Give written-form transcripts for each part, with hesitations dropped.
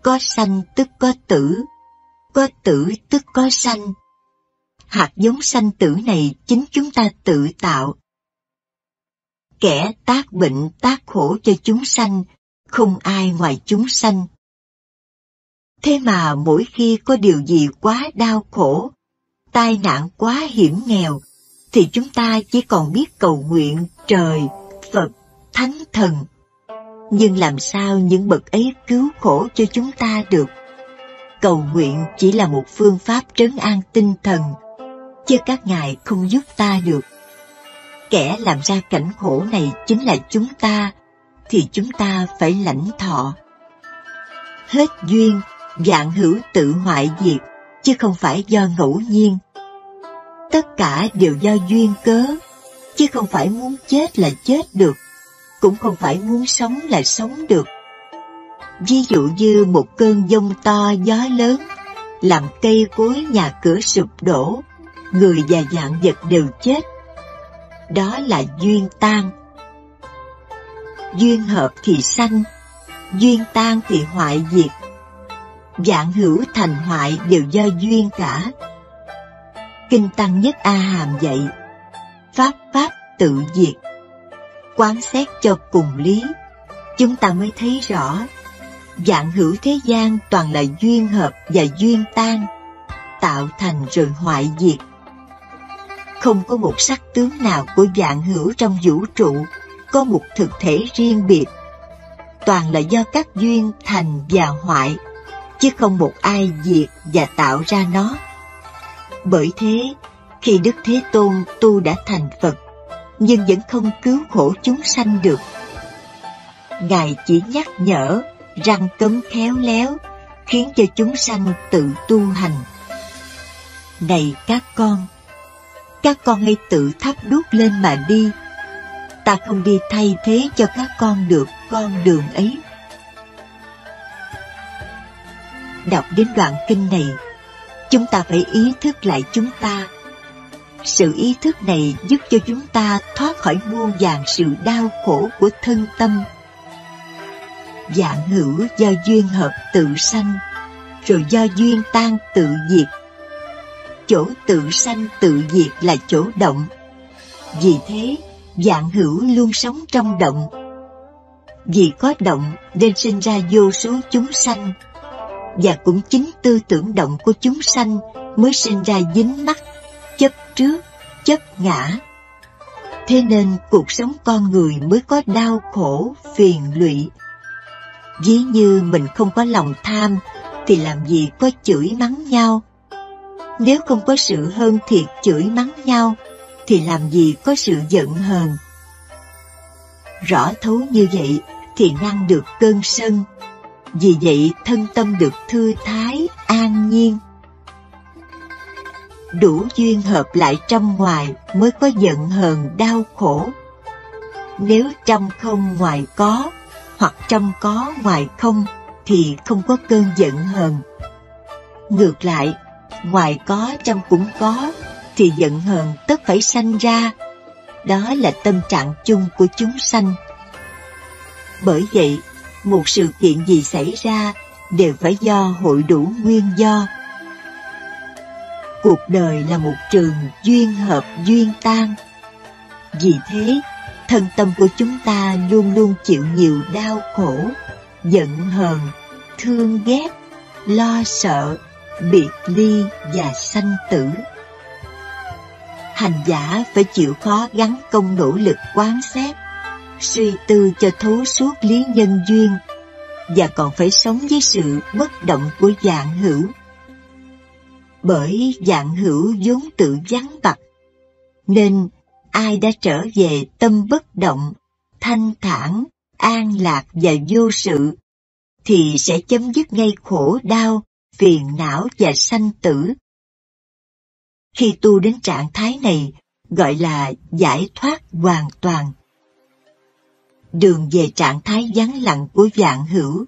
có sanh tức có tử tức có sanh. Hạt giống sanh tử này chính chúng ta tự tạo. Kẻ tác bệnh tác khổ cho chúng sanh, không ai ngoài chúng sanh. Thế mà mỗi khi có điều gì quá đau khổ, tai nạn quá hiểm nghèo, thì chúng ta chỉ còn biết cầu nguyện trời, Phật, Thánh Thần. Nhưng làm sao những bậc ấy cứu khổ cho chúng ta được? Cầu nguyện chỉ là một phương pháp trấn an tinh thần, chứ các ngài không giúp ta được. Kẻ làm ra cảnh khổ này chính là chúng ta, thì chúng ta phải lãnh thọ. Hết duyên, vạn hữu tự hoại diệt, chứ không phải do ngẫu nhiên. Tất cả đều do duyên cớ, chứ không phải muốn chết là chết được, cũng không phải muốn sống là sống được. Ví dụ như một cơn giông to gió lớn, làm cây cối nhà cửa sụp đổ, người và vạn vật đều chết. Đó là duyên tan. Duyên hợp thì sanh, duyên tan thì hoại diệt. Vạn hữu thành hoại đều do duyên cả. Kinh Tăng Nhất A Hàm dạy, pháp pháp tự diệt. Quán xét cho cùng lý, chúng ta mới thấy rõ, vạn hữu thế gian toàn là duyên hợp và duyên tan, tạo thành rồi hoại diệt. Không có một sắc tướng nào của vạn hữu trong vũ trụ có một thực thể riêng biệt, toàn là do các duyên thành và hoại, chứ không một ai diệt và tạo ra nó. Bởi thế, khi Đức Thế Tôn tu đã thành Phật, nhưng vẫn không cứu khổ chúng sanh được. Ngài chỉ nhắc nhở, răn cấm khéo léo, khiến cho chúng sanh tự tu hành. Này các con hãy tự thắp đuốc lên mà đi. Ta không đi thay thế cho các con được con đường ấy. Đọc đến đoạn kinh này, chúng ta phải ý thức lại chúng ta. Sự ý thức này giúp cho chúng ta thoát khỏi muôn vàn sự đau khổ của thân tâm. Vạn hữu do duyên hợp tự sanh, rồi do duyên tan tự diệt. Chỗ tự sanh tự diệt là chỗ động. Vì thế, vạn hữu luôn sống trong động. Vì có động nên sinh ra vô số chúng sanh. Và cũng chính tư tưởng động của chúng sanh mới sinh ra dính mắc, chấp trước, chấp ngã. Thế nên cuộc sống con người mới có đau khổ, phiền lụy. Ví như mình không có lòng tham, thì làm gì có chửi mắng nhau. Nếu không có sự hơn thiệt chửi mắng nhau, thì làm gì có sự giận hờn. Rõ thấu như vậy thì ngăn được cơn sân. Vì vậy thân tâm được thư thái, an nhiên. Đủ duyên hợp lại trong ngoài mới có giận hờn đau khổ. Nếu trong không ngoài có, hoặc trong có ngoài không, thì không có cơn giận hờn. Ngược lại, ngoài có trong cũng có, thì giận hờn tất phải sanh ra. Đó là tâm trạng chung của chúng sanh. Bởi vậy, một sự kiện gì xảy ra đều phải do hội đủ nguyên do. Cuộc đời là một trường duyên hợp duyên tan. Vì thế, thân tâm của chúng ta luôn luôn chịu nhiều đau khổ, giận hờn, thương ghét, lo sợ, biệt ly và sanh tử. Hành giả phải chịu khó gắng công nỗ lực quán xét, suy tư cho thấu suốt lý nhân duyên, và còn phải sống với sự bất động của vạn hữu. Bởi vạn hữu vốn tự vắng bặt, nên ai đã trở về tâm bất động, thanh thản, an lạc và vô sự, thì sẽ chấm dứt ngay khổ đau, phiền não và sanh tử. Khi tu đến trạng thái này, gọi là giải thoát hoàn toàn. Đường về trạng thái vắng lặng của vạn hữu.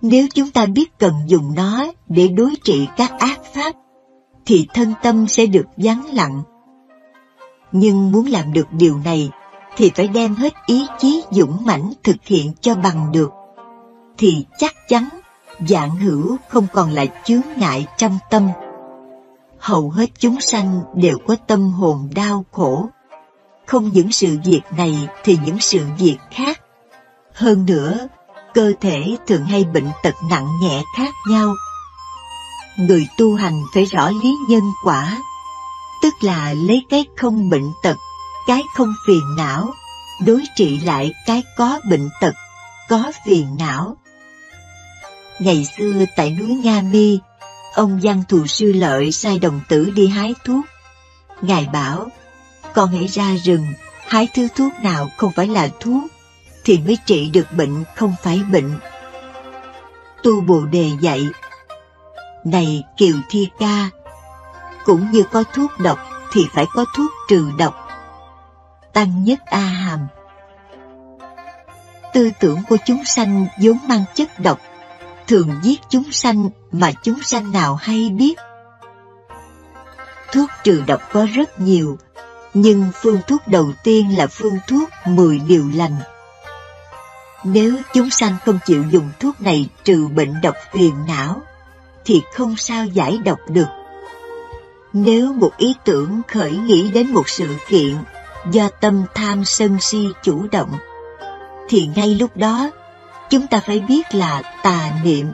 Nếu chúng ta biết cần dùng nó để đối trị các ác pháp, thì thân tâm sẽ được vắng lặng. Nhưng muốn làm được điều này, thì phải đem hết ý chí dũng mãnh thực hiện cho bằng được. Thì chắc chắn vạn hữu không còn là chướng ngại trong tâm. Hầu hết chúng sanh đều có tâm hồn đau khổ, không những sự việc này thì những sự việc khác. Hơn nữa, cơ thể thường hay bệnh tật nặng nhẹ khác nhau. Người tu hành phải rõ lý nhân quả, tức là lấy cái không bệnh tật, cái không phiền não, đối trị lại cái có bệnh tật, có phiền não. Ngày xưa tại núi Nga Mi, ông Văn Thù Sư Lợi sai đồng tử đi hái thuốc. Ngài bảo, con hãy ra rừng, hái thứ thuốc nào không phải là thuốc, thì mới trị được bệnh không phải bệnh. Tu Bồ Đề dạy, này Kiều Thi Ca, cũng như có thuốc độc thì phải có thuốc trừ độc. Tăng Nhất A Hàm. Tư tưởng của chúng sanh vốn mang chất độc, thường giết chúng sanh mà chúng sanh nào hay biết. Thuốc trừ độc có rất nhiều, nhưng phương thuốc đầu tiên là phương thuốc 10 điều lành. Nếu chúng sanh không chịu dùng thuốc này trừ bệnh độc phiền não, thì không sao giải độc được. Nếu một ý tưởng khởi nghĩ đến một sự kiện do tâm tham sân si chủ động, thì ngay lúc đó chúng ta phải biết là tà niệm,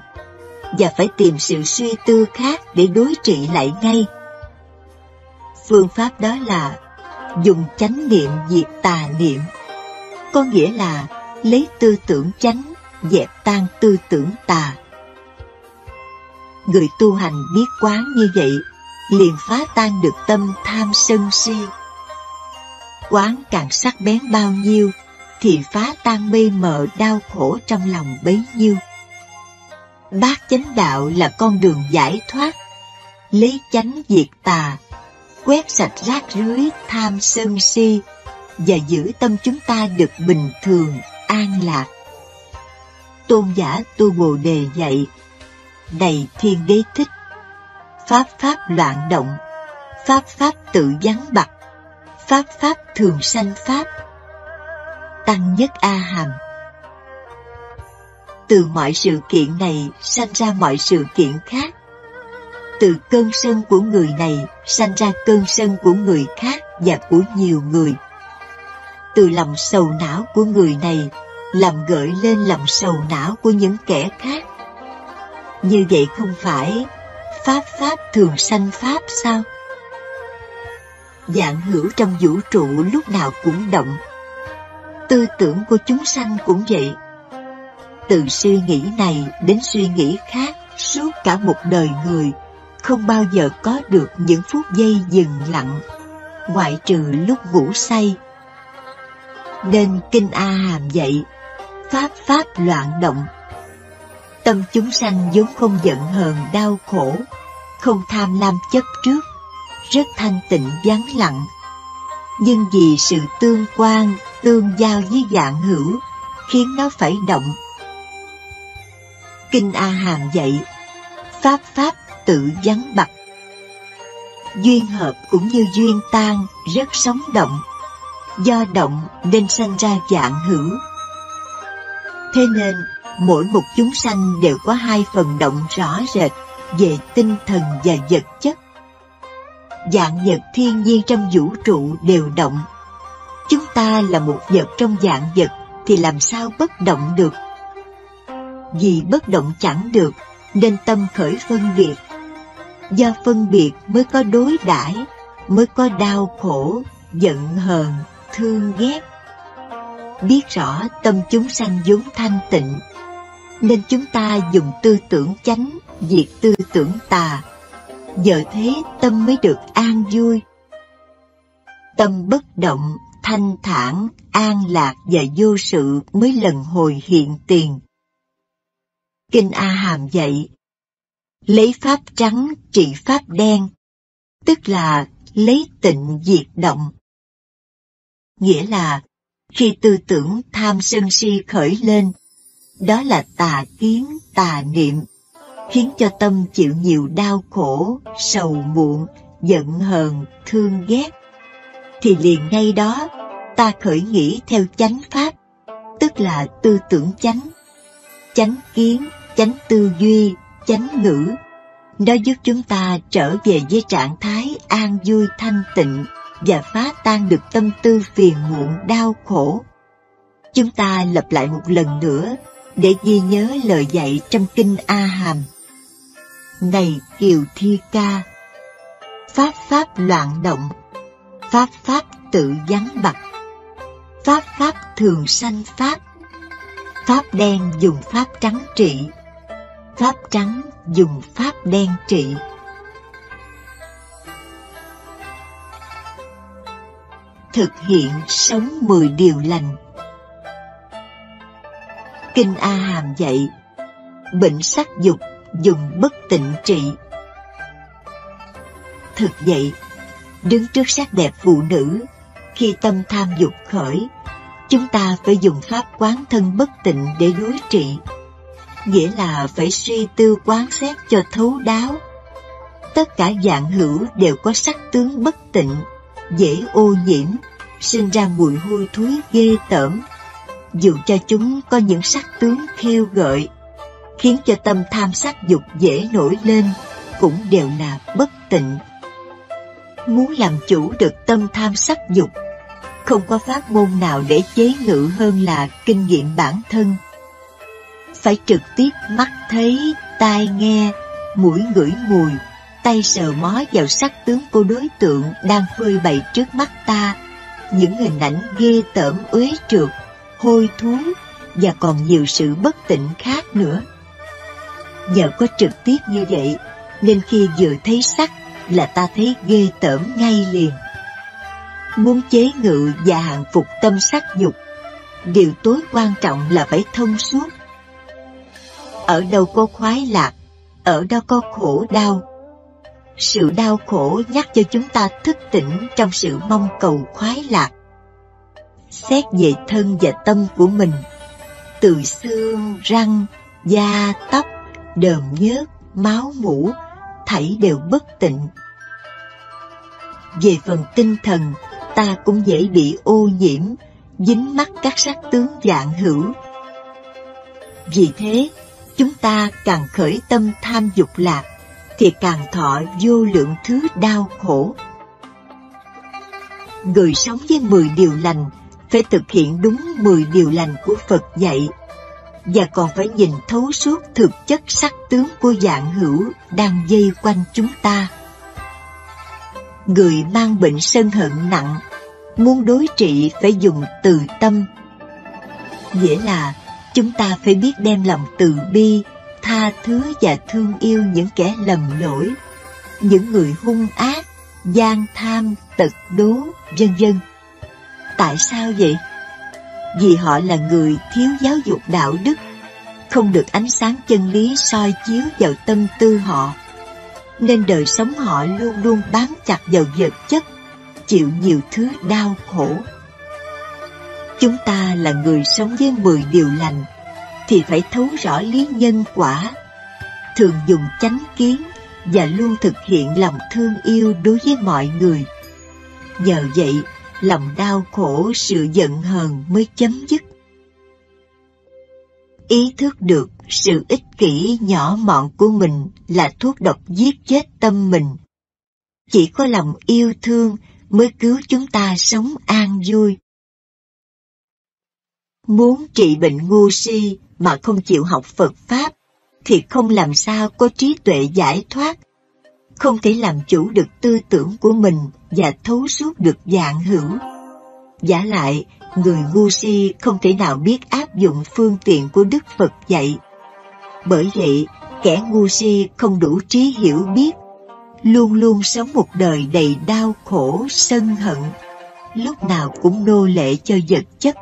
và phải tìm sự suy tư khác để đối trị lại ngay. Phương pháp đó là dùng chánh niệm diệt tà niệm, có nghĩa là lấy tư tưởng chánh dẹp tan tư tưởng tà. Người tu hành biết quán như vậy, liền phá tan được tâm tham sân si. Quán càng sắc bén bao nhiêu, thì phá tan mê mờ đau khổ trong lòng bấy nhiêu. Bát chánh đạo là con đường giải thoát, lấy chánh diệt tà, quét sạch rác rưới tham sân si, và giữ tâm chúng ta được bình thường, an lạc. Tôn giả Tu Bồ Đề dạy, này Thiên Đế Thích, pháp pháp loạn động, pháp pháp tự vắng bặt, pháp pháp thường sanh pháp. Tăng Nhất A Hàm. Từ mọi sự kiện này sanh ra mọi sự kiện khác. Từ cơn sân của người này sanh ra cơn sân của người khác và của nhiều người. Từ lòng sầu não của người này làm gợi lên lòng sầu não của những kẻ khác. Như vậy không phải pháp pháp thường sanh pháp sao? Vạn hữu trong vũ trụ lúc nào cũng động. Tư tưởng của chúng sanh cũng vậy. Từ suy nghĩ này đến suy nghĩ khác, suốt cả một đời người không bao giờ có được những phút giây dừng lặng, ngoại trừ lúc ngủ say. Nên Kinh A Hàm dạy, pháp pháp loạn động. Tâm chúng sanh vốn không giận hờn đau khổ, không tham lam chấp trước, rất thanh tịnh vắng lặng. Nhưng vì sự tương quan, tương giao với vạn hữu, khiến nó phải động. Kinh A Hàm dạy, pháp pháp tự vắng bặt. Duyên hợp cũng như duyên tan, rất sống động. Do động nên sanh ra vạn hữu. Thế nên, mỗi một chúng sanh đều có hai phần động rõ rệt về tinh thần và vật chất. Vạn vật thiên nhiên trong vũ trụ đều động. Chúng ta là một vật trong vạn vật thì làm sao bất động được? Vì bất động chẳng được nên tâm khởi phân biệt. Do phân biệt mới có đối đãi, mới có đau khổ, giận hờn, thương ghét. Biết rõ tâm chúng sanh vốn thanh tịnh, nên chúng ta dùng tư tưởng chánh diệt tư tưởng tà. Giờ thế tâm mới được an vui. Tâm bất động, thanh thản, an lạc và vô sự mới lần hồi hiện tiền. Kinh A Hàm dạy, lấy pháp trắng trị pháp đen, tức là lấy tịnh diệt động. Nghĩa là khi tư tưởng tham sân si khởi lên, đó là tà kiến, tà niệm, khiến cho tâm chịu nhiều đau khổ, sầu muộn, giận hờn, thương ghét, thì liền ngay đó ta khởi nghĩ theo chánh pháp, tức là tư tưởng chánh, chánh kiến, chánh tư duy, chánh ngữ. Nó giúp chúng ta trở về với trạng thái an vui thanh tịnh và phá tan được tâm tư phiền muộn đau khổ. Chúng ta lặp lại một lần nữa để ghi nhớ lời dạy trong kinh A Hàm. Này Kiều Thi Ca, pháp pháp loạn động, pháp pháp tự vắng bặt, pháp pháp thường sanh pháp, pháp đen dùng pháp trắng trị, pháp trắng dùng pháp đen trị. Thực hiện sống 10 điều lành. Kinh A Hàm dạy, bệnh sắc dục dùng bất tịnh trị. Thực vậy, đứng trước sắc đẹp phụ nữ, khi tâm tham dục khởi, chúng ta phải dùng pháp quán thân bất tịnh để đối trị. Nghĩa là phải suy tư quán xét cho thấu đáo. Tất cả dạng hữu đều có sắc tướng bất tịnh, dễ ô nhiễm, sinh ra mùi hôi thối ghê tởm. Dù cho chúng có những sắc tướng khêu gợi, khiến cho tâm tham sắc dục dễ nổi lên, cũng đều là bất tịnh. Muốn làm chủ được tâm tham sắc dục, không có pháp môn nào để chế ngự hơn là kinh nghiệm bản thân. Phải trực tiếp mắt thấy, tai nghe, mũi ngửi mùi, tay sờ mó vào sắc tướng của đối tượng đang phơi bày trước mắt ta, những hình ảnh ghê tởm uế trượt, hôi thối và còn nhiều sự bất tịnh khác nữa. Nhờ có trực tiếp như vậy, nên khi vừa thấy sắc là ta thấy ghê tởm ngay liền. Muốn chế ngự và hàng phục tâm sắc dục, điều tối quan trọng là phải thông suốt. Ở đâu có khoái lạc, ở đó có khổ đau. Sự đau khổ nhắc cho chúng ta thức tỉnh trong sự mong cầu khoái lạc. Xét về thân và tâm của mình, từ xương, răng, da, tóc, đờm nhớt, máu mủ, thảy đều bất tịnh. Về phần tinh thần, ta cũng dễ bị ô nhiễm, dính mắc các sắc tướng vạn hữu. Vì thế, chúng ta càng khởi tâm tham dục lạc, thì càng thọ vô lượng thứ đau khổ. Người sống với 10 điều lành phải thực hiện đúng 10 điều lành của Phật dạy, và còn phải nhìn thấu suốt thực chất sắc tướng của vạn hữu đang vây quanh chúng ta. Người mang bệnh sân hận nặng, muốn đối trị phải dùng từ tâm. Nghĩa là chúng ta phải biết đem lòng từ bi, tha thứ và thương yêu những kẻ lầm lỗi, những người hung ác, gian tham, tật đố, vân vân. Tại sao vậy? Vì họ là người thiếu giáo dục đạo đức, không được ánh sáng chân lý soi chiếu vào tâm tư họ, nên đời sống họ luôn luôn bám chặt vào vật chất, chịu nhiều thứ đau khổ. Chúng ta là người sống với 10 điều lành, thì phải thấu rõ lý nhân quả, thường dùng chánh kiến và luôn thực hiện lòng thương yêu đối với mọi người. Nhờ vậy, lòng đau khổ, sự giận hờn mới chấm dứt. Ý thức được sự ích kỷ nhỏ mọn của mình là thuốc độc giết chết tâm mình. Chỉ có lòng yêu thương mới cứu chúng ta sống an vui. Muốn trị bệnh ngu si mà không chịu học Phật Pháp, thì không làm sao có trí tuệ giải thoát, không thể làm chủ được tư tưởng của mình và thấu suốt được vạn hữu. Vả lại, người ngu si không thể nào biết áp dụng phương tiện của Đức Phật dạy. Bởi vậy, kẻ ngu si không đủ trí hiểu biết, luôn luôn sống một đời đầy đau khổ, sân hận, lúc nào cũng nô lệ cho vật chất.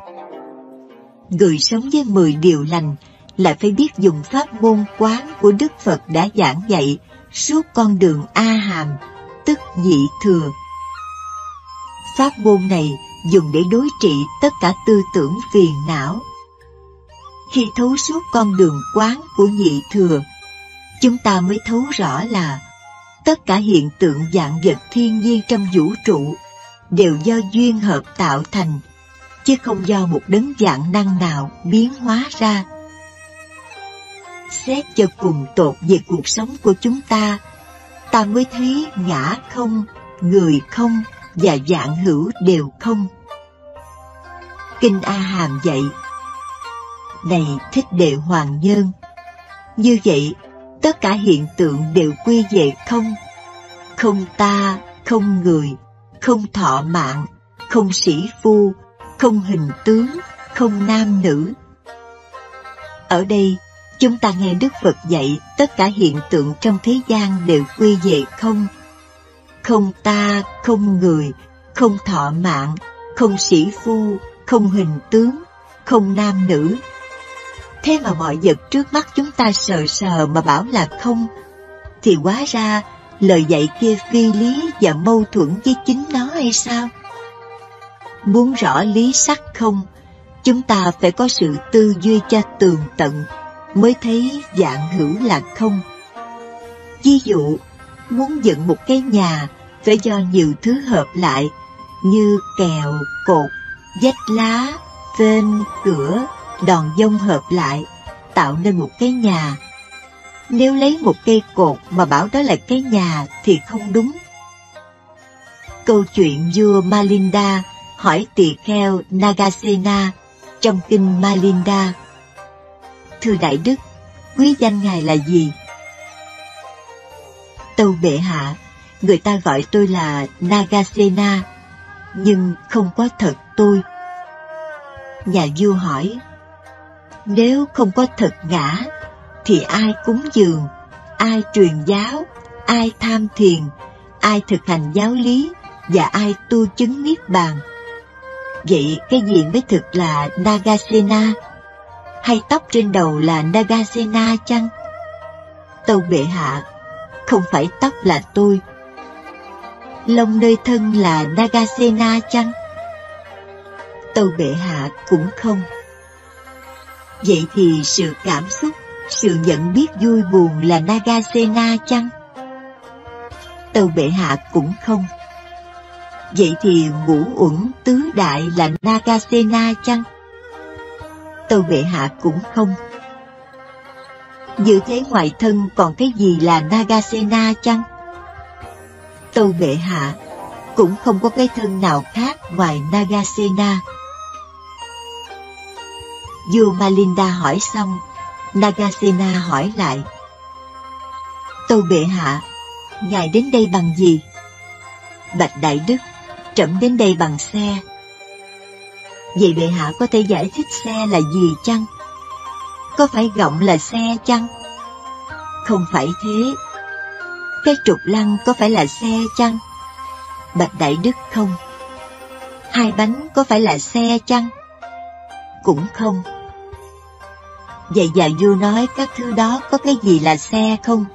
Người sống với 10 điều lành lại phải biết dùng pháp môn quán của Đức Phật đã giảng dạy suốt con đường A Hàm, tức nhị thừa. Pháp môn này dùng để đối trị tất cả tư tưởng phiền não. Khi thấu suốt con đường quán của nhị thừa, chúng ta mới thấu rõ là tất cả hiện tượng vạn vật thiên nhiên trong vũ trụ đều do duyên hợp tạo thành, chứ không do một đấng vạn năng nào biến hóa ra. xét cho cùng tột về cuộc sống của chúng ta, ta mới thấy ngã không, người không và vạn hữu đều không. Kinh A Hàm dạy: Này Thích Đệ Hoàng Nhân, như vậy tất cả hiện tượng đều quy về không. Không ta, không người, không thọ mạng, không sĩ phu, không hình tướng, không nam nữ. Ở đây, chúng ta nghe Đức Phật dạy tất cả hiện tượng trong thế gian đều quy về không. Không ta, không người, không thọ mạng, không sĩ phu, không hình tướng, không nam nữ. Thế mà mọi vật trước mắt chúng ta sờ sờ mà bảo là không, thì hóa ra lời dạy kia phi lý và mâu thuẫn với chính nó hay sao? Muốn rõ lý sắc không, chúng ta phải có sự tư duy cho tường tận, mới thấy vạn hữu là không. Ví dụ, muốn dựng một cái nhà phải do nhiều thứ hợp lại, như kèo, cột, vách lá, phên, cửa, đòn dông hợp lại, tạo nên một cái nhà. Nếu lấy một cây cột mà bảo đó là cái nhà thì không đúng. Câu chuyện vua Malinda hỏi tỳ kheo Nagasena trong kinh Malinda: Thưa Đại Đức, quý danh Ngài là gì? Tâu bệ hạ, người ta gọi tôi là Nagasena, nhưng không có thật tôi. Nhà vua hỏi: Nếu không có thật ngã, thì ai cúng dường, ai truyền giáo, ai tham thiền, ai thực hành giáo lý và ai tu chứng niết bàn? Vậy cái gì mới thực là Nagasena? Hay tóc trên đầu là Nagasena chăng? Tâu bệ hạ, không phải tóc là tôi. Lông nơi thân là Nagasena chăng? Tâu bệ hạ, cũng không. Vậy thì sự cảm xúc, sự nhận biết vui buồn là Nagasena chăng? Tâu bệ hạ, cũng không. Vậy thì ngũ uẩn tứ đại là Nagasena chăng? Tâu bệ hạ, cũng không. Như thế ngoài thân còn cái gì là Nagasena chăng? Tâu bệ hạ, cũng không có cái thân nào khác ngoài Nagasena. Vua Malinda hỏi xong, Nagasena hỏi lại: Tâu bệ hạ, Ngài đến đây bằng gì? Bạch Đại Đức, trẫm đến đây bằng xe. Vậy bệ hạ có thể giải thích xe là gì chăng? Có phải gọng là xe chăng? Không phải thế. Cái trục lăng có phải là xe chăng? Bạch Đại Đức, không. Hai bánh có phải là xe chăng? Cũng không. Vậy nhà vua nói các thứ đó có cái gì là xe không?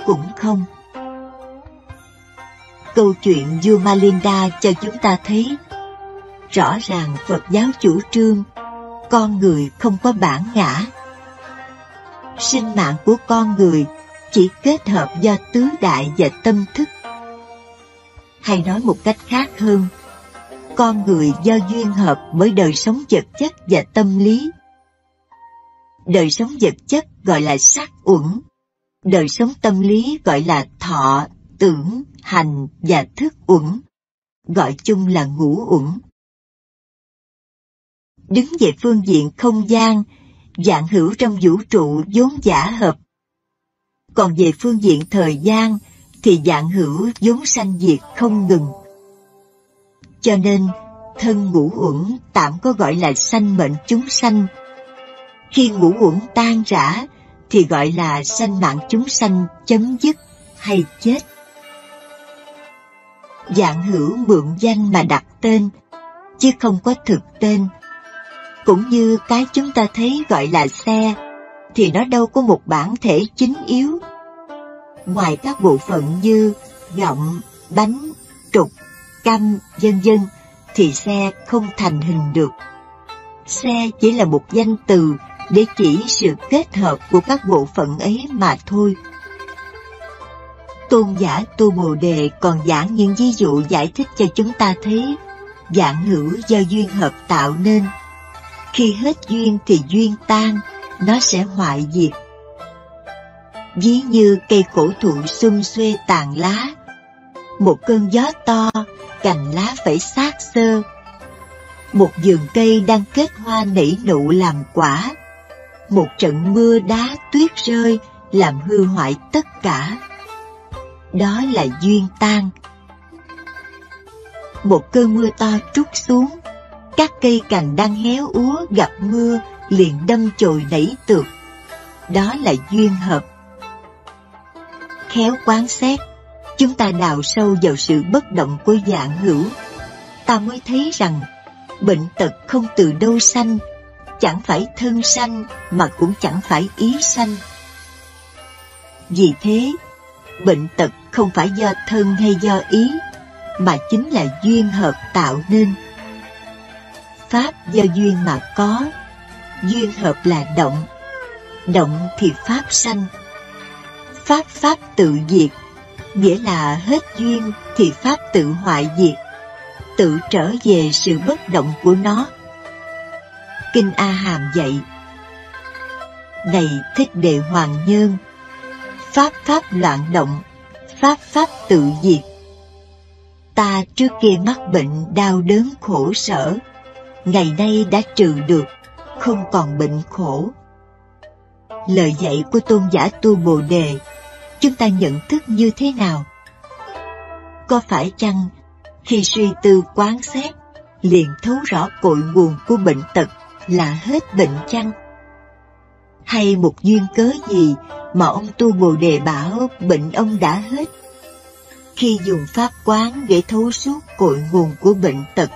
Cũng không. Câu chuyện vua Malinda cho chúng ta thấy rõ ràng Phật giáo chủ trương con người không có bản ngã. Sinh mạng của con người chỉ kết hợp do tứ đại và tâm thức. Hay nói một cách khác hơn, con người do duyên hợp bởi đời sống vật chất và tâm lý. Đời sống vật chất gọi là sắc uẩn, đời sống tâm lý gọi là thọ, tưởng, hành và thức uẩn, gọi chung là ngũ uẩn. Đứng về phương diện không gian, vạn hữu trong vũ trụ vốn giả hợp. Còn về phương diện thời gian thì vạn hữu vốn sanh diệt không ngừng. Cho nên thân ngũ uẩn tạm có gọi là sanh mệnh chúng sanh. Khi ngũ uẩn tan rã thì gọi là sanh mạng chúng sanh chấm dứt hay chết. Vạn hữu mượn danh mà đặt tên, chứ không có thực tên. Cũng như cái chúng ta thấy gọi là xe, thì nó đâu có một bản thể chính yếu. Ngoài các bộ phận như gọng, bánh, trục, căm, vân vân, thì xe không thành hình được. Xe chỉ là một danh từ để chỉ sự kết hợp của các bộ phận ấy mà thôi. Tôn giả Tu Bồ Đề còn giảng những ví dụ giải thích cho chúng ta thấy vạn hữu do duyên hợp tạo nên. Khi hết duyên thì duyên tan, nó sẽ hoại diệt. Ví như cây cổ thụ xum xuê tàn lá, một cơn gió to, cành lá phải xác xơ. Một vườn cây đang kết hoa nảy nụ làm quả, một trận mưa đá tuyết rơi làm hư hoại tất cả. Đó là duyên tan. Một cơn mưa to trút xuống, các cây cành đang héo úa gặp mưa liền đâm chồi nảy tược. Đó là duyên hợp. Khéo quán xét, chúng ta đào sâu vào sự bất động của vạn hữu, ta mới thấy rằng bệnh tật không từ đâu sanh, chẳng phải thân sanh mà cũng chẳng phải ý sanh. Vì thế, bệnh tật không phải do thân hay do ý, mà chính là duyên hợp tạo nên. Pháp do duyên mà có, duyên hợp là động, động thì pháp sanh. Pháp tự diệt, nghĩa là hết duyên thì pháp tự hoại diệt, tự trở về sự bất động của nó. Kinh A Hàm dạy: Này Thích Đệ Hoàng Nhân, pháp loạn động, pháp tự diệt. Ta trước kia mắc bệnh đau đớn khổ sở, ngày nay đã trừ được, không còn bệnh khổ. Lời dạy của tôn giả Tu Bồ Đề, chúng ta nhận thức như thế nào? Có phải chăng khi suy tư quán xét, liền thấu rõ cội nguồn của bệnh tật là hết bệnh chăng? Hay một duyên cớ gì mà ông Tu Bồ Đề bảo bệnh ông đã hết? Khi dùng pháp quán để thấu suốt cội nguồn của bệnh tật,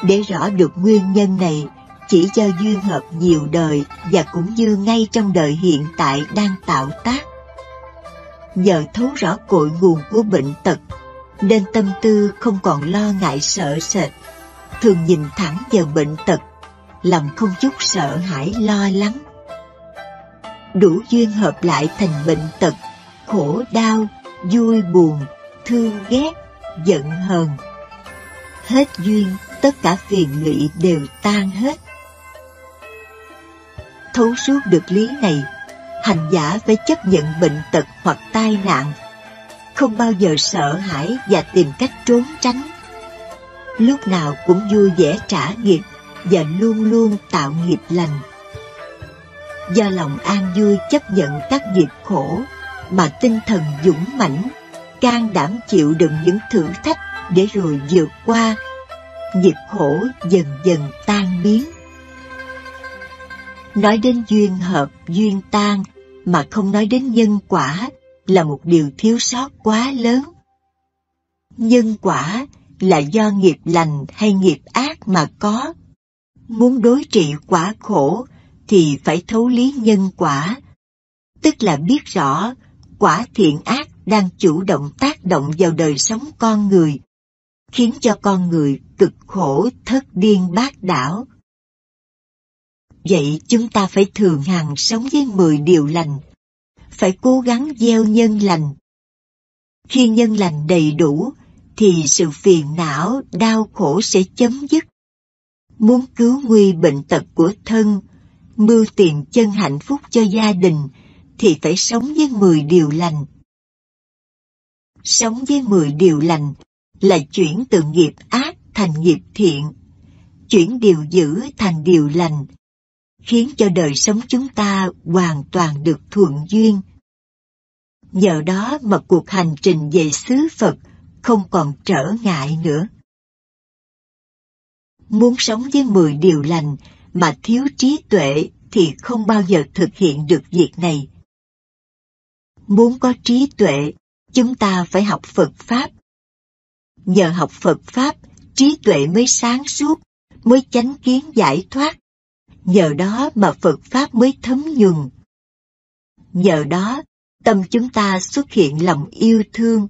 để rõ được nguyên nhân này chỉ do duyên hợp nhiều đời và cũng như ngay trong đời hiện tại đang tạo tác. Nhờ thấu rõ cội nguồn của bệnh tật, nên tâm tư không còn lo ngại sợ sệt, thường nhìn thẳng vào bệnh tật, lòng không chút sợ hãi lo lắng. Đủ duyên hợp lại thành bệnh tật, khổ đau, vui buồn, thương ghét, giận hờn. Hết duyên, tất cả phiền lụy đều tan hết. Thấu suốt được lý này, hành giả phải chấp nhận bệnh tật hoặc tai nạn, không bao giờ sợ hãi và tìm cách trốn tránh. Lúc nào cũng vui vẻ trả nghiệp và luôn luôn tạo nghiệp lành. Do lòng an vui chấp nhận các nghiệp khổ mà tinh thần dũng mãnh, can đảm chịu đựng những thử thách để rồi vượt qua, nghiệp khổ dần dần tan biến. Nói đến duyên hợp, duyên tan mà không nói đến nhân quả là một điều thiếu sót quá lớn. Nhân quả là do nghiệp lành hay nghiệp ác mà có. Muốn đối trị quả khổ thì phải thấu lý nhân quả, tức là biết rõ quả thiện ác đang chủ động tác động vào đời sống con người, khiến cho con người cực khổ thất điên bát đảo. Vậy chúng ta phải thường hằng sống với 10 điều lành, phải cố gắng gieo nhân lành. Khi nhân lành đầy đủ, thì sự phiền não, đau khổ sẽ chấm dứt. Muốn cứu nguy bệnh tật của thân, mưu tìm chân hạnh phúc cho gia đình, thì phải sống với 10 điều lành. Sống với 10 điều lành là chuyển từ nghiệp ác thành nghiệp thiện, chuyển điều dữ thành điều lành, khiến cho đời sống chúng ta hoàn toàn được thuận duyên. Nhờ đó mà cuộc hành trình về xứ Phật không còn trở ngại nữa. Muốn sống với 10 điều lành mà thiếu trí tuệ thì không bao giờ thực hiện được việc này. Muốn có trí tuệ, chúng ta phải học Phật Pháp. Nhờ học Phật Pháp, trí tuệ mới sáng suốt, mới chánh kiến giải thoát. Nhờ đó mà Phật Pháp mới thấm nhuần. Nhờ đó, tâm chúng ta xuất hiện lòng yêu thương.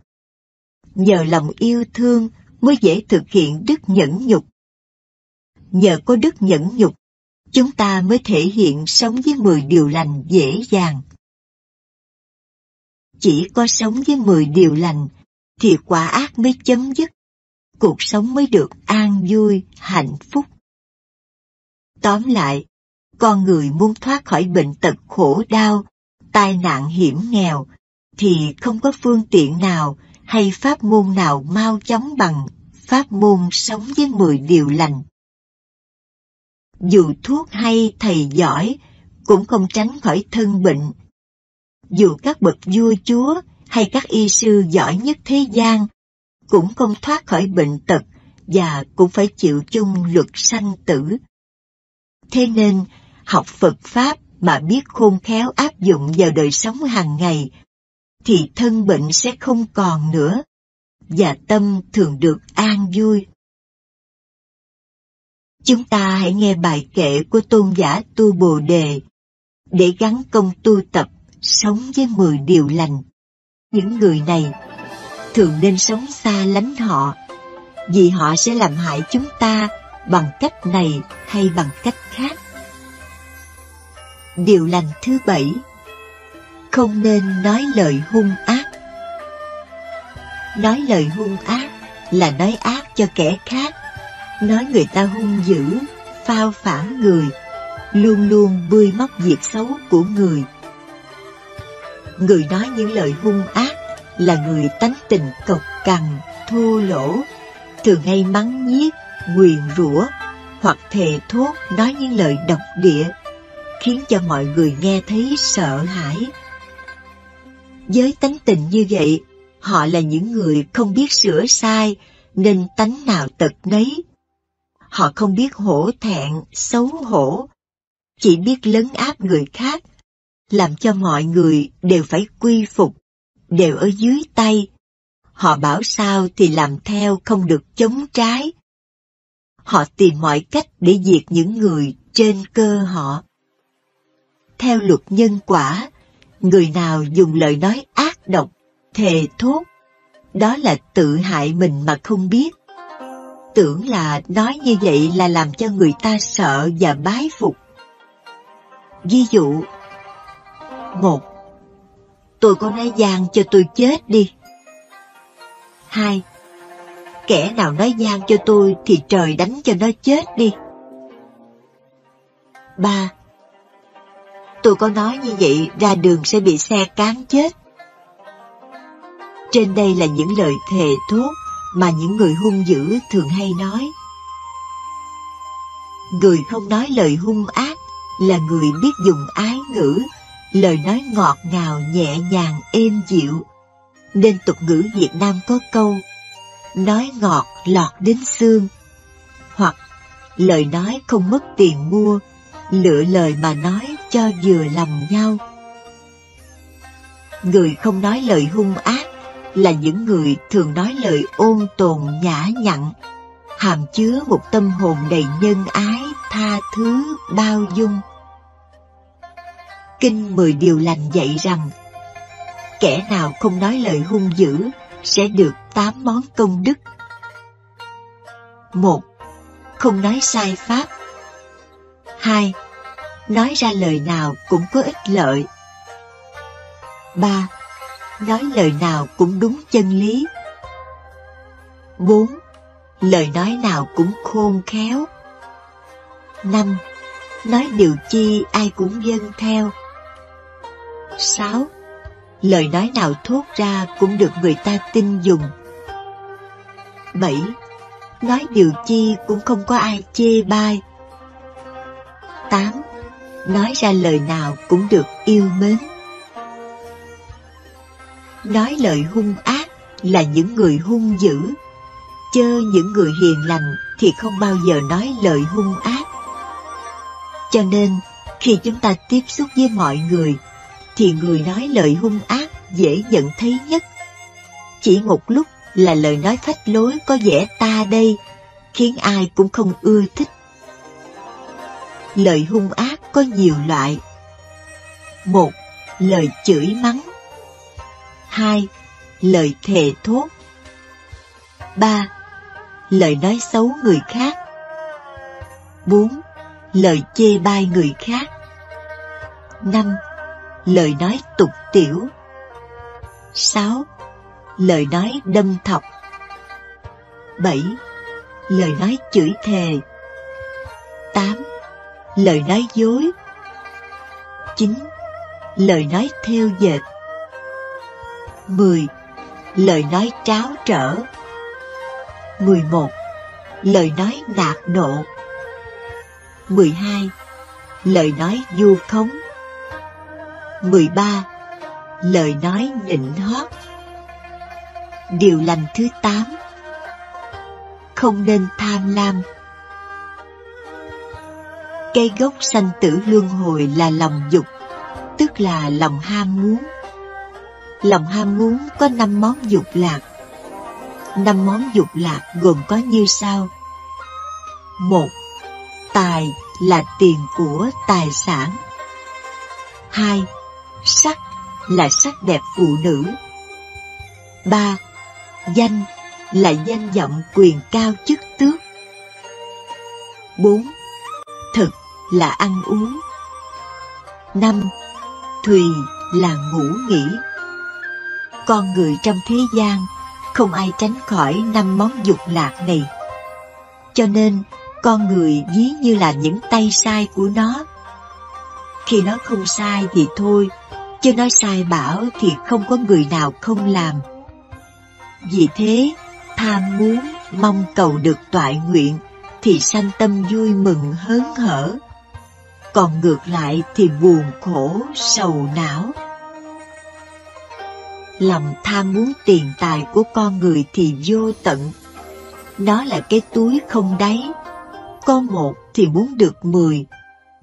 Nhờ lòng yêu thương mới dễ thực hiện đức nhẫn nhục. Nhờ có đức nhẫn nhục, chúng ta mới thể hiện sống với 10 điều lành dễ dàng. Chỉ có sống với 10 điều lành, thì quả ác mới chấm dứt, cuộc sống mới được an vui, hạnh phúc. Tóm lại, con người muốn thoát khỏi bệnh tật khổ đau, tai nạn hiểm nghèo, thì không có phương tiện nào hay pháp môn nào mau chóng bằng pháp môn sống với 10 điều lành. Dù thuốc hay thầy giỏi, cũng không tránh khỏi thân bệnh. Dù các bậc vua chúa hay các y sư giỏi nhất thế gian, cũng không thoát khỏi bệnh tật và cũng phải chịu chung luật sanh tử. Thế nên, học Phật Pháp mà biết khôn khéo áp dụng vào đời sống hàng ngày, thì thân bệnh sẽ không còn nữa, và tâm thường được an vui. Chúng ta hãy nghe bài kệ của tôn giả Tu Bồ Đề, để gắn công tu tập, sống với 10 điều lành. Những người này thường nên sống xa lánh họ, vì họ sẽ làm hại chúng ta bằng cách này hay bằng cách khác. Điều lành thứ 7: không nên nói lời hung ác. Nói lời hung ác là nói ác cho kẻ khác, nói người ta hung dữ, phao phản người, luôn luôn bươi móc việc xấu của người. Người nói những lời hung ác là người tánh tình cộc cằn, thô lỗ, thường hay mắng nhiếc, nguyền rủa hoặc thề thốt nói những lời độc địa, khiến cho mọi người nghe thấy sợ hãi. Với tánh tình như vậy, họ là những người không biết sửa sai, nên tánh nào tật nấy. Họ không biết hổ thẹn, xấu hổ, chỉ biết lấn áp người khác, làm cho mọi người đều phải quy phục, đều ở dưới tay. Họ bảo sao thì làm theo, không được chống trái. Họ tìm mọi cách để diệt những người trên cơ họ. Theo luật nhân quả, người nào dùng lời nói ác độc, thề thốt, đó là tự hại mình mà không biết. Tưởng là nói như vậy là làm cho người ta sợ và bái phục. Ví dụ: 1. Tôi có nói gian cho tôi chết đi. 2. Kẻ nào nói gian cho tôi thì trời đánh cho nó chết đi. 3. Tôi có nói như vậy ra đường sẽ bị xe cán chết. Trên đây là những lời thề thốt mà những người hung dữ thường hay nói. Người không nói lời hung ác là người biết dùng ái ngữ, lời nói ngọt ngào, nhẹ nhàng, êm dịu. Nên tục ngữ Việt Nam có câu nói ngọt lọt đến xương, hoặc lời nói không mất tiền mua, lựa lời mà nói cho vừa lòng nhau. Người không nói lời hung ác là những người thường nói lời ôn tồn nhã nhặn, hàm chứa một tâm hồn đầy nhân ái, tha thứ, bao dung. Kinh 10 điều lành dạy rằng, kẻ nào không nói lời hung dữ sẽ được 8 món công đức. 1. Không nói sai pháp. 2. Nói ra lời nào cũng có ích lợi. 3. Nói lời nào cũng đúng chân lý. 4. Lời nói nào cũng khôn khéo. 5. Nói điều chi ai cũng vâng theo. 6. Lời nói nào thốt ra cũng được người ta tin dùng. 7. Nói điều chi cũng không có ai chê bai. 8. Nói ra lời nào cũng được yêu mến. Nói lời hung ác là những người hung dữ, chớ những người hiền lành thì không bao giờ nói lời hung ác. Cho nên, khi chúng ta tiếp xúc với mọi người, thì người nói lời hung ác dễ nhận thấy nhất. Chỉ một lúc là lời nói phách lối có vẻ ta đây, khiến ai cũng không ưa thích. Lời hung ác có nhiều loại. 1. Lời chửi mắng. 2. Lời thề thốt. 3. Lời nói xấu người khác. 4. Lời chê bai người khác. 5. Lời nói tục tiểu. 6. Lời nói đâm thọc. 7. Lời nói chửi thề. 8. Lời nói dối. 9. Lời nói thêu dệt. 10. Lời nói tráo trở. 11. Lời nói nạt nộ. 12. Lời nói vu khống. 13. Lời nói nịnh hót. Điều lành thứ 8. Không nên tham lam. Cây gốc sanh tử luân hồi là lòng dục, tức là lòng ham muốn. Lòng ham muốn có 5 món dục lạc. 5 món dục lạc gồm có như sau. 1. Tài là tiền của, tài sản. 2. Sắc là sắc đẹp phụ nữ. 3. Danh là danh vọng quyền cao chức tước. 4. Thực là ăn uống. 5. Thùy là ngủ nghỉ. Con người trong thế gian không ai tránh khỏi 5 món dục lạc này. Cho nên con người ví như là những tay sai của nó. Khi nó không sai thì thôi, chứ nó sai bảo thì không có người nào không làm. Vì thế, tham muốn, mong cầu được toại nguyện thì sanh tâm vui mừng hớn hở. Còn ngược lại thì buồn khổ, sầu não. Lòng tham muốn tiền tài của con người thì vô tận. Nó là cái túi không đáy. Có 1 thì muốn được 10,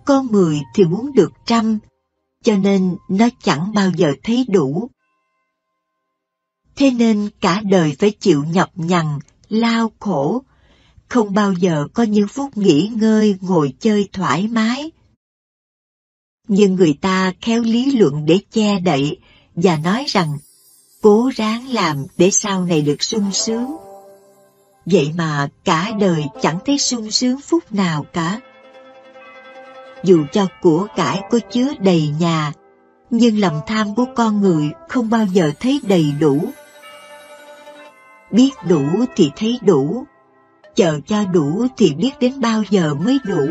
có 10 thì muốn được 100, cho nên nó chẳng bao giờ thấy đủ. Thế nên cả đời phải chịu nhọc nhằn, lao khổ, không bao giờ có những phút nghỉ ngơi ngồi chơi thoải mái. Nhưng người ta khéo lý luận để che đậy và nói rằng cố ráng làm để sau này được sung sướng. Vậy mà cả đời chẳng thấy sung sướng phút nào cả. Dù cho của cải có chứa đầy nhà, nhưng lòng tham của con người không bao giờ thấy đầy đủ. Biết đủ thì thấy đủ, chờ cho đủ thì biết đến bao giờ mới đủ.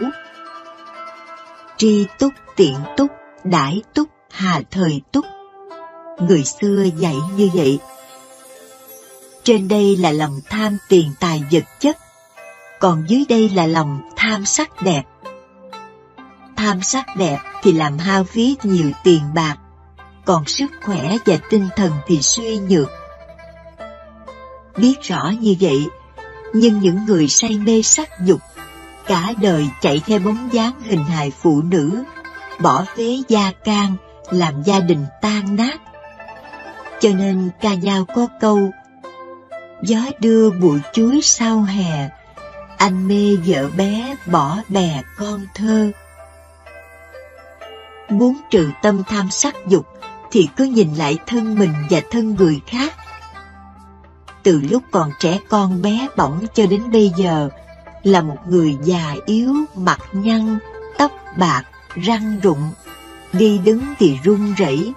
Tri túc, tiện túc, đãi túc, hà thời túc. Người xưa dạy như vậy. Trên đây là lòng tham tiền tài vật chất, còn dưới đây là lòng tham sắc đẹp. Tham sắc đẹp thì làm hao phí nhiều tiền bạc, còn sức khỏe và tinh thần thì suy nhược. Biết rõ như vậy, nhưng những người say mê sắc dục, cả đời chạy theo bóng dáng hình hài phụ nữ, bỏ phế gia can, làm gia đình tan nát. Cho nên ca dao có câu: gió đưa bụi chuối sau hè, anh mê vợ bé bỏ bè con thơ. Muốn trừ tâm tham sắc dục thì cứ nhìn lại thân mình và thân người khác. Từ lúc còn trẻ con bé bỏng cho đến bây giờ là một người già yếu, mặt nhăn, tóc bạc, răng rụng, đi đứng thì run rẩy,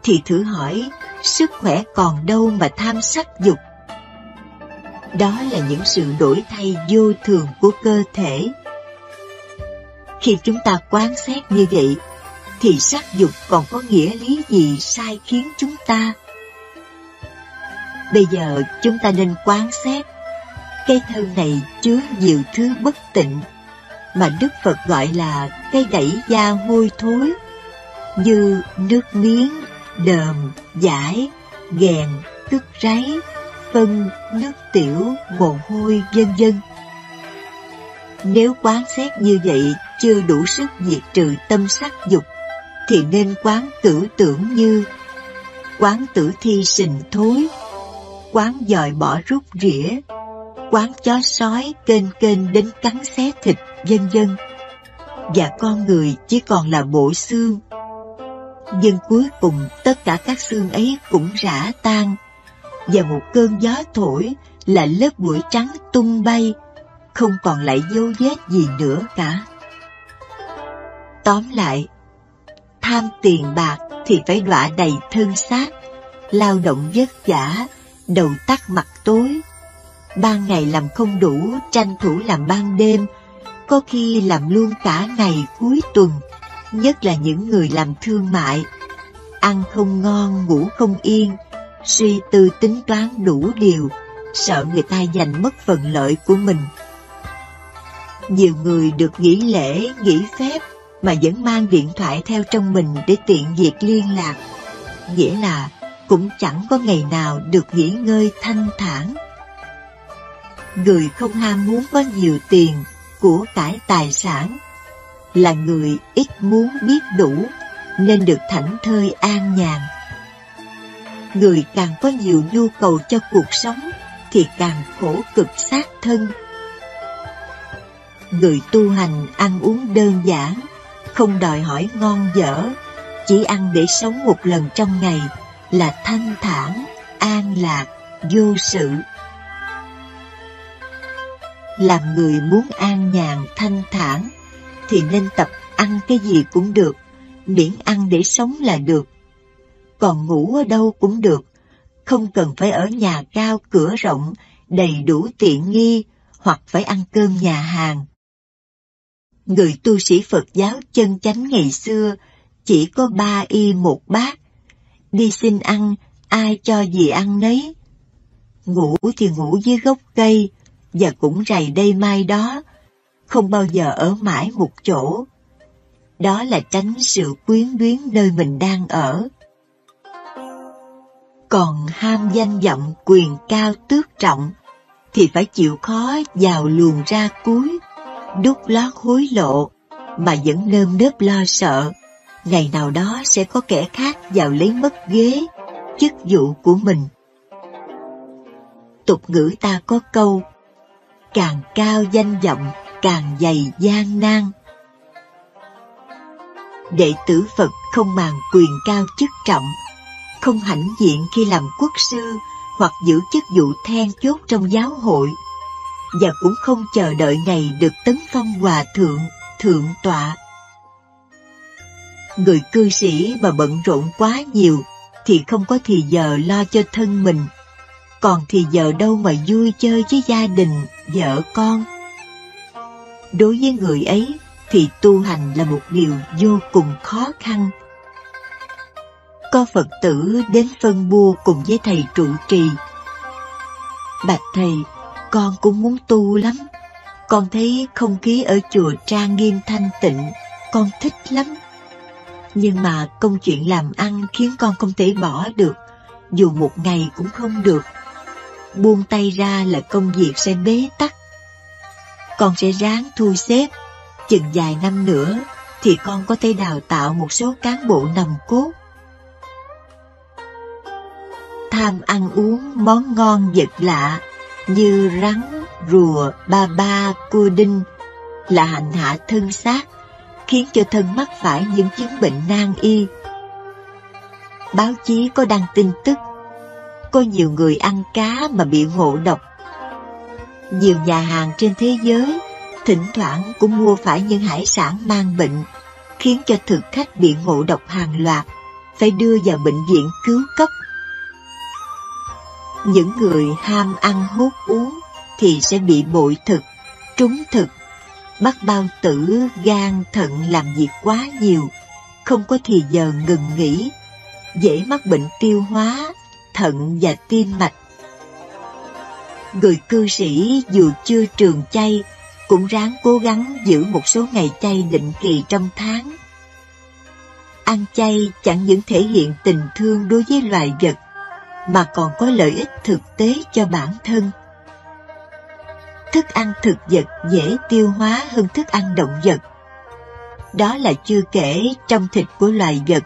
thì thử hỏi sức khỏe còn đâu mà tham sắc dục. Đó là những sự đổi thay vô thường của cơ thể. Khi chúng ta quán xét như vậy, thì sắc dục còn có nghĩa lý gì sai khiến chúng ta? Bây giờ chúng ta nên quán xét cái thân này chứa nhiều thứ bất tịnh mà Đức Phật gọi là cái đẩy da hôi thối, như nước miếng, đờm, dãi, ghèn, cứt ráy, phân, nước tiểu, mồ hôi, vân vân. Nếu quán xét như vậy chưa đủ sức diệt trừ tâm sắc dục, thì nên quán cửu tưởng như quán tử thi sình thối, quán dòi bỏ rút rỉa, quán chó sói kênh kênh đến cắn xé thịt, vân vân. Và con người chỉ còn là bộ xương. Nhưng cuối cùng tất cả các xương ấy cũng rã tan, và một cơn gió thổi là lớp bụi trắng tung bay, không còn lại dấu vết gì nữa cả. Tóm lại, tham tiền bạc thì phải đọa đầy thân xác, lao động vất vả, đầu tắt mặt tối. Ban ngày làm không đủ, tranh thủ làm ban đêm, có khi làm luôn cả ngày cuối tuần, nhất là những người làm thương mại. Ăn không ngon, ngủ không yên, suy tư tính toán đủ điều, sợ người ta giành mất phần lợi của mình. Nhiều người được nghỉ lễ, nghỉ phép mà vẫn mang điện thoại theo trong mình để tiện việc liên lạc. Nghĩa là cũng chẳng có ngày nào được nghỉ ngơi thanh thản. Người không ham muốn có nhiều tiền, của cải tài sản, là người ít muốn biết đủ, nên được thảnh thơi an nhàn. Người càng có nhiều nhu cầu cho cuộc sống thì càng khổ cực xác thân. Người tu hành ăn uống đơn giản, không đòi hỏi ngon dở, chỉ ăn để sống một lần trong ngày là thanh thản, an lạc, vô sự. Làm người muốn an nhàn, thanh thản thì nên tập ăn cái gì cũng được, miễn ăn để sống là được. Còn ngủ ở đâu cũng được, không cần phải ở nhà cao cửa rộng, đầy đủ tiện nghi, hoặc phải ăn cơm nhà hàng. Người tu sĩ Phật giáo chân chánh ngày xưa chỉ có 3 y 1 bát, đi xin ăn, ai cho gì ăn nấy. Ngủ thì ngủ dưới gốc cây, và cũng rày đây mai đó, không bao giờ ở mãi một chỗ. Đó là tránh sự quyến luyến nơi mình đang ở. Còn ham danh vọng, quyền cao tước trọng thì phải chịu khó vào luồng ra cuối, đút lót hối lộ, mà vẫn nơm nớp lo sợ ngày nào đó sẽ có kẻ khác vào lấy mất ghế, chức vụ của mình. Tục ngữ ta có câu: càng cao danh vọng, càng dày gian nan. Đệ tử Phật không màng quyền cao chức trọng, không hãnh diện khi làm quốc sư hoặc giữ chức vụ then chốt trong giáo hội, và cũng không chờ đợi ngày được tấn phong hòa thượng, thượng tọa. Người cư sĩ mà bận rộn quá nhiều thì không có thì giờ lo cho thân mình, còn thì giờ đâu mà vui chơi với gia đình, vợ con. Đối với người ấy thì tu hành là một điều vô cùng khó khăn. Có Phật tử đến phân bua cùng với thầy trụ trì. Bạch thầy, con cũng muốn tu lắm. Con thấy không khí ở chùa trang nghiêm thanh tịnh, con thích lắm. Nhưng mà công chuyện làm ăn khiến con không thể bỏ được, dù một ngày cũng không được. Buông tay ra là công việc sẽ bế tắc. Con sẽ ráng thu xếp, chừng vài năm nữa thì con có thể đào tạo một số cán bộ nòng cốt. Tham ăn uống món ngon vật lạ như rắn, rùa, ba ba, cua đinh là hành hạ thân xác, khiến cho thân mắc phải những chứng bệnh nan y. Báo chí có đăng tin tức có nhiều người ăn cá mà bị ngộ độc. Nhiều nhà hàng trên thế giới thỉnh thoảng cũng mua phải những hải sản mang bệnh, khiến cho thực khách bị ngộ độc hàng loạt, phải đưa vào bệnh viện cứu cấp. Những người ham ăn hút uống thì sẽ bị bội thực, trúng thực, mắc bao tử, gan, thận làm việc quá nhiều, không có thì giờ ngừng nghỉ, dễ mắc bệnh tiêu hóa, thận và tim mạch. Người cư sĩ dù chưa trường chay cũng ráng cố gắng giữ một số ngày chay định kỳ trong tháng. Ăn chay chẳng những thể hiện tình thương đối với loài vật, mà còn có lợi ích thực tế cho bản thân. Thức ăn thực vật dễ tiêu hóa hơn thức ăn động vật. Đó là chưa kể trong thịt của loài vật,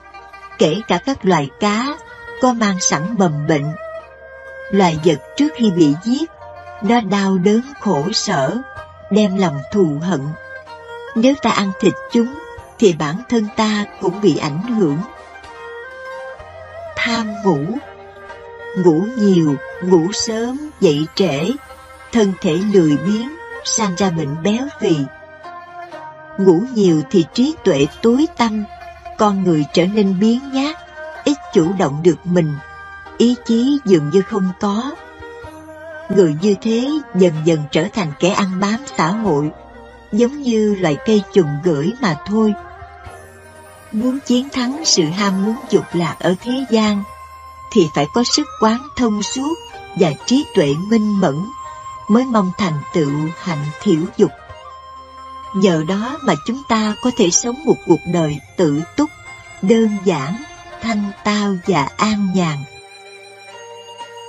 kể cả các loài cá, có mang sẵn mầm bệnh. Loài vật trước khi bị giết, nó đau đớn khổ sở, đem lòng thù hận. Nếu ta ăn thịt chúng, thì bản thân ta cũng bị ảnh hưởng. Tham ngủ. Ngủ nhiều, ngủ sớm, dậy trễ, thân thể lười biếng, sanh ra bệnh béo phì. Ngủ nhiều thì trí tuệ tối tăm, con người trở nên biếng nhác, ít chủ động được mình, ý chí dường như không có. Người như thế dần dần trở thành kẻ ăn bám xã hội, giống như loài cây chùm gửi mà thôi. Muốn chiến thắng sự ham muốn dục lạc ở thế gian, thì phải có sức quán thông suốt và trí tuệ minh mẫn, mới mong thành tựu hạnh thiểu dục. Nhờ đó mà chúng ta có thể sống một cuộc đời tự túc, đơn giản, thanh tao và an nhàn.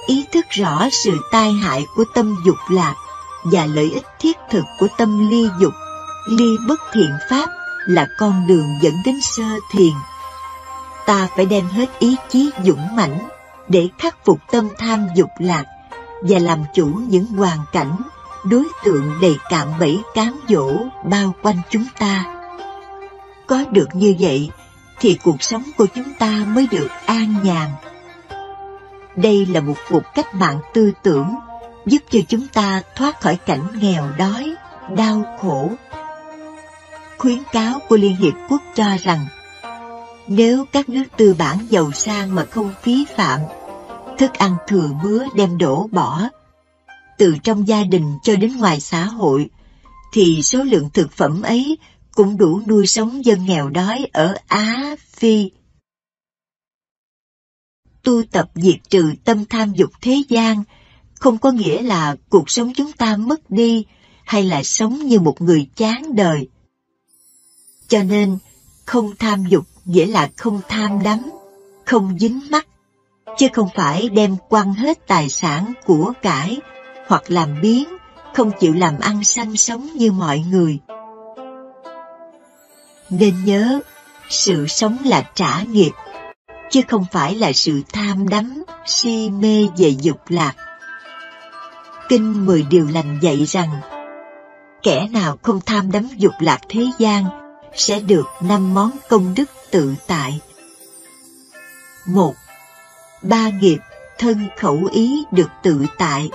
Ý thức rõ sự tai hại của tâm dục lạc và lợi ích thiết thực của tâm ly dục, ly bất thiện pháp là con đường dẫn đến sơ thiền. Ta phải đem hết ý chí dũng mãnh để khắc phục tâm tham dục lạc và làm chủ những hoàn cảnh, đối tượng đầy cạm bẫy cám dỗ bao quanh chúng ta. Có được như vậy thì cuộc sống của chúng ta mới được an nhàn. Đây là một cuộc cách mạng tư tưởng giúp cho chúng ta thoát khỏi cảnh nghèo đói, đau khổ. Khuyến cáo của Liên Hiệp Quốc cho rằng, nếu các nước tư bản giàu sang mà không phí phạm, thức ăn thừa mứa đem đổ bỏ, từ trong gia đình cho đến ngoài xã hội, thì số lượng thực phẩm ấy cũng đủ nuôi sống dân nghèo đói ở Á, Phi. Tu tập diệt trừ tâm tham dục thế gian không có nghĩa là cuộc sống chúng ta mất đi hay là sống như một người chán đời. Cho nên, không tham dục nghĩa là không tham đắm, không dính mắc, chứ không phải đem quăng hết tài sản của cải hoặc làm biếng, không chịu làm ăn sanh sống như mọi người. Nên nhớ, sự sống là trả nghiệp, chứ không phải là sự tham đắm, si mê về dục lạc. Kinh 10 điều lành dạy rằng, kẻ nào không tham đắm dục lạc thế gian sẽ được 5 món công đức tự tại. 1. 3 nghiệp thân khẩu ý được tự tại,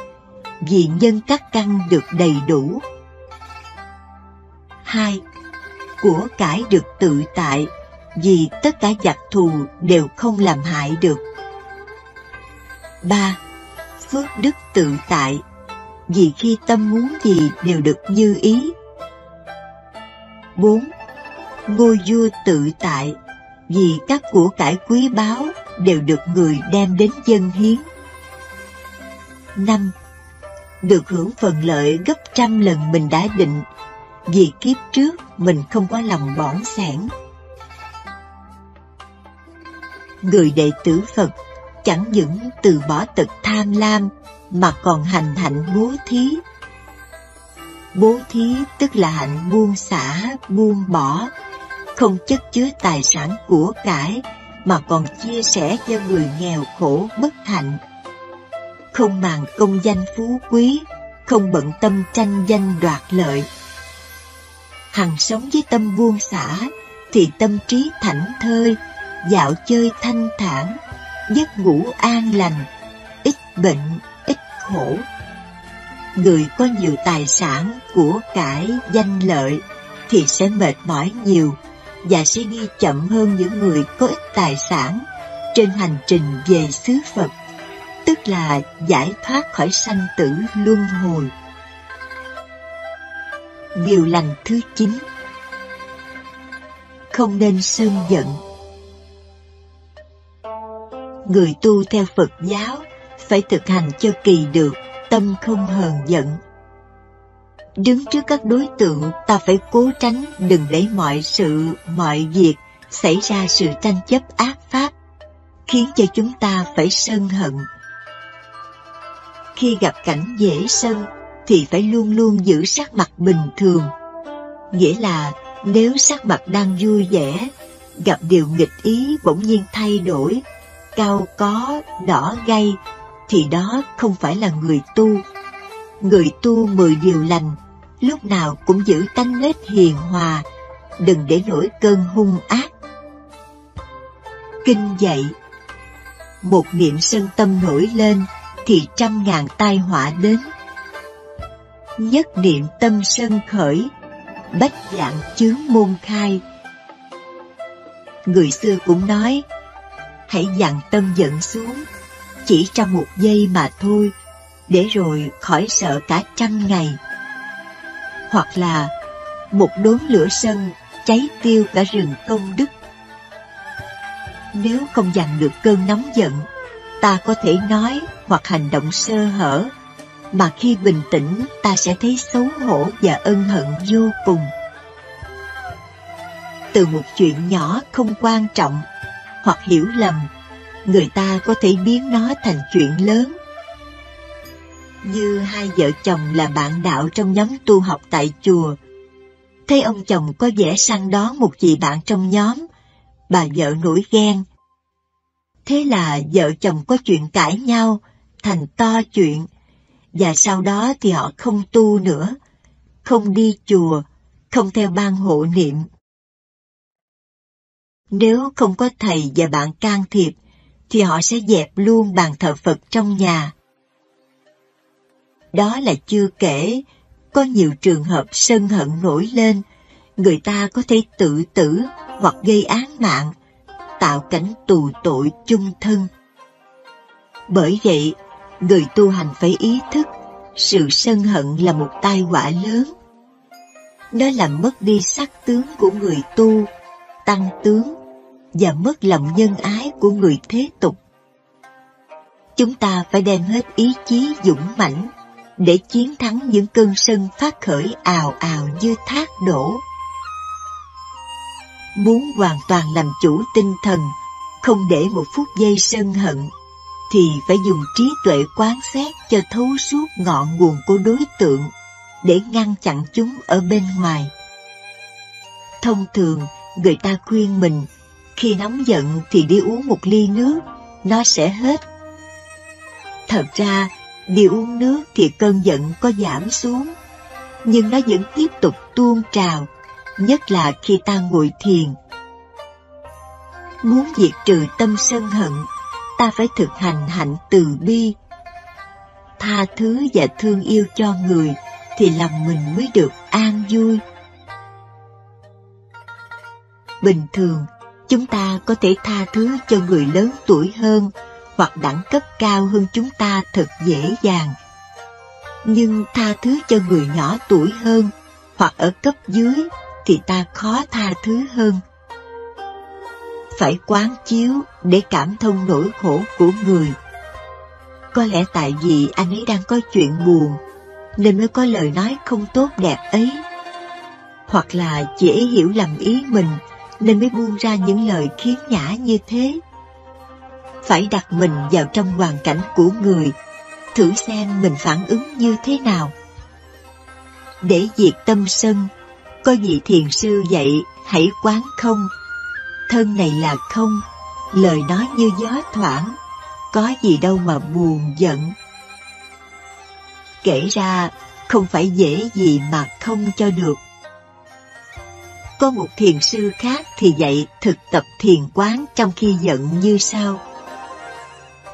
vì nhân các căn được đầy đủ. 2. Của cải được tự tại, vì tất cả giặc thù đều không làm hại được. 3. Phước đức tự tại, vì khi tâm muốn gì đều được như ý. 4. Ngôi vua tự tại, vì các của cải quý báu đều được người đem đến dâng hiến. 5. Được hưởng phần lợi gấp 100 lần mình đã định, vì kiếp trước mình không có lòng bỏng sẻn. Người đệ tử Phật chẳng những từ bỏ tật tham lam mà còn hành hạnh bố thí. Bố thí tức là hạnh buông xả, buông bỏ, không chất chứa tài sản của cải mà còn chia sẻ cho người nghèo khổ bất hạnh. Không màng công danh phú quý, không bận tâm tranh danh đoạt lợi. Hằng sống với tâm buông xả thì tâm trí thảnh thơi, dạo chơi thanh thản, giấc ngủ an lành, ít bệnh, ít khổ. Người có nhiều tài sản, của cải, danh lợi thì sẽ mệt mỏi nhiều và sẽ đi chậm hơn những người có ít tài sản trên hành trình về xứ Phật, tức là giải thoát khỏi sanh tử luân hồi. Điều lành thứ 9. Không nên sân giận. Người tu theo Phật giáo phải thực hành cho kỳ được tâm không hờn giận. Đứng trước các đối tượng, ta phải cố tránh đừng để mọi sự, mọi việc xảy ra sự tranh chấp ác pháp, khiến cho chúng ta phải sân hận. Khi gặp cảnh dễ sân thì phải luôn luôn giữ sắc mặt bình thường. Nghĩa là nếu sắc mặt đang vui vẻ, gặp điều nghịch ý bỗng nhiên thay đổi, cau có, đỏ gay, thì đó không phải là người tu. Người tu 10 điều lành, lúc nào cũng giữ tánh nết hiền hòa, đừng để nổi cơn hung ác. Kinh dạy, một niệm sân tâm nổi lên thì 100.000 tai họa đến. Nhất niệm tâm sân khởi, bách vạn chướng môn khai. Người xưa cũng nói, hãy dằn tâm giận xuống, chỉ trong 1 giây mà thôi, để rồi khỏi sợ cả 100 ngày. Hoặc là, một đốm lửa sân cháy tiêu cả rừng công đức. Nếu không dằn được cơn nóng giận, ta có thể nói hoặc hành động sơ hở, mà khi bình tĩnh ta sẽ thấy xấu hổ và ân hận vô cùng. Từ một chuyện nhỏ không quan trọng hoặc hiểu lầm, người ta có thể biến nó thành chuyện lớn. Như hai vợ chồng là bạn đạo trong nhóm tu học tại chùa. Thấy ông chồng có vẻ săn đón một chị bạn trong nhóm, bà vợ nổi ghen. Thế là vợ chồng có chuyện cãi nhau, thành to chuyện, và sau đó thì họ không tu nữa, không đi chùa, không theo ban hộ niệm. Nếu không có thầy và bạn can thiệp, thì họ sẽ dẹp luôn bàn thờ Phật trong nhà. Đó là chưa kể, có nhiều trường hợp sân hận nổi lên, người ta có thể tự tử hoặc gây án mạng, tạo cảnh tù tội chung thân. Bởi vậy, người tu hành phải ý thức, sự sân hận là một tai họa lớn. Nó làm mất đi sắc tướng của người tu, tăng tướng, và mất lòng nhân ái của người thế tục. Chúng ta phải đem hết ý chí dũng mãnh để chiến thắng những cơn sân phát khởi ào ào như thác đổ. Muốn hoàn toàn làm chủ tinh thần, không để một phút giây sân hận, thì phải dùng trí tuệ quán xét cho thấu suốt ngọn nguồn của đối tượng để ngăn chặn chúng ở bên ngoài. Thông thường, người ta khuyên mình khi nóng giận thì đi uống một ly nước, nó sẽ hết. Thật ra, đi uống nước thì cơn giận có giảm xuống, nhưng nó vẫn tiếp tục tuôn trào, nhất là khi ta ngồi thiền. Muốn diệt trừ tâm sân hận, ta phải thực hành hạnh từ bi. Tha thứ và thương yêu cho người thì lòng mình mới được an vui. Bình thường, chúng ta có thể tha thứ cho người lớn tuổi hơn hoặc đẳng cấp cao hơn chúng ta thật dễ dàng. Nhưng tha thứ cho người nhỏ tuổi hơn hoặc ở cấp dưới thì ta khó tha thứ hơn. Phải quán chiếu để cảm thông nỗi khổ của người. Có lẽ tại vì anh ấy đang có chuyện buồn nên mới có lời nói không tốt đẹp ấy. Hoặc là chị ấy hiểu lầm ý mình nên mới buông ra những lời khiếm nhã như thế. Phải đặt mình vào trong hoàn cảnh của người, thử xem mình phản ứng như thế nào. Để diệt tâm sân, có vị thiền sư dạy hãy quán không. Thân này là không, lời nói như gió thoảng, có gì đâu mà buồn giận. Kể ra, không phải dễ gì mà không cho được. Có một thiền sư khác thì dạy thực tập thiền quán trong khi giận như sau.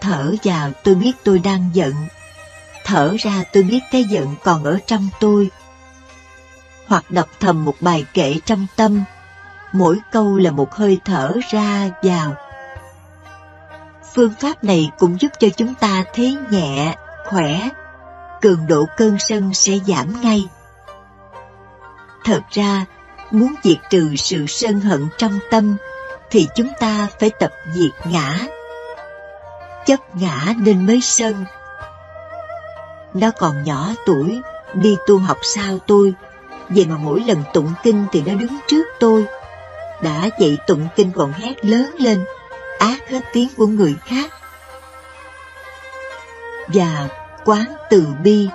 Thở vào tôi biết tôi đang giận, thở ra tôi biết cái giận còn ở trong tôi. Hoặc đọc thầm một bài kệ trong tâm, mỗi câu là một hơi thở ra vào. Phương pháp này cũng giúp cho chúng ta thấy nhẹ, khỏe, cường độ cơn sân sẽ giảm ngay. Thật ra, muốn diệt trừ sự sân hận trong tâm, thì chúng ta phải tập diệt ngã. Chấp ngã nên mới sân. Nó còn nhỏ tuổi, đi tu học sao tôi, vậy mà mỗi lần tụng kinh thì nó đứng trước tôi. Đã vậy tụng kinh còn hét lớn lên, át hết tiếng của người khác. Và quán từ bi.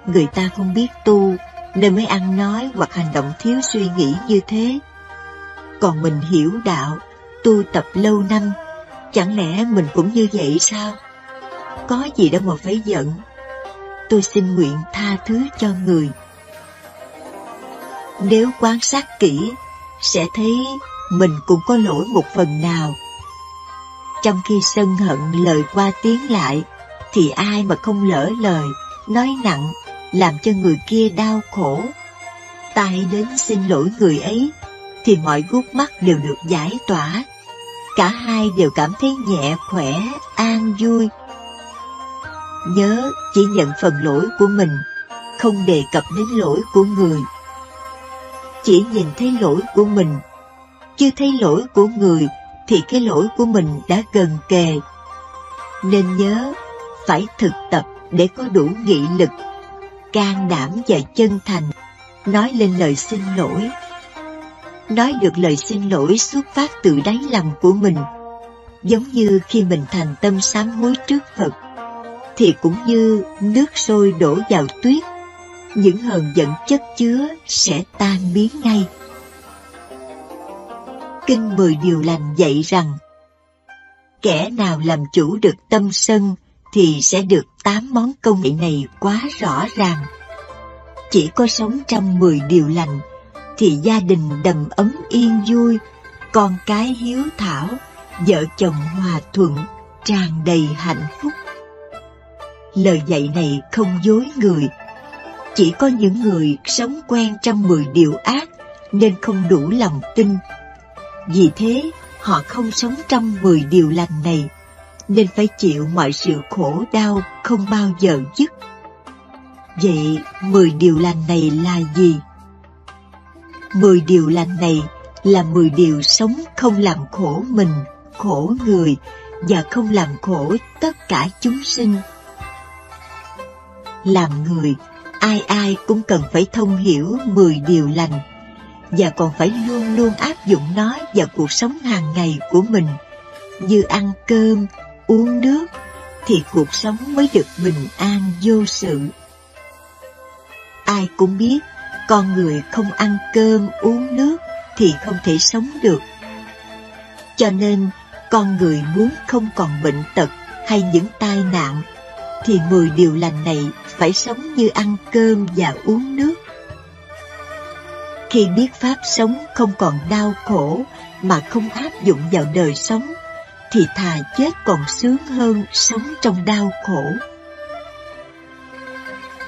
Người ta không biết tu nên mới ăn nói hoặc hành động thiếu suy nghĩ như thế. Còn mình hiểu đạo, tu tập lâu năm, chẳng lẽ mình cũng như vậy sao? Có gì đâu mà phải giận. Tôi xin nguyện tha thứ cho người. Nếu quan sát kỹ, sẽ thấy mình cũng có lỗi một phần nào. Trong khi sân hận lời qua tiếng lại, thì ai mà không lỡ lời, nói nặng, làm cho người kia đau khổ. Ta hãy đến xin lỗi người ấy, thì mọi gút mắc đều được giải tỏa. Cả hai đều cảm thấy nhẹ khỏe, an vui. Nhớ chỉ nhận phần lỗi của mình, không đề cập đến lỗi của người. Chỉ nhìn thấy lỗi của mình, chưa thấy lỗi của người thì cái lỗi của mình đã gần kề. Nên nhớ, phải thực tập để có đủ nghị lực, can đảm và chân thành nói lên lời xin lỗi. Nói được lời xin lỗi xuất phát từ đáy lòng của mình, giống như khi mình thành tâm sám hối trước Phật, thì cũng như nước sôi đổ vào tuyết, những hờn giận chất chứa sẽ tan biến ngay. Kinh 10 điều lành dạy rằng, kẻ nào làm chủ được tâm sân thì sẽ được 8 món công nghệ này quá rõ ràng. Chỉ có sống trong 10 điều lành thì gia đình đầm ấm yên vui, con cái hiếu thảo, vợ chồng hòa thuận, tràn đầy hạnh phúc. Lời dạy này không dối người. Chỉ có những người sống quen trong 10 điều ác nên không đủ lòng tin. Vì thế, họ không sống trong 10 điều lành này, nên phải chịu mọi sự khổ đau không bao giờ dứt. Vậy 10 điều lành này là gì? 10 điều lành này là 10 điều sống không làm khổ mình, khổ người và không làm khổ tất cả chúng sinh. Làm người, ai ai cũng cần phải thông hiểu 10 điều lành và còn phải luôn luôn áp dụng nó vào cuộc sống hàng ngày của mình, như ăn cơm, uống nước, thì cuộc sống mới được bình an vô sự. Ai cũng biết, con người không ăn cơm, uống nước thì không thể sống được. Cho nên, con người muốn không còn bệnh tật hay những tai nạn, thì 10 điều lành này phải sống như ăn cơm và uống nước. Khi biết pháp sống không còn đau khổ mà không áp dụng vào đời sống, thì thà chết còn sướng hơn sống trong đau khổ.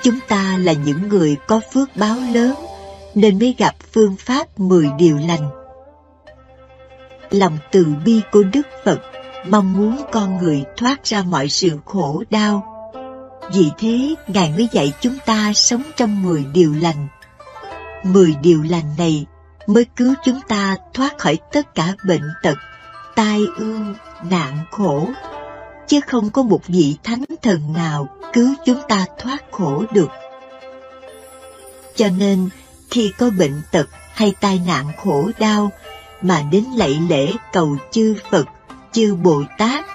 Chúng ta là những người có phước báo lớn nên mới gặp phương pháp 10 điều lành. Lòng từ bi của Đức Phật mong muốn con người thoát ra mọi sự khổ đau. Vì thế, Ngài mới dạy chúng ta sống trong 10 điều lành. 10 điều lành này mới cứu chúng ta thoát khỏi tất cả bệnh tật, tai ương, nạn khổ, chứ không có một vị thánh thần nào cứu chúng ta thoát khổ được. Cho nên, khi có bệnh tật hay tai nạn khổ đau mà đến lạy lễ cầu chư Phật, chư Bồ Tát,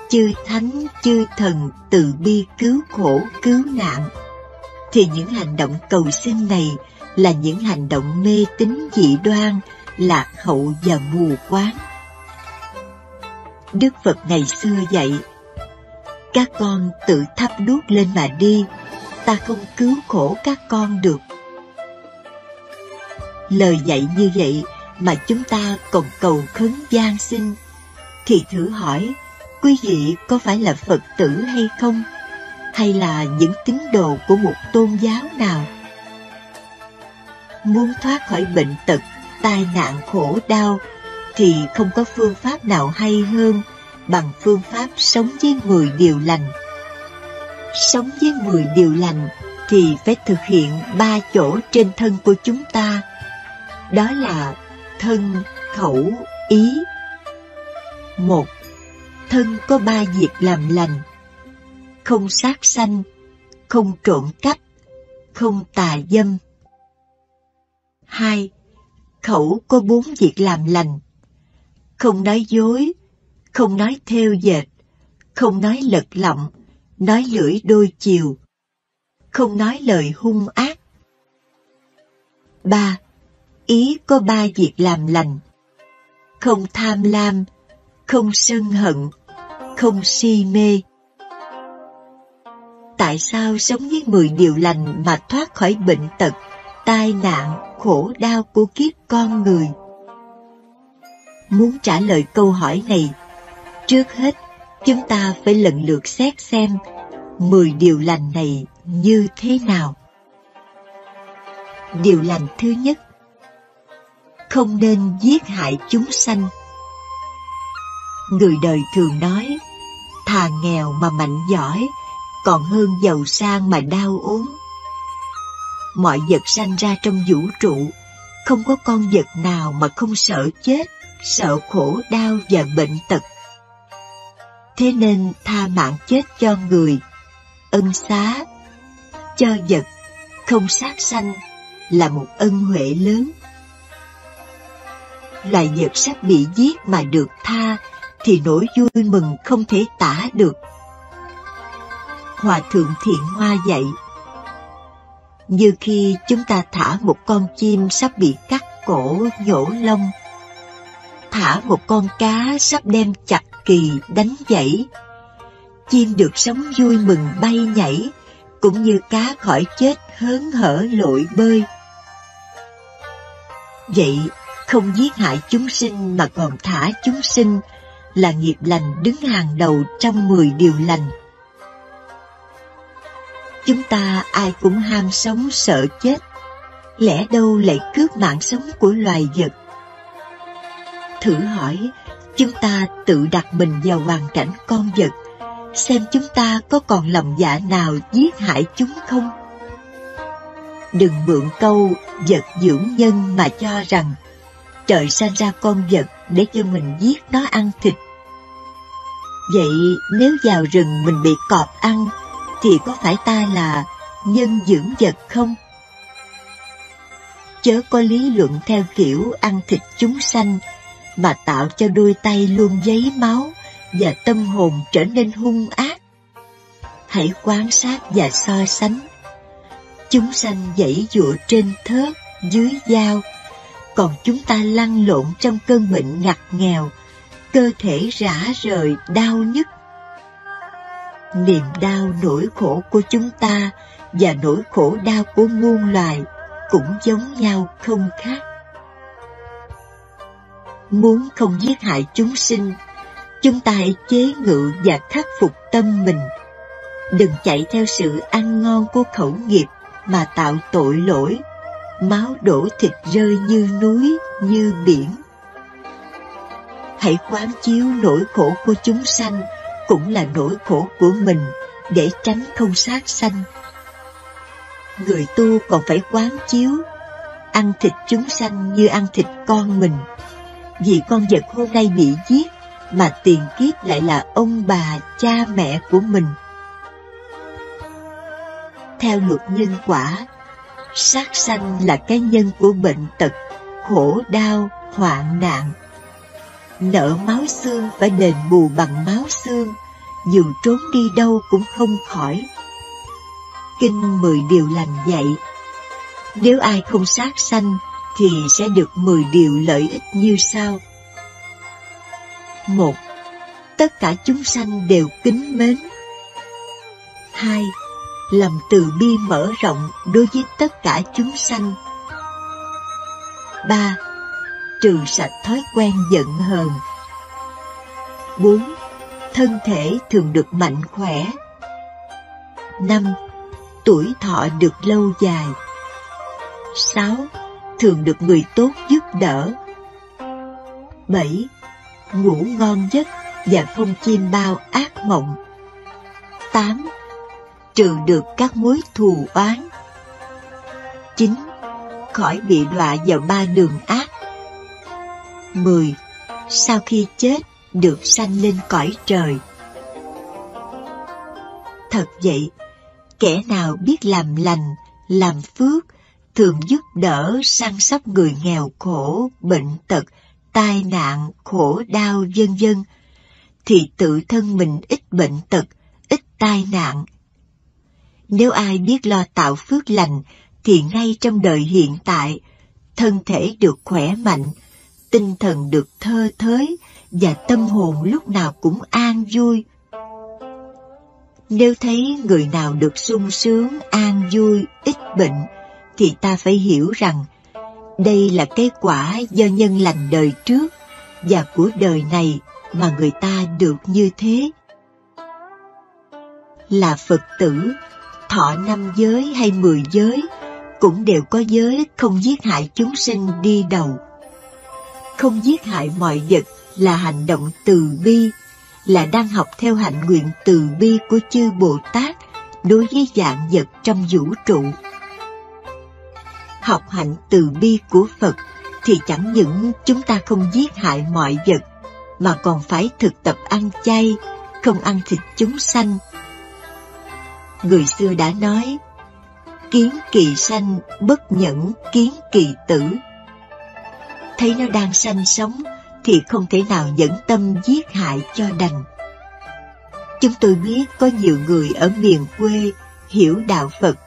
chư Thánh, chư Thần từ bi cứu khổ, cứu nạn, thì những hành động cầu xin này là những hành động mê tín dị đoan, lạc hậu và mù quáng. Đức Phật ngày xưa dạy, các con tự thắp đuốc lên mà đi, ta không cứu khổ các con được. Lời dạy như vậy mà chúng ta còn cầu khấn van xin, thì thử hỏi, quý vị có phải là Phật tử hay không? Hay là những tín đồ của một tôn giáo nào? Muốn thoát khỏi bệnh tật, tai nạn khổ đau, thì không có phương pháp nào hay hơn bằng phương pháp sống với 10 điều lành. Sống với 10 điều lành thì phải thực hiện 3 chỗ trên thân của chúng ta. Đó là thân, khẩu, ý. 1. Thân có 3 việc làm lành: không sát sanh, không trộm cắp, không tà dâm. 2. Khẩu có 4 việc làm lành: không nói dối, không nói thêu dệt, không nói lật lọng, nói lưỡi đôi chiều, không nói lời hung ác. 3. Ý có 3 việc làm lành: không tham lam, không sân hận, không si mê. Tại sao sống với 10 điều lành mà thoát khỏi bệnh tật, tai nạn, khổ đau của kiếp con người? Muốn trả lời câu hỏi này, trước hết chúng ta phải lần lượt xét xem 10 điều lành này như thế nào. Điều lành thứ nhất: không nên giết hại chúng sanh. Người đời thường nói, thà nghèo mà mạnh giỏi, còn hơn giàu sang mà đau ốm. mọi vật sanh ra trong vũ trụ, không có con vật nào mà không sợ chết, sợ khổ đau và bệnh tật. Thế nên tha mạng chết cho người, ân xá, cho vật, không sát sanh là một ân huệ lớn. Loài vật sắp bị giết mà được tha thì nỗi vui mừng không thể tả được. Hòa thượng Thiện Hoa dạy, như khi chúng ta thả một con chim sắp bị cắt cổ nhổ lông, thả một con cá sắp đem chặt kỳ đánh dãy, chim được sống vui mừng bay nhảy, cũng như cá khỏi chết hớn hở lội bơi. Vậy không giết hại chúng sinh mà còn thả chúng sinh là nghiệp lành đứng hàng đầu trong 10 điều lành. Chúng ta ai cũng ham sống sợ chết, lẽ đâu lại cướp mạng sống của loài vật? Thử hỏi, chúng ta tự đặt mình vào hoàn cảnh con vật, xem chúng ta có còn lòng dạ nào giết hại chúng không? Đừng mượn câu vật dưỡng nhân mà cho rằng trời sanh ra con vật để cho mình giết nó ăn thịt. Vậy nếu vào rừng mình bị cọp ăn, thì có phải ta là nhân dưỡng vật không? Chớ có lý luận theo kiểu ăn thịt chúng sanh mà tạo cho đôi tay luôn dấy máu và tâm hồn trở nên hung ác. Hãy quan sát và so sánh. Chúng sanh giãy giụa trên thớt, dưới dao, còn chúng ta lăn lộn trong cơn bệnh ngặt nghèo, cơ thể rã rời, đau nhức. Niềm đau nỗi khổ của chúng ta và nỗi khổ đau của muôn loài cũng giống nhau không khác. Muốn không giết hại chúng sinh, chúng ta hãy chế ngự và khắc phục tâm mình. Đừng chạy theo sự ăn ngon của khẩu nghiệp mà tạo tội lỗi, máu đổ thịt rơi như núi, như biển. Hãy quán chiếu nỗi khổ của chúng sanh cũng là nỗi khổ của mình để tránh không sát sanh. Người tu còn phải quán chiếu ăn thịt chúng sanh như ăn thịt con mình, vì con vật hôm nay bị giết mà tiền kiếp lại là ông bà, cha mẹ của mình. Theo luật nhân quả, sát sanh là cái nhân của bệnh tật, khổ đau, hoạn nạn. Nợ máu xương phải đền bù bằng máu xương, dù trốn đi đâu cũng không khỏi. Kinh 10 điều lành dạy, nếu ai không sát sanh thì sẽ được 10 điều lợi ích như sau. 1. Tất cả chúng sanh đều kính mến. 2. Lòng từ bi mở rộng đối với tất cả chúng sanh. 3. Trừ sạch thói quen giận hờn. 4. Thân thể thường được mạnh khỏe. 5. Tuổi thọ được lâu dài. 6. Thường được người tốt giúp đỡ. 7. Ngủ ngon giấc và không chiêm bao ác mộng. 8. Trừ được các mối thù oán. 9. Khỏi bị đọa vào 3 đường ác. 10. Sau khi chết được sanh lên cõi trời. Thật vậy, kẻ nào biết làm lành, làm phước, thường giúp đỡ săn sóc người nghèo khổ, bệnh tật, tai nạn, khổ đau vân vân, thì tự thân mình ít bệnh tật, ít tai nạn. Nếu ai biết lo tạo phước lành, thì ngay trong đời hiện tại, thân thể được khỏe mạnh, tinh thần được thơ thới, và tâm hồn lúc nào cũng an vui. Nếu thấy người nào được sung sướng, an vui, ít bệnh, thì ta phải hiểu rằng đây là kết quả do nhân lành đời trước và của đời này mà người ta được như thế. Là Phật tử, thọ 5 giới hay 10 giới, cũng đều có giới không giết hại chúng sinh đi đầu. Không giết hại mọi vật là hành động từ bi, là đang học theo hạnh nguyện từ bi của chư Bồ Tát đối với vạn vật trong vũ trụ. học hạnh từ bi của Phật thì chẳng những chúng ta không giết hại mọi vật, mà còn phải thực tập ăn chay, không ăn thịt chúng sanh. Người xưa đã nói, kiến kỳ sanh, bất nhẫn kiến kỳ tử. Thấy nó đang sanh sống thì không thể nào nhẫn tâm giết hại cho đành. Chúng tôi biết có nhiều người ở miền quê hiểu đạo Phật,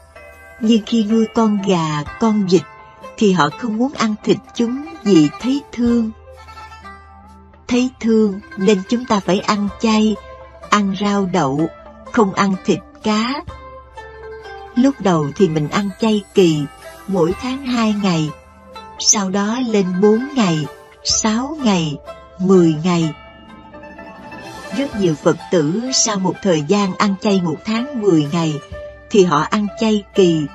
nhưng khi nuôi con gà, con vịt thì họ không muốn ăn thịt chúng vì thấy thương. Thấy thương nên chúng ta phải ăn chay, ăn rau đậu, không ăn thịt cá. Lúc đầu thì mình ăn chay kỳ, mỗi tháng 2 ngày, sau đó lên 4 ngày, 6 ngày, 10 ngày. Rất nhiều Phật tử sau một thời gian ăn chay 1 tháng 10 ngày thì họ ăn chay kỳ,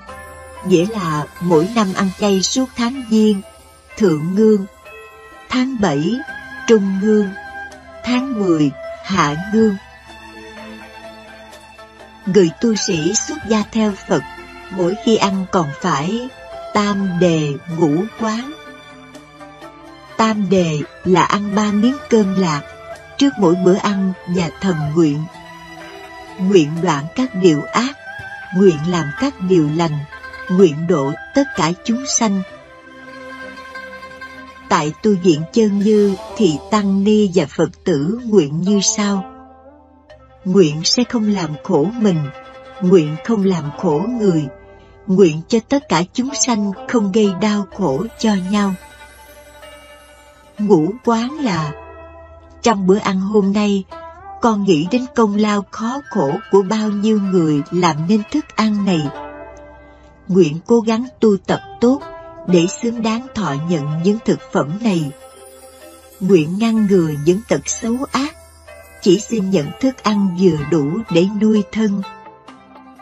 nghĩa là mỗi năm ăn chay suốt tháng Giêng, Thượng Ngương, tháng 7, Trung Ngương, tháng 10, Hạ Ngương. Người tu sĩ xuất gia theo Phật mỗi khi ăn còn phải tam đề ngũ quán. Tam đề là ăn 3 miếng cơm lạc trước mỗi bữa ăn và thầm nguyện. Nguyện đoạn các điều ác, nguyện làm các điều lành, nguyện độ tất cả chúng sanh. Tại tu viện Chân Như thì tăng ni và Phật tử nguyện như sau: nguyện sẽ không làm khổ mình, nguyện không làm khổ người, nguyện cho tất cả chúng sanh không gây đau khổ cho nhau. Ngũ quán là trong bữa ăn hôm nay, con nghĩ đến công lao khó khổ của bao nhiêu người làm nên thức ăn này. Nguyện cố gắng tu tập tốt để xứng đáng thọ nhận những thực phẩm này. Nguyện ngăn ngừa những tật xấu ác, chỉ xin nhận thức ăn vừa đủ để nuôi thân.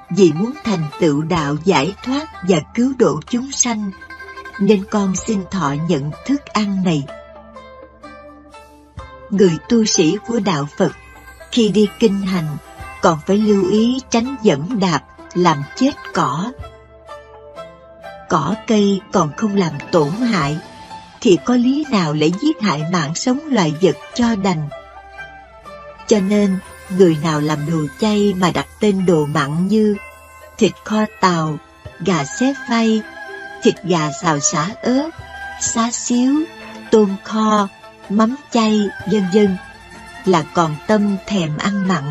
Vì muốn thành tựu đạo giải thoát và cứu độ chúng sanh, nên con xin thọ nhận thức ăn này. Người tu sĩ của đạo Phật khi đi kinh hành còn phải lưu ý tránh dẫm đạp làm chết cỏ. Cỏ cây còn không làm tổn hại thì có lý nào lại giết hại mạng sống loài vật cho đành. Cho nên người nào làm đồ chay mà đặt tên đồ mặn như thịt kho tàu, gà xé phay, thịt gà xào xả ớt, xá xíu, tôm kho, mắm chay, vân vân, là còn tâm thèm ăn mặn.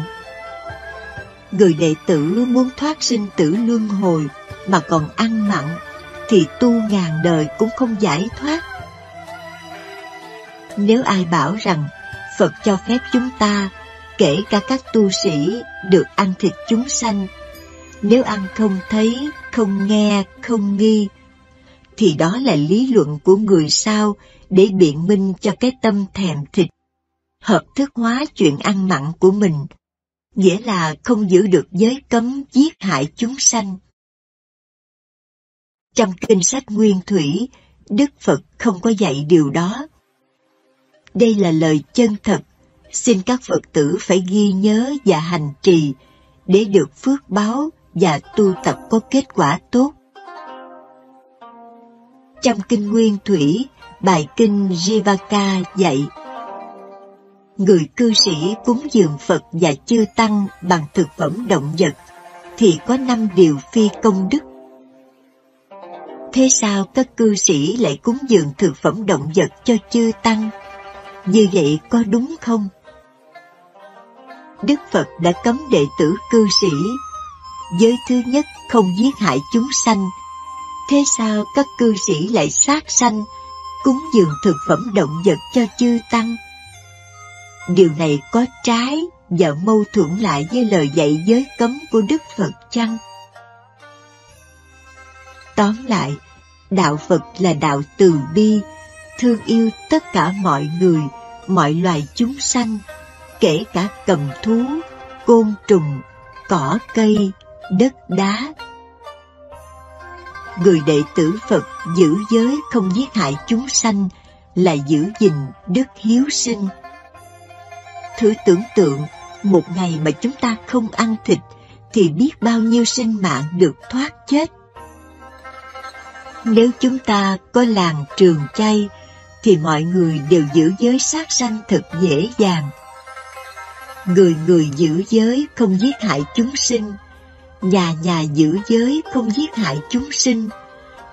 Người đệ tử muốn thoát sinh tử luân hồi mà còn ăn mặn thì tu ngàn đời cũng không giải thoát. Nếu ai bảo rằng Phật cho phép chúng ta, kể cả các tu sĩ, được ăn thịt chúng sanh, nếu ăn không thấy, không nghe, không nghi, thì đó là lý luận của người sau để biện minh cho cái tâm thèm thịt, hợp thức hóa chuyện ăn mặn của mình, nghĩa là không giữ được giới cấm giết hại chúng sanh. Trong kinh sách Nguyên Thủy, Đức Phật không có dạy điều đó. Đây là lời chân thật, xin các Phật tử phải ghi nhớ và hành trì để được phước báo và tu tập có kết quả tốt. Trong kinh Nguyên Thủy, bài kinh Jivaka dạy: người cư sĩ cúng dường Phật và chư tăng bằng thực phẩm động vật thì có 5 điều phi công đức. Thế sao các cư sĩ lại cúng dường thực phẩm động vật cho chư tăng? Như vậy có đúng không? Đức Phật đã cấm đệ tử cư sĩ: giới thứ nhất không giết hại chúng sanh. Thế sao các cư sĩ lại sát sanh, cúng dường thực phẩm động vật cho chư tăng? Điều này có trái và mâu thuẫn lại với lời dạy giới cấm của Đức Phật chăng? Tóm lại, đạo Phật là đạo từ bi, thương yêu tất cả mọi người, mọi loài chúng sanh, kể cả cầm thú, côn trùng, cỏ cây, đất đá. Người đệ tử Phật giữ giới không giết hại chúng sanh là giữ gìn đức hiếu sinh. Thử tưởng tượng, một ngày mà chúng ta không ăn thịt thì biết bao nhiêu sinh mạng được thoát chết. Nếu chúng ta có làng trường chay, thì mọi người đều giữ giới sát sanh thật dễ dàng. Người người giữ giới không giết hại chúng sinh, nhà nhà giữ giới không giết hại chúng sinh,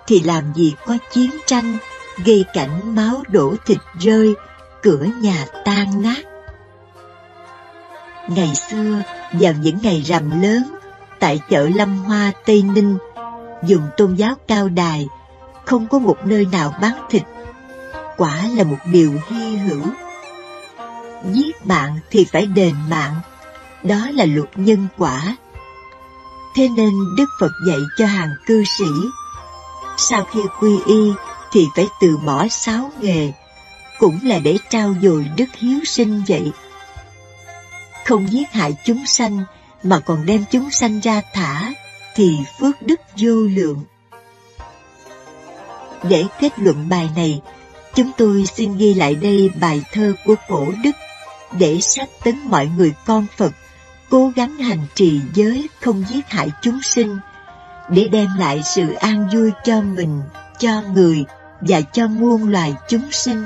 thì làm gì có chiến tranh, gây cảnh máu đổ thịt rơi, cửa nhà tan nát. Ngày xưa, vào những ngày rằm lớn, tại chợ Lâm Hoa, Tây Ninh, vùng tôn giáo Cao Đài, không có một nơi nào bán thịt. Quả là một điều hy hữu. Giết bạn thì phải đền mạng, đó là luật nhân quả. Thế nên Đức Phật dạy cho hàng cư sĩ, sau khi quy y thì phải từ bỏ 6 nghề, cũng là để trau dồi đức hiếu sinh vậy. Không giết hại chúng sanh mà còn đem chúng sanh ra thả, thì phước đức vô lượng. Để kết luận bài này, chúng tôi xin ghi lại đây bài thơ của cổ đức, để sách tấn mọi người con Phật cố gắng hành trì giới không giết hại chúng sinh, để đem lại sự an vui cho mình, cho người và cho muôn loài chúng sinh.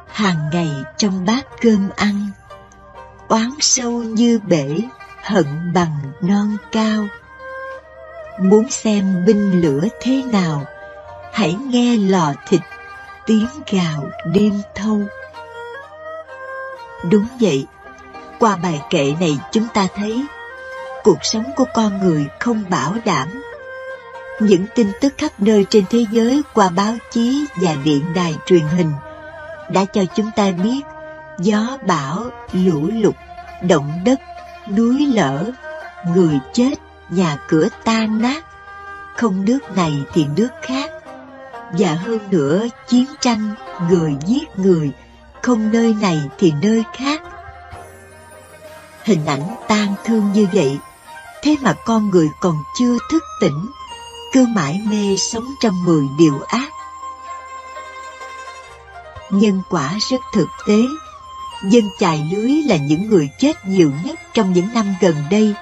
Hàng ngày trong bát cơm ăn, oán sâu như bể, hận bằng non cao. Muốn xem binh lửa thế nào, hãy nghe lò thịt tiếng gào đêm thâu. Đúng vậy, qua bài kệ này chúng ta thấy cuộc sống của con người không bảo đảm. Những tin tức khắp nơi trên thế giới qua báo chí và điện đài truyền hình đã cho chúng ta biết gió bão, lũ lụt, động đất, núi lở, người chết, nhà cửa tan nát, không nước này thì nước khác. Và hơn nữa, chiến tranh, người giết người, không nơi này thì nơi khác. Hình ảnh tang thương như vậy, thế mà con người còn chưa thức tỉnh, cứ mải mê sống trong 10 điều ác. Nhân quả rất thực tế. Dân chài lưới là những người chết nhiều nhất trong những năm gần đây.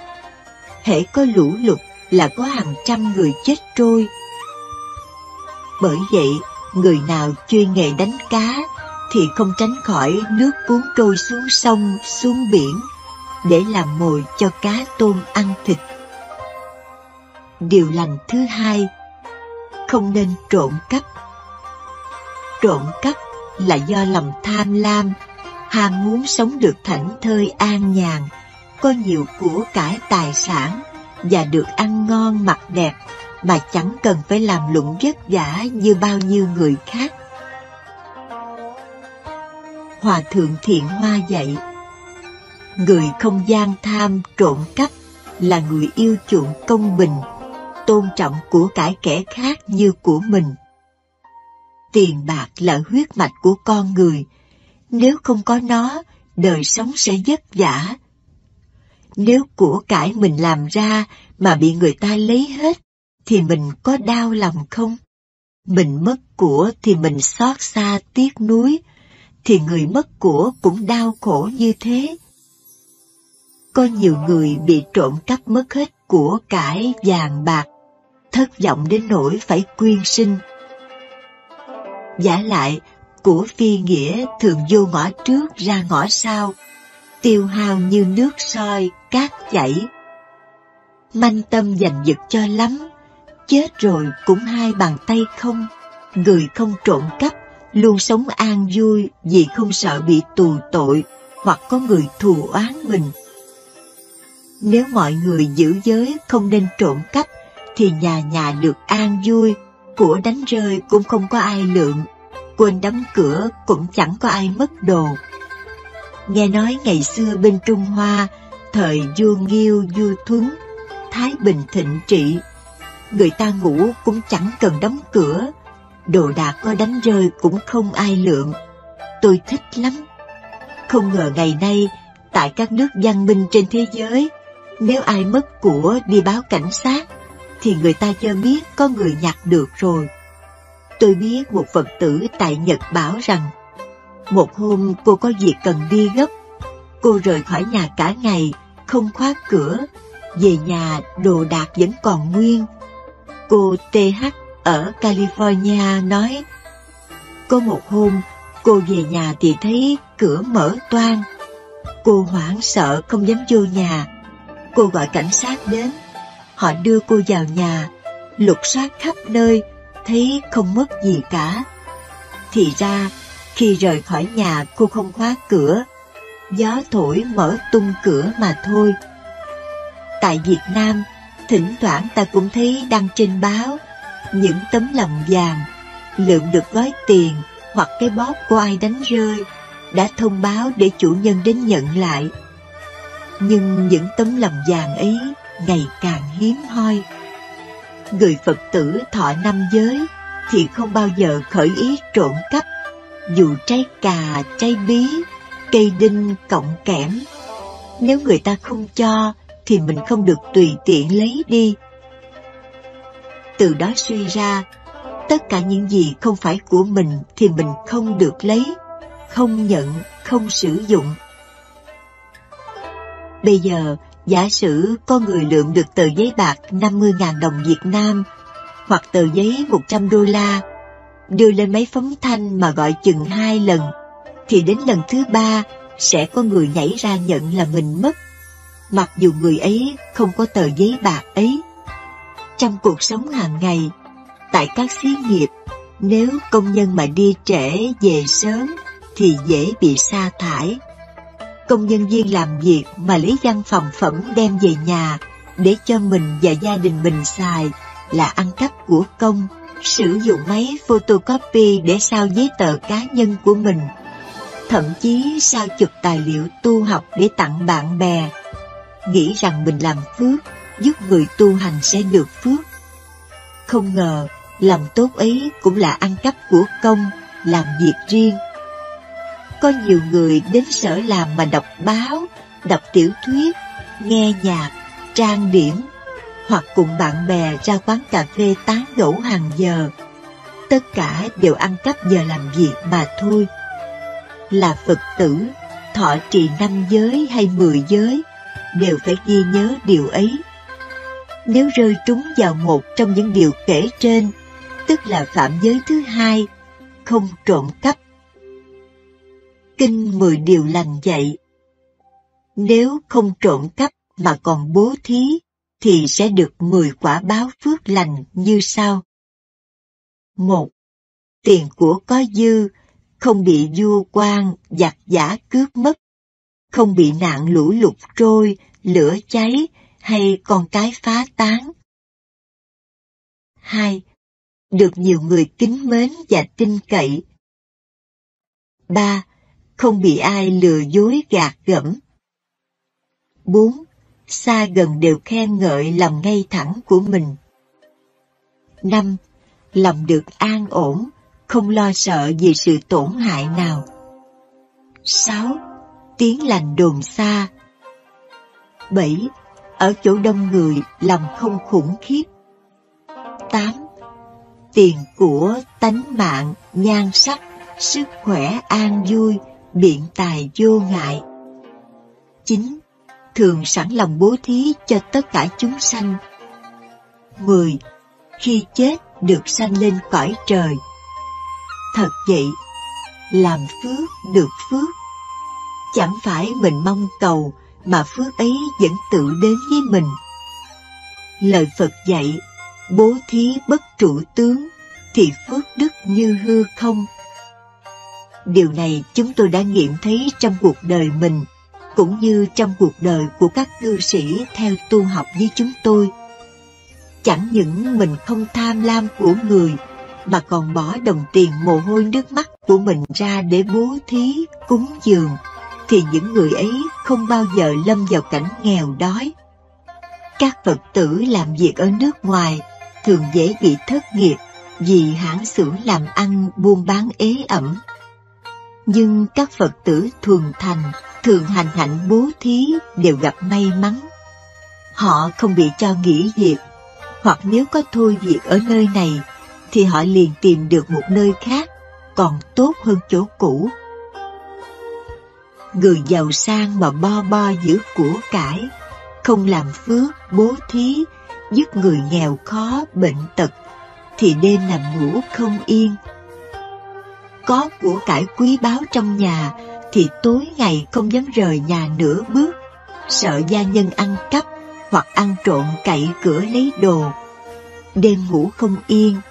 Hễ có lũ lụt là có hàng trăm người chết trôi. Bởi vậy, người nào chuyên nghề đánh cá thì không tránh khỏi nước cuốn trôi xuống sông, xuống biển để làm mồi cho cá tôm ăn thịt. Điều lành thứ hai, không nên trộm cắp. Trộm cắp là do lòng tham lam, ham muốn sống được thảnh thơi an nhàn, có nhiều của cải tài sản và được ăn ngon mặc đẹp mà chẳng cần phải làm lụng vất vả như bao nhiêu người khác. Hòa thượng Thiện Hoa dạy, người không gian tham trộm cắp là người yêu chuộng công bình, tôn trọng của cải kẻ khác như của mình. Tiền bạc là huyết mạch của con người, nếu không có nó, đời sống sẽ vất vả. Nếu của cải mình làm ra mà bị người ta lấy hết, thì mình có đau lòng không? Mình mất của thì mình xót xa tiếc nuối, thì người mất của cũng đau khổ như thế. Có nhiều người bị trộm cắp mất hết của cải vàng bạc, thất vọng đến nỗi phải quyên sinh. Vả lại, của phi nghĩa thường vô ngõ trước ra ngõ sau, tiêu hao như nước soi, cát chảy. Manh tâm giành giật cho lắm, chết rồi cũng hai bàn tay không. Người không trộm cắp luôn sống an vui vì không sợ bị tù tội hoặc có người thù oán mình. Nếu mọi người giữ giới không nên trộm cắp thì nhà nhà được an vui, của đánh rơi cũng không có ai lượm, quên đóng cửa cũng chẳng có ai mất đồ. Nghe nói ngày xưa bên Trung Hoa, thời vua Nghiêu, vua Thuấn, Thái Bình thịnh trị, người ta ngủ cũng chẳng cần đóng cửa, đồ đạc có đánh rơi cũng không ai lượm. Tôi thích lắm. Không ngờ ngày nay, tại các nước văn minh trên thế giới, nếu ai mất của đi báo cảnh sát, thì người ta cho biết có người nhặt được rồi. Tôi biết một Phật tử tại Nhật bảo rằng, một hôm cô có việc cần đi gấp, cô rời khỏi nhà cả ngày, không khóa cửa, về nhà đồ đạc vẫn còn nguyên. Cô TH ở California nói, có một hôm cô về nhà thì thấy cửa mở toang. Cô hoảng sợ không dám vô nhà. Cô gọi cảnh sát đến. Họ đưa cô vào nhà, lục soát khắp nơi, thấy không mất gì cả. Thì ra, khi rời khỏi nhà cô không khóa cửa, gió thổi mở tung cửa mà thôi. Tại Việt Nam, thỉnh thoảng ta cũng thấy đăng trên báo những tấm lòng vàng, lượm được gói tiền hoặc cái bóp của ai đánh rơi, đã thông báo để chủ nhân đến nhận lại. Nhưng những tấm lòng vàng ấy ngày càng hiếm hoi. Người Phật tử thọ 5 giới thì không bao giờ khởi ý trộm cắp, dù trái cà, trái bí, cây đinh, cọng kẽm. Nếu người ta không cho thì mình không được tùy tiện lấy đi. Từ đó suy ra, tất cả những gì không phải của mình thì mình không được lấy, không nhận, không sử dụng. Bây giờ, giả sử có người lượm được tờ giấy bạc 50.000 đồng Việt Nam hoặc tờ giấy $100, đưa lên máy phóng thanh mà gọi chừng 2 lần, thì đến lần thứ 3 sẽ có người nhảy ra nhận là mình mất, mặc dù người ấy không có tờ giấy bạc ấy. Trong cuộc sống hàng ngày, tại các xí nghiệp, nếu công nhân mà đi trễ về sớm thì dễ bị sa thải. Công nhân viên làm việc mà lấy văn phòng phẩm đem về nhà để cho mình và gia đình mình xài là ăn cắp của công. Sử dụng máy photocopy để sao giấy tờ cá nhân của mình, thậm chí sao chụp tài liệu tu học để tặng bạn bè, nghĩ rằng mình làm phước, giúp người tu hành sẽ được phước. Không ngờ, làm tốt ấy cũng là ăn cắp của công, làm việc riêng. Có nhiều người đến sở làm mà đọc báo, đọc tiểu thuyết, nghe nhạc, trang điểm, hoặc cùng bạn bè ra quán cà phê tán gẫu hàng giờ. Tất cả đều ăn cắp giờ làm việc mà thôi. Là Phật tử, thọ trì 5 giới hay 10 giới, đều phải ghi nhớ điều ấy. Nếu rơi trúng vào một trong những điều kể trên, tức là phạm giới thứ 2, không trộm cắp. Kinh 10 điều lành dạy, nếu không trộm cắp mà còn bố thí, thì sẽ được 10 quả báo phước lành như sau. 1. Tiền của có dư, không bị vua quan, giặc giả cướp mất, không bị nạn lũ lụt trôi, lửa cháy hay con cái phá tán. 2. Được nhiều người kính mến và tin cậy. 3. Không bị ai lừa dối gạt gẫm. 4. Xa gần đều khen ngợi lòng ngay thẳng của mình. 5. Lòng được an ổn, không lo sợ vì sự tổn hại nào. 6. Tiếng lành đồn xa. 7. Ở chỗ đông người, lòng không khủng khiếp. 8. Tiền của, tánh mạng, nhan sắc, sức khỏe an vui, biện tài vô ngại. 9. Thường sẵn lòng bố thí cho tất cả chúng sanh. 10. Khi chết được sanh lên cõi trời. Thật vậy, làm phước được phước. Chẳng phải mình mong cầu mà phước ấy vẫn tự đến với mình. Lời Phật dạy, bố thí bất trụ tướng, thì phước đức như hư không. Điều này chúng tôi đã nghiệm thấy trong cuộc đời mình, cũng như trong cuộc đời của các cư sĩ theo tu học với chúng tôi. Chẳng những mình không tham lam của người, mà còn bỏ đồng tiền mồ hôi nước mắt của mình ra để bố thí, cúng dường, thì những người ấy không bao giờ lâm vào cảnh nghèo đói. Các Phật tử làm việc ở nước ngoài thường dễ bị thất nghiệp vì hãng xưởng làm ăn buôn bán ế ẩm. Nhưng các Phật tử thuần thành, thường hành hạnh bố thí đều gặp may mắn. Họ không bị cho nghỉ việc, hoặc nếu có thôi việc ở nơi này, thì họ liền tìm được một nơi khác, còn tốt hơn chỗ cũ. Người giàu sang mà bo bo giữ của cải, không làm phước, bố thí, giúp người nghèo khó, bệnh tật, thì đêm nằm ngủ không yên. Có của cải quý báu trong nhà, thì tối ngày không dám rời nhà nửa bước, sợ gia nhân ăn cắp hoặc ăn trộm cậy cửa lấy đồ. Đêm ngủ không yên,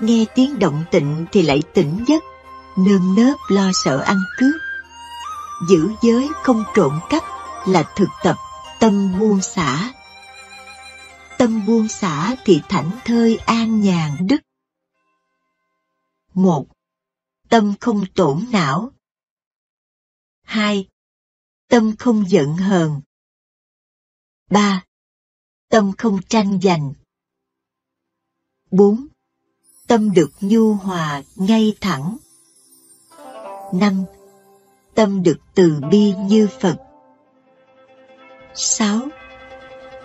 nghe tiếng động tịnh thì lại tỉnh giấc, nơm nớp lo sợ ăn cướp. Giữ giới không trộm cắp là thực tập tâm buông xả. Tâm buông xả thì thảnh thơi an nhàn đức. 1. Tâm không tổn não. 2. Tâm không giận hờn. 3. Tâm không tranh giành. 4. Tâm được nhu hòa, ngay thẳng. 5. Tâm được từ bi như Phật. 6.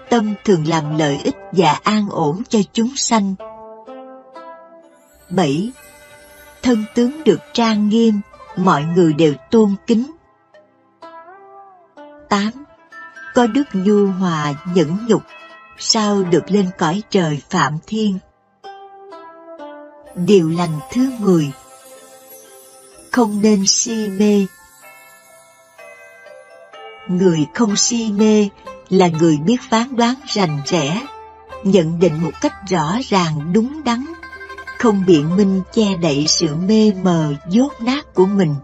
Tâm thường làm lợi ích và an ổn cho chúng sanh. 7. Thân tướng được trang nghiêm, mọi người đều tôn kính. 8. Có đức nhu hòa, nhẫn nhục, sao được lên cõi trời Phạm Thiên. Điều lành thứ 10. Không nên si mê. Người không si mê là người biết phán đoán rành rẽ, nhận định một cách rõ ràng đúng đắn, không biện minh che đậy sự mê mờ dốt nát của mình,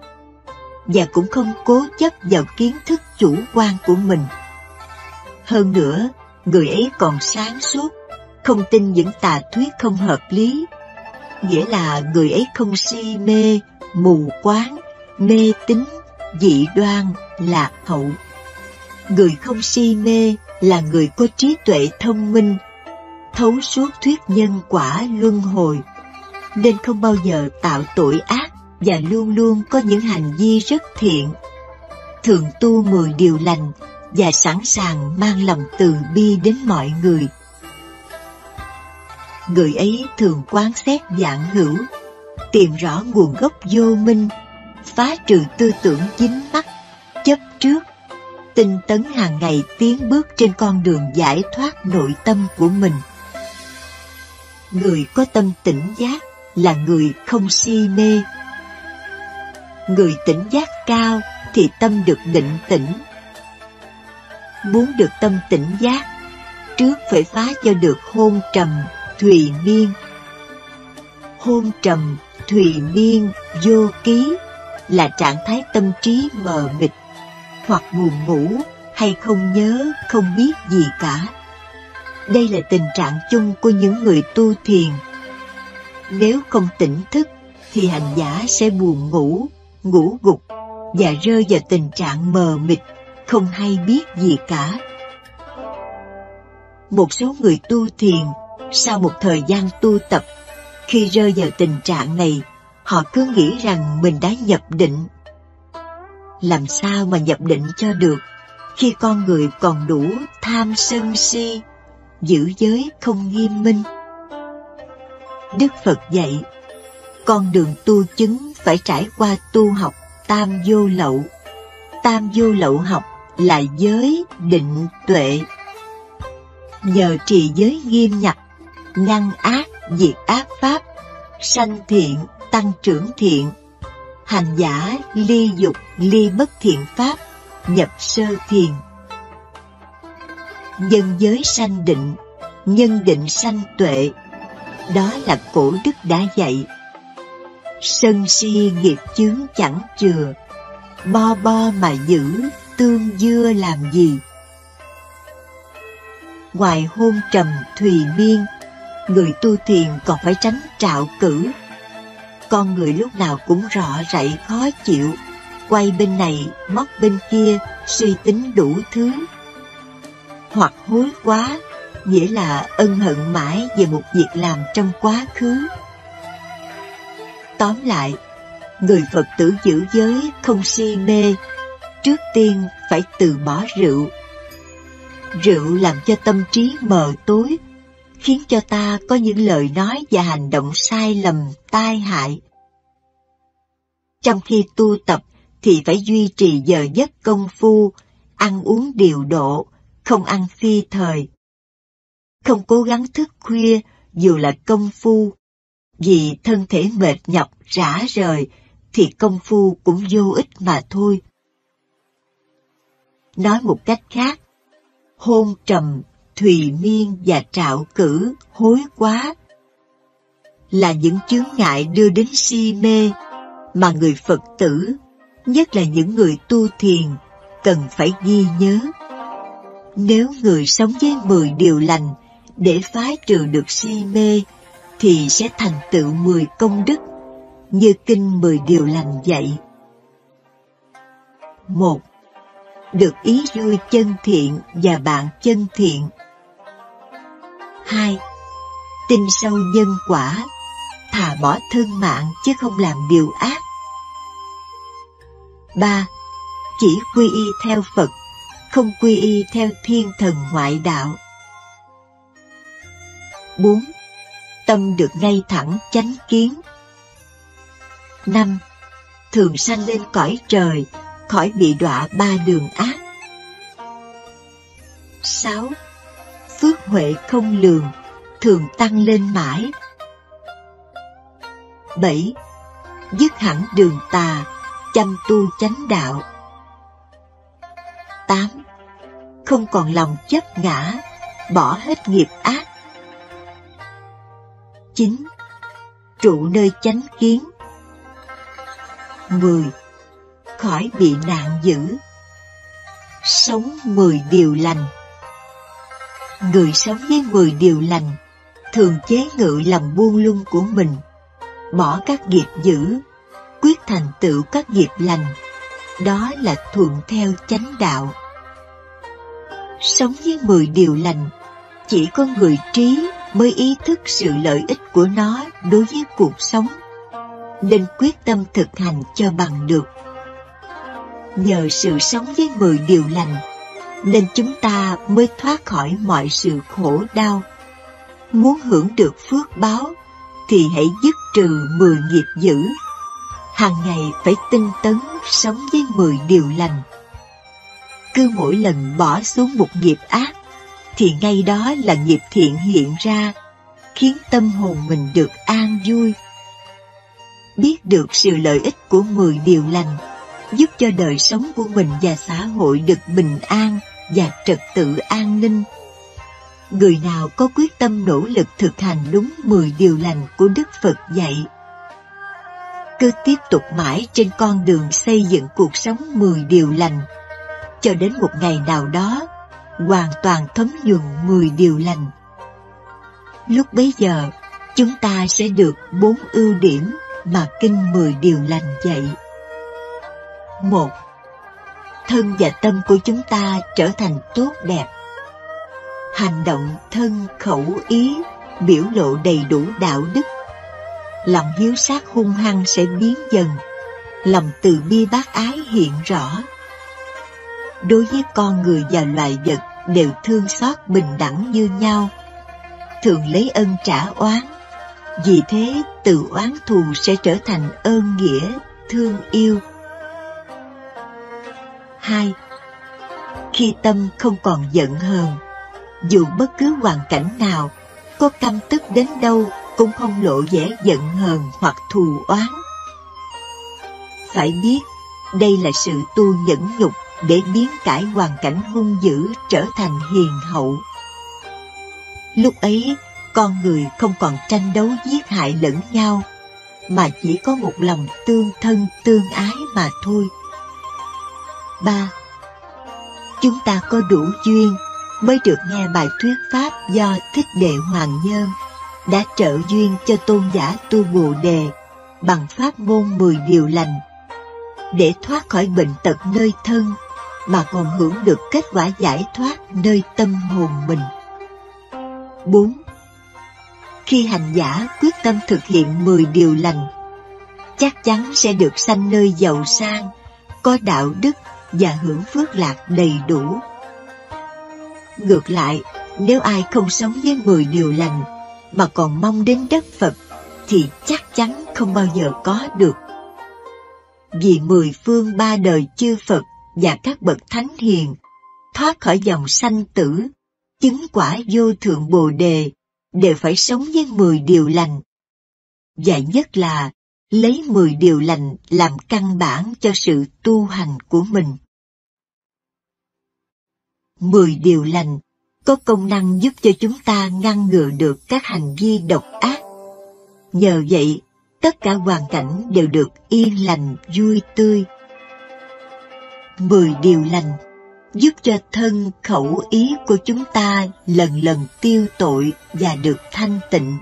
và cũng không cố chấp vào kiến thức chủ quan của mình. Hơn nữa, người ấy còn sáng suốt, không tin những tà thuyết không hợp lý, nghĩa là người ấy không si mê, mù quáng, mê tín, dị đoan, lạc hậu. Người không si mê là người có trí tuệ thông minh, thấu suốt thuyết nhân quả luân hồi, nên không bao giờ tạo tội ác và luôn luôn có những hành vi rất thiện, thường tu 10 điều lành và sẵn sàng mang lòng từ bi đến mọi người. Người ấy thường quán xét vạn hữu, tìm rõ nguồn gốc vô minh, phá trừ tư tưởng dính mắc, chấp trước, tinh tấn hàng ngày tiến bước trên con đường giải thoát nội tâm của mình. Người có tâm tỉnh giác là người không si mê. Người tỉnh giác cao thì tâm được định tĩnh. Muốn được tâm tỉnh giác, trước phải phá cho được hôn trầm, thùy miên. Hôn trầm, thùy miên, vô ký là trạng thái tâm trí mờ mịt, hoặc buồn ngủ hay không nhớ, không biết gì cả. Đây là tình trạng chung của những người tu thiền. Nếu không tỉnh thức thì hành giả sẽ buồn ngủ, ngủ gục và rơi vào tình trạng mờ mịt, không hay biết gì cả. Một số người tu thiền, sau một thời gian tu tập, khi rơi vào tình trạng này, họ cứ nghĩ rằng mình đã nhập định. Làm sao mà nhập định cho được khi con người còn đủ tham sân si, giữ giới không nghiêm minh? Đức Phật dạy, con đường tu chứng phải trải qua tu học tam vô lậu. Tam vô lậu học là giới, định, tuệ. Nhờ trì giới nghiêm ngặt, ngăn ác, diệt ác pháp, sanh thiện, tăng trưởng thiện, hành giả ly dục, ly bất thiện pháp, nhập sơ thiền. Nhân giới sanh định, nhân định sanh tuệ. Đó là cổ đức đã dạy. Sân si nghiệp chướng chẳng chừa, bo bo mà giữ, tương dưa làm gì. Ngoài hôn trầm thùy miên, người tu thiền còn phải tránh trạo cử. Con người lúc nào cũng rọ rậy khó chịu, quay bên này, móc bên kia, suy tính đủ thứ. Hoặc hối quá, nghĩa là ân hận mãi về một việc làm trong quá khứ. Tóm lại, người Phật tử giữ giới không si mê, trước tiên phải từ bỏ rượu. Rượu làm cho tâm trí mờ tối, khiến cho ta có những lời nói và hành động sai lầm, tai hại. Trong khi tu tập thì phải duy trì giờ giấc công phu, ăn uống điều độ, không ăn phi thời. không cố gắng thức khuya dù là công phu, vì thân thể mệt nhọc rã rời thì công phu cũng vô ích mà thôi. Nói một cách khác, hôn trầm, thùy miên và trạo cử, hối quá là những chướng ngại đưa đến si mê mà người Phật tử, nhất là những người tu thiền, cần phải ghi nhớ. Nếu người sống với 10 điều lành để phá trừ được si mê, thì sẽ thành tựu 10 công đức, như kinh 10 điều lành dạy. 1. Được ý vui chân thiện và bạn chân thiện. 2. Tin sâu nhân quả, thà bỏ thân mạng chứ không làm điều ác. 3. Chỉ quy y theo Phật, không quy y theo thiên thần ngoại đạo. 4. Tâm được ngay thẳng chánh kiến. 5. Thường sanh lên cõi trời, khỏi bị đọa 3 đường ác. 6. Phước huệ không lường, thường tăng lên mãi. 7. Dứt hẳn đường tà, chăm tu chánh đạo. 8. Không còn lòng chấp ngã, bỏ hết nghiệp ác. 9. Trụ nơi chánh kiến. 10. Khỏi bị nạn dữ. Sống 10 điều lành. Người sống với 10 điều lành thường chế ngự lòng buông lung của mình, bỏ các nghiệp dữ, quyết thành tựu các nghiệp lành. Đó là thuận theo chánh đạo. Sống với 10 điều lành, chỉ có người trí mới ý thức sự lợi ích của nó đối với cuộc sống, nên quyết tâm thực hành cho bằng được. Nhờ sự sống với 10 điều lành, nên chúng ta mới thoát khỏi mọi sự khổ đau. Muốn hưởng được phước báo, thì hãy dứt trừ 10 nghiệp dữ. Hàng ngày phải tinh tấn sống với 10 điều lành. Cứ mỗi lần bỏ xuống một nghiệp ác, thì ngay đó là nghiệp thiện hiện ra, khiến tâm hồn mình được an vui. Biết được sự lợi ích của 10 điều lành, giúp cho đời sống của mình và xã hội được bình an và trật tự an ninh. Người nào có quyết tâm nỗ lực thực hành đúng 10 điều lành của Đức Phật dạy, cứ tiếp tục mãi trên con đường xây dựng cuộc sống 10 điều lành, cho đến một ngày nào đó hoàn toàn thấm nhuần 10 điều lành. Lúc bấy giờ, chúng ta sẽ được 4 ưu điểm mà kinh 10 điều lành dạy. 1. Thân và tâm của chúng ta trở thành tốt đẹp. Hành động thân khẩu ý biểu lộ đầy đủ đạo đức. Lòng hiếu sát hung hăng sẽ biến dần, lòng từ bi bác ái hiện rõ. Đối với con người và loài vật đều thương xót bình đẳng như nhau, thường lấy ân trả oán. Vì thế từ oán thù sẽ trở thành ơn nghĩa, thương yêu. 2. Khi tâm không còn giận hờn, dù bất cứ hoàn cảnh nào, có căm tức đến đâu cũng không lộ vẻ giận hờn hoặc thù oán. Phải biết, đây là sự tu nhẫn nhục để biến cải hoàn cảnh hung dữ trở thành hiền hậu. Lúc ấy, con người không còn tranh đấu giết hại lẫn nhau, mà chỉ có một lòng tương thân tương ái mà thôi. 3. Chúng ta có đủ duyên mới được nghe bài thuyết pháp do Thích Đệ Hoàng Nhơn đã trợ duyên cho tôn giả Tu Bồ Đề bằng pháp môn 10 điều lành, để thoát khỏi bệnh tật nơi thân mà còn hưởng được kết quả giải thoát nơi tâm hồn mình. 4. Khi hành giả quyết tâm thực hiện 10 điều lành, chắc chắn sẽ được sanh nơi giàu sang, có đạo đức và hưởng phước lạc đầy đủ. Ngược lại, nếu ai không sống với 10 điều lành mà còn mong đến đất Phật, thì chắc chắn không bao giờ có được. Vì 10 phương 3 đời chư Phật và các bậc thánh hiền thoát khỏi dòng sanh tử, chứng quả vô thượng Bồ Đề đều phải sống với 10 điều lành. Và nhất là lấy 10 điều lành làm căn bản cho sự tu hành của mình. 10 điều lành có công năng giúp cho chúng ta ngăn ngừa được các hành vi độc ác. Nhờ vậy, tất cả hoàn cảnh đều được yên lành, vui tươi. 10 điều lành giúp cho thân khẩu ý của chúng ta lần lần tiêu tội và được thanh tịnh.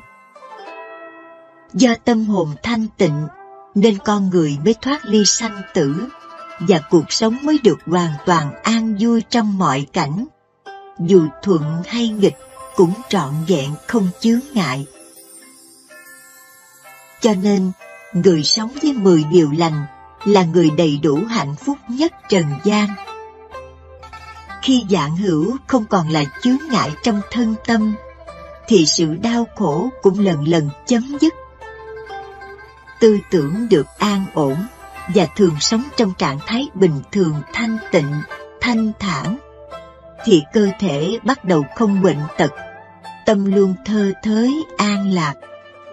Do tâm hồn thanh tịnh nên con người mới thoát ly sanh tử và cuộc sống mới được hoàn toàn an vui trong mọi cảnh. Dù thuận hay nghịch cũng trọn vẹn không chướng ngại. Cho nên, người sống với 10 điều lành là người đầy đủ hạnh phúc nhất trần gian. Khi vạn hữu không còn là chướng ngại trong thân tâm, thì sự đau khổ cũng lần lần chấm dứt. Tư tưởng được an ổn và thường sống trong trạng thái bình thường thanh tịnh, thanh thản, thì cơ thể bắt đầu không bệnh tật, tâm luôn thơ thới, an lạc,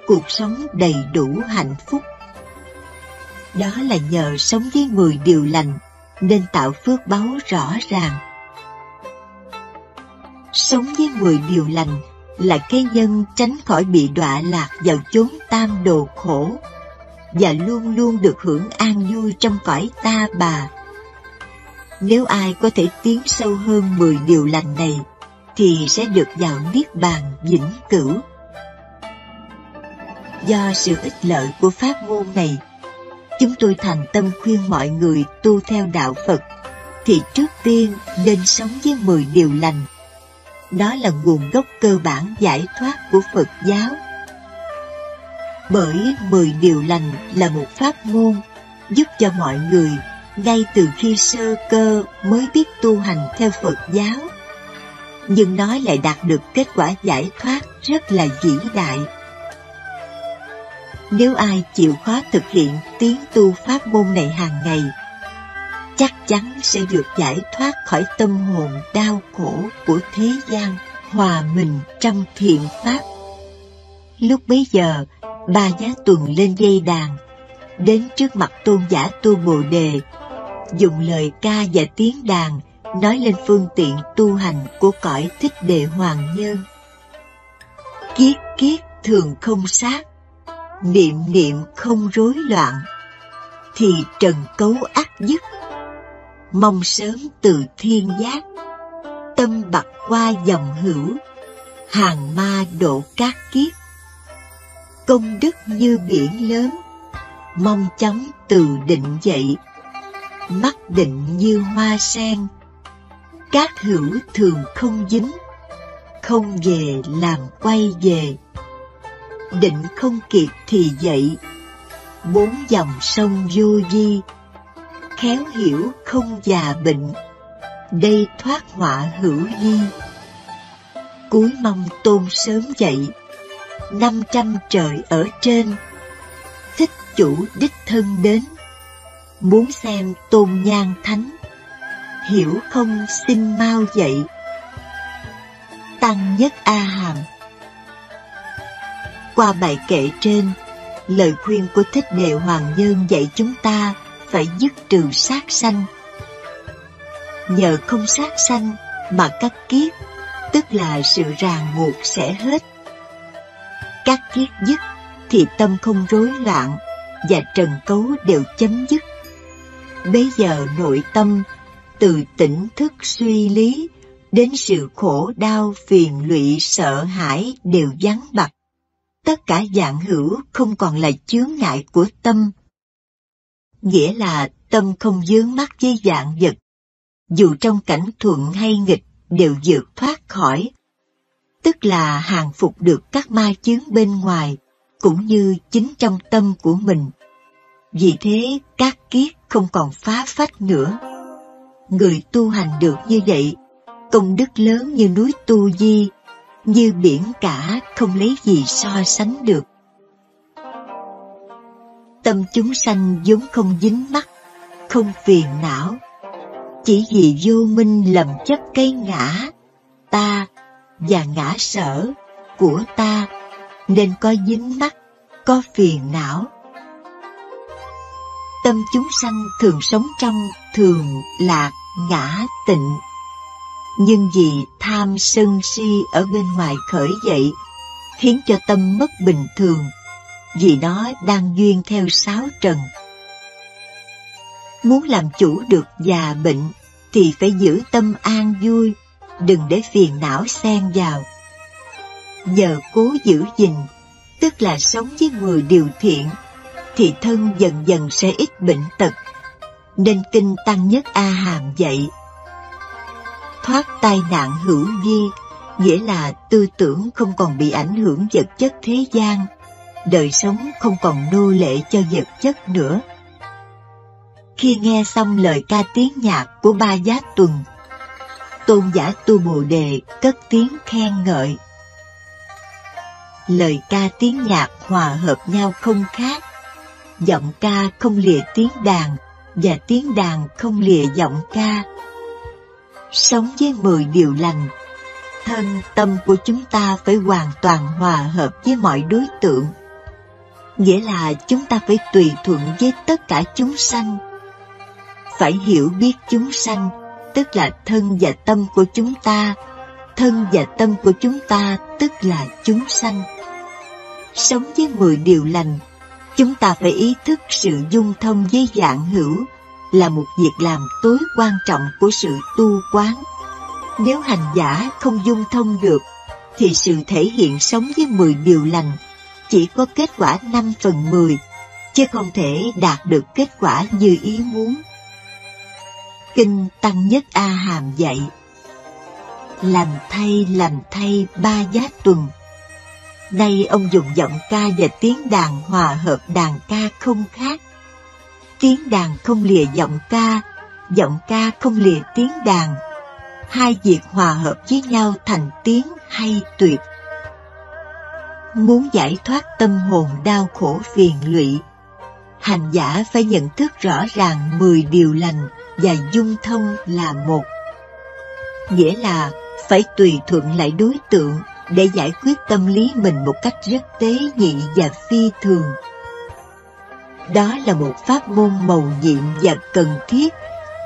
cuộc sống đầy đủ hạnh phúc. Đó là nhờ sống với 10 điều lành nên tạo phước báu rõ ràng. Sống với 10 điều lành là cái nhân tránh khỏi bị đọa lạc vào chốn tam đồ khổ và luôn luôn được hưởng an vui trong cõi ta bà. Nếu ai có thể tiến sâu hơn 10 điều lành này thì sẽ được vào niết bàn vĩnh cửu. Do sự ích lợi của pháp môn này, chúng tôi thành tâm khuyên mọi người tu theo đạo Phật thì trước tiên nên sống với 10 điều lành. Đó là nguồn gốc cơ bản giải thoát của Phật giáo. Bởi 10 điều lành là một pháp môn giúp cho mọi người ngay từ khi sơ cơ mới biết tu hành theo Phật giáo, nhưng nó lại đạt được kết quả giải thoát rất là vĩ đại. Nếu ai chịu khó thực hiện tiến tu pháp môn này hàng ngày, chắc chắn sẽ được giải thoát khỏi tâm hồn đau khổ của thế gian, hòa mình trong thiện pháp. Lúc bấy giờ, Ba Giá Tuần lên dây đàn, đến trước mặt tôn giả Tu Bồ Đề, dùng lời ca và tiếng đàn nói lên phương tiện tu hành của cõi Thích Đề Hoàng Nhân. Kiết kiết thường không sát, niệm niệm không rối loạn, thì trần cấu ắt dứt, mong sớm từ thiên giác, tâm bặt qua dòng hữu, hàng ma độ cát kiết. Công đức như biển lớn, mong chóng từ định dậy, mắt định như hoa sen, cát hữu thường không dính, không về làm quay về. Định không kịp thì dậy, 4 dòng sông vô vi, khéo hiểu không già bệnh, đây thoát họa hữu di. Cúi mong tôn sớm dậy, 500 trời ở trên, thích chủ đích thân đến, muốn xem tôn nhan thánh, hiểu không xin mau dậy. Tăng Nhất A Hàm. Qua bài kệ trên, lời khuyên của Thích Đề Hoàng Nhân dạy chúng ta phải dứt trừ sát sanh. Nhờ không sát sanh mà các kiết, tức là sự ràng buộc sẽ hết. Các kiết dứt thì tâm không rối loạn và trần cấu đều chấm dứt. Bây giờ nội tâm từ tỉnh thức suy lý đến sự khổ đau phiền lụy sợ hãi đều vắng bặt. Tất cả vạn hữu không còn là chướng ngại của tâm. Nghĩa là tâm không vướng mắc với vạn vật, dù trong cảnh thuận hay nghịch đều vượt thoát khỏi. Tức là hàng phục được các ma chướng bên ngoài, cũng như chính trong tâm của mình. Vì thế các kiết không còn phá phách nữa. Người tu hành được như vậy, công đức lớn như núi Tu Di, như biển cả không lấy gì so sánh được. Tâm chúng sanh vốn không dính mắc, không phiền não, chỉ vì vô minh lầm chấp cây ngã, ta và ngã sở của ta, nên có dính mắc, có phiền não. Tâm chúng sanh thường sống trong thường lạc ngã tịnh, nhưng vì tham sân si ở bên ngoài khởi dậy, khiến cho tâm mất bình thường, vì nó đang duyên theo sáu trần. Muốn làm chủ được già bệnh thì phải giữ tâm an vui, đừng để phiền não xen vào. Nhờ cố giữ gìn, tức là sống với 10 điều thiện, thì thân dần dần sẽ ít bệnh tật. Nên kinh Tăng Nhất A Hàm dạy: thoát tai nạn hữu vi, nghĩa là tư tưởng không còn bị ảnh hưởng vật chất thế gian, đời sống không còn nô lệ cho vật chất nữa. Khi nghe xong lời ca tiếng nhạc của Ba Giá Tuần, tôn giả Tu Bồ Đề cất tiếng khen ngợi. Lời ca tiếng nhạc hòa hợp nhau không khác, giọng ca không lìa tiếng đàn và tiếng đàn không lìa giọng ca. Sống với 10 điều lành, thân tâm của chúng ta phải hoàn toàn hòa hợp với mọi đối tượng, nghĩa là chúng ta phải tùy thuận với tất cả chúng sanh. Phải hiểu biết chúng sanh, tức là thân và tâm của chúng ta, thân và tâm của chúng ta tức là chúng sanh. Sống với 10 điều lành, chúng ta phải ý thức sự dung thông với vạn hữu là một việc làm tối quan trọng của sự tu quán. Nếu hành giả không dung thông được, thì sự thể hiện sống với 10 điều lành chỉ có kết quả 5/10, chứ không thể đạt được kết quả như ý muốn. Kinh Tăng Nhất A Hàm dạy: làm thay Ba Giá Tuần. Nay ông dùng giọng ca và tiếng đàn hòa hợp đàn ca không khác. Tiếng đàn không lìa giọng ca không lìa tiếng đàn. Hai việc hòa hợp với nhau thành tiếng hay tuyệt. Muốn giải thoát tâm hồn đau khổ phiền lụy, hành giả phải nhận thức rõ ràng 10 điều lành và dung thông là một. Nghĩa là phải tùy thuận lại đối tượng để giải quyết tâm lý mình một cách rất tế nhị và phi thường. Đó là một pháp môn mầu nhiệm và cần thiết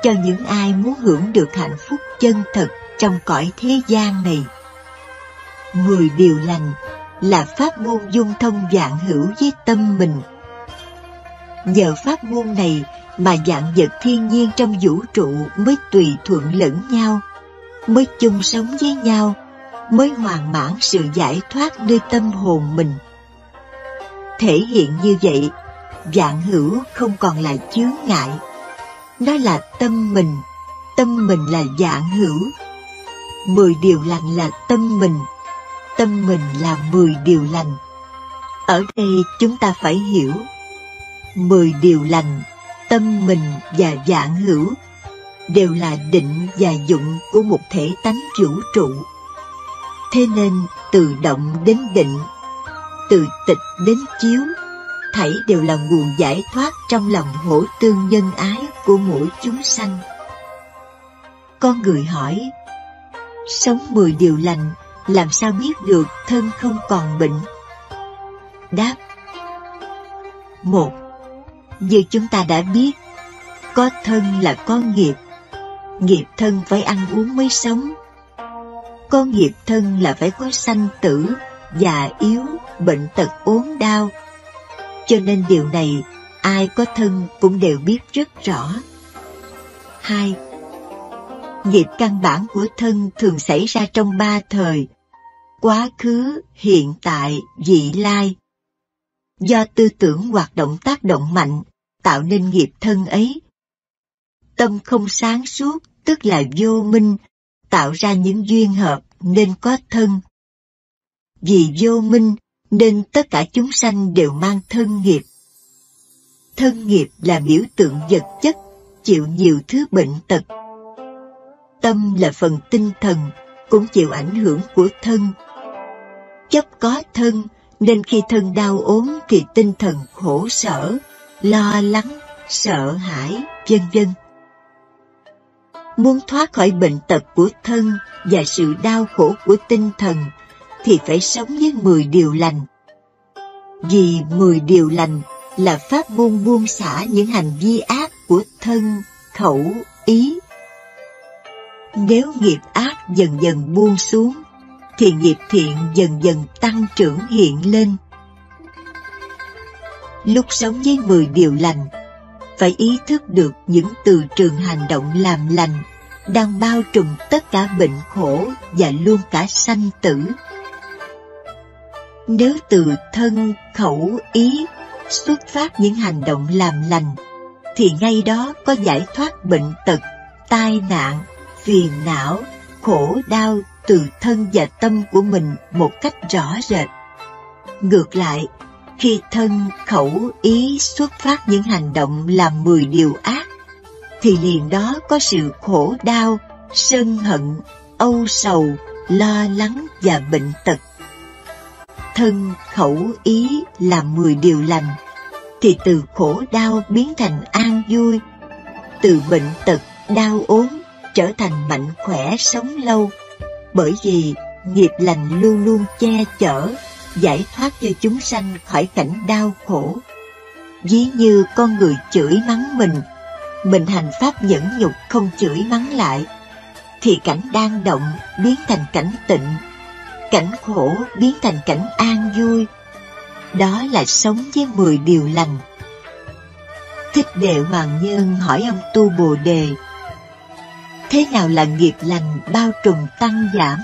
cho những ai muốn hưởng được hạnh phúc chân thật trong cõi thế gian này. 10 điều lành là pháp môn dung thông vạn hữu với tâm mình. Nhờ pháp môn này mà vạn vật thiên nhiên trong vũ trụ mới tùy thuận lẫn nhau, mới chung sống với nhau, mới hoàn mãn sự giải thoát nơi tâm hồn mình. Thể hiện như vậy, vạn hữu không còn là chướng ngại. Nó là tâm mình là vạn hữu. 10 điều lành là tâm mình là 10 điều lành. Ở đây chúng ta phải hiểu, 10 điều lành, tâm mình và vạn hữu đều là định và dụng của một thể tánh vũ trụ. Thế nên từ động đến định, từ tịch đến chiếu, thảy đều là nguồn giải thoát trong lòng hỗ tương nhân ái của mỗi chúng sanh. Con người hỏi, sống 10 điều lành làm sao biết được thân không còn bệnh? Đáp: 1. Như chúng ta đã biết, có thân là có nghiệp. Nghiệp thân phải ăn uống mới sống. Có nghiệp thân là phải có sanh tử, già yếu, bệnh tật ốm đau. Cho nên điều này ai có thân cũng đều biết rất rõ. 2. Nghiệp căn bản của thân thường xảy ra trong 3 thời: quá khứ, hiện tại, vị lai. Do tư tưởng hoạt động tác động mạnh, tạo nên nghiệp thân ấy. Tâm không sáng suốt, tức là vô minh, tạo ra những duyên hợp nên có thân. Vì vô minh nên tất cả chúng sanh đều mang thân nghiệp. Thân nghiệp là biểu tượng vật chất, chịu nhiều thứ bệnh tật. Tâm là phần tinh thần, cũng chịu ảnh hưởng của thân. Chấp có thân, nên khi thân đau ốm thì tinh thần khổ sở, lo lắng, sợ hãi, vân vân. Muốn thoát khỏi bệnh tật của thân và sự đau khổ của tinh thần thì phải sống với 10 điều lành. Vì 10 điều lành là pháp môn buông xả những hành vi ác của thân, khẩu, ý. Nếu nghiệp ác dần dần buông xuống, thì nghiệp thiện dần dần tăng trưởng hiện lên. Lúc sống với 10 điều lành, phải ý thức được những từ trường hành động làm lành đang bao trùm tất cả bệnh khổ và luôn cả sanh tử. Nếu từ thân, khẩu, ý xuất phát những hành động làm lành, thì ngay đó có giải thoát bệnh tật, tai nạn, phiền não, khổ đau từ thân và tâm của mình một cách rõ rệt. Ngược lại, khi thân, khẩu, ý xuất phát những hành động làm 10 điều ác, thì liền đó có sự khổ đau, sân hận, âu sầu, lo lắng và bệnh tật. Thân, khẩu, ý làm 10 điều lành, thì từ khổ đau biến thành an vui, từ bệnh tật, đau ốm trở thành mạnh khỏe sống lâu, bởi vì nghiệp lành luôn luôn che chở, giải thoát cho chúng sanh khỏi cảnh đau khổ. Ví như con người chửi mắng mình hành pháp nhẫn nhục không chửi mắng lại, thì cảnh đang động biến thành cảnh tịnh, cảnh khổ biến thành cảnh an vui. Đó là sống với 10 điều lành. Thích Đệ Hoàng Nhân hỏi ông Tu Bồ Đề: thế nào là nghiệp lành bao trùm tăng giảm?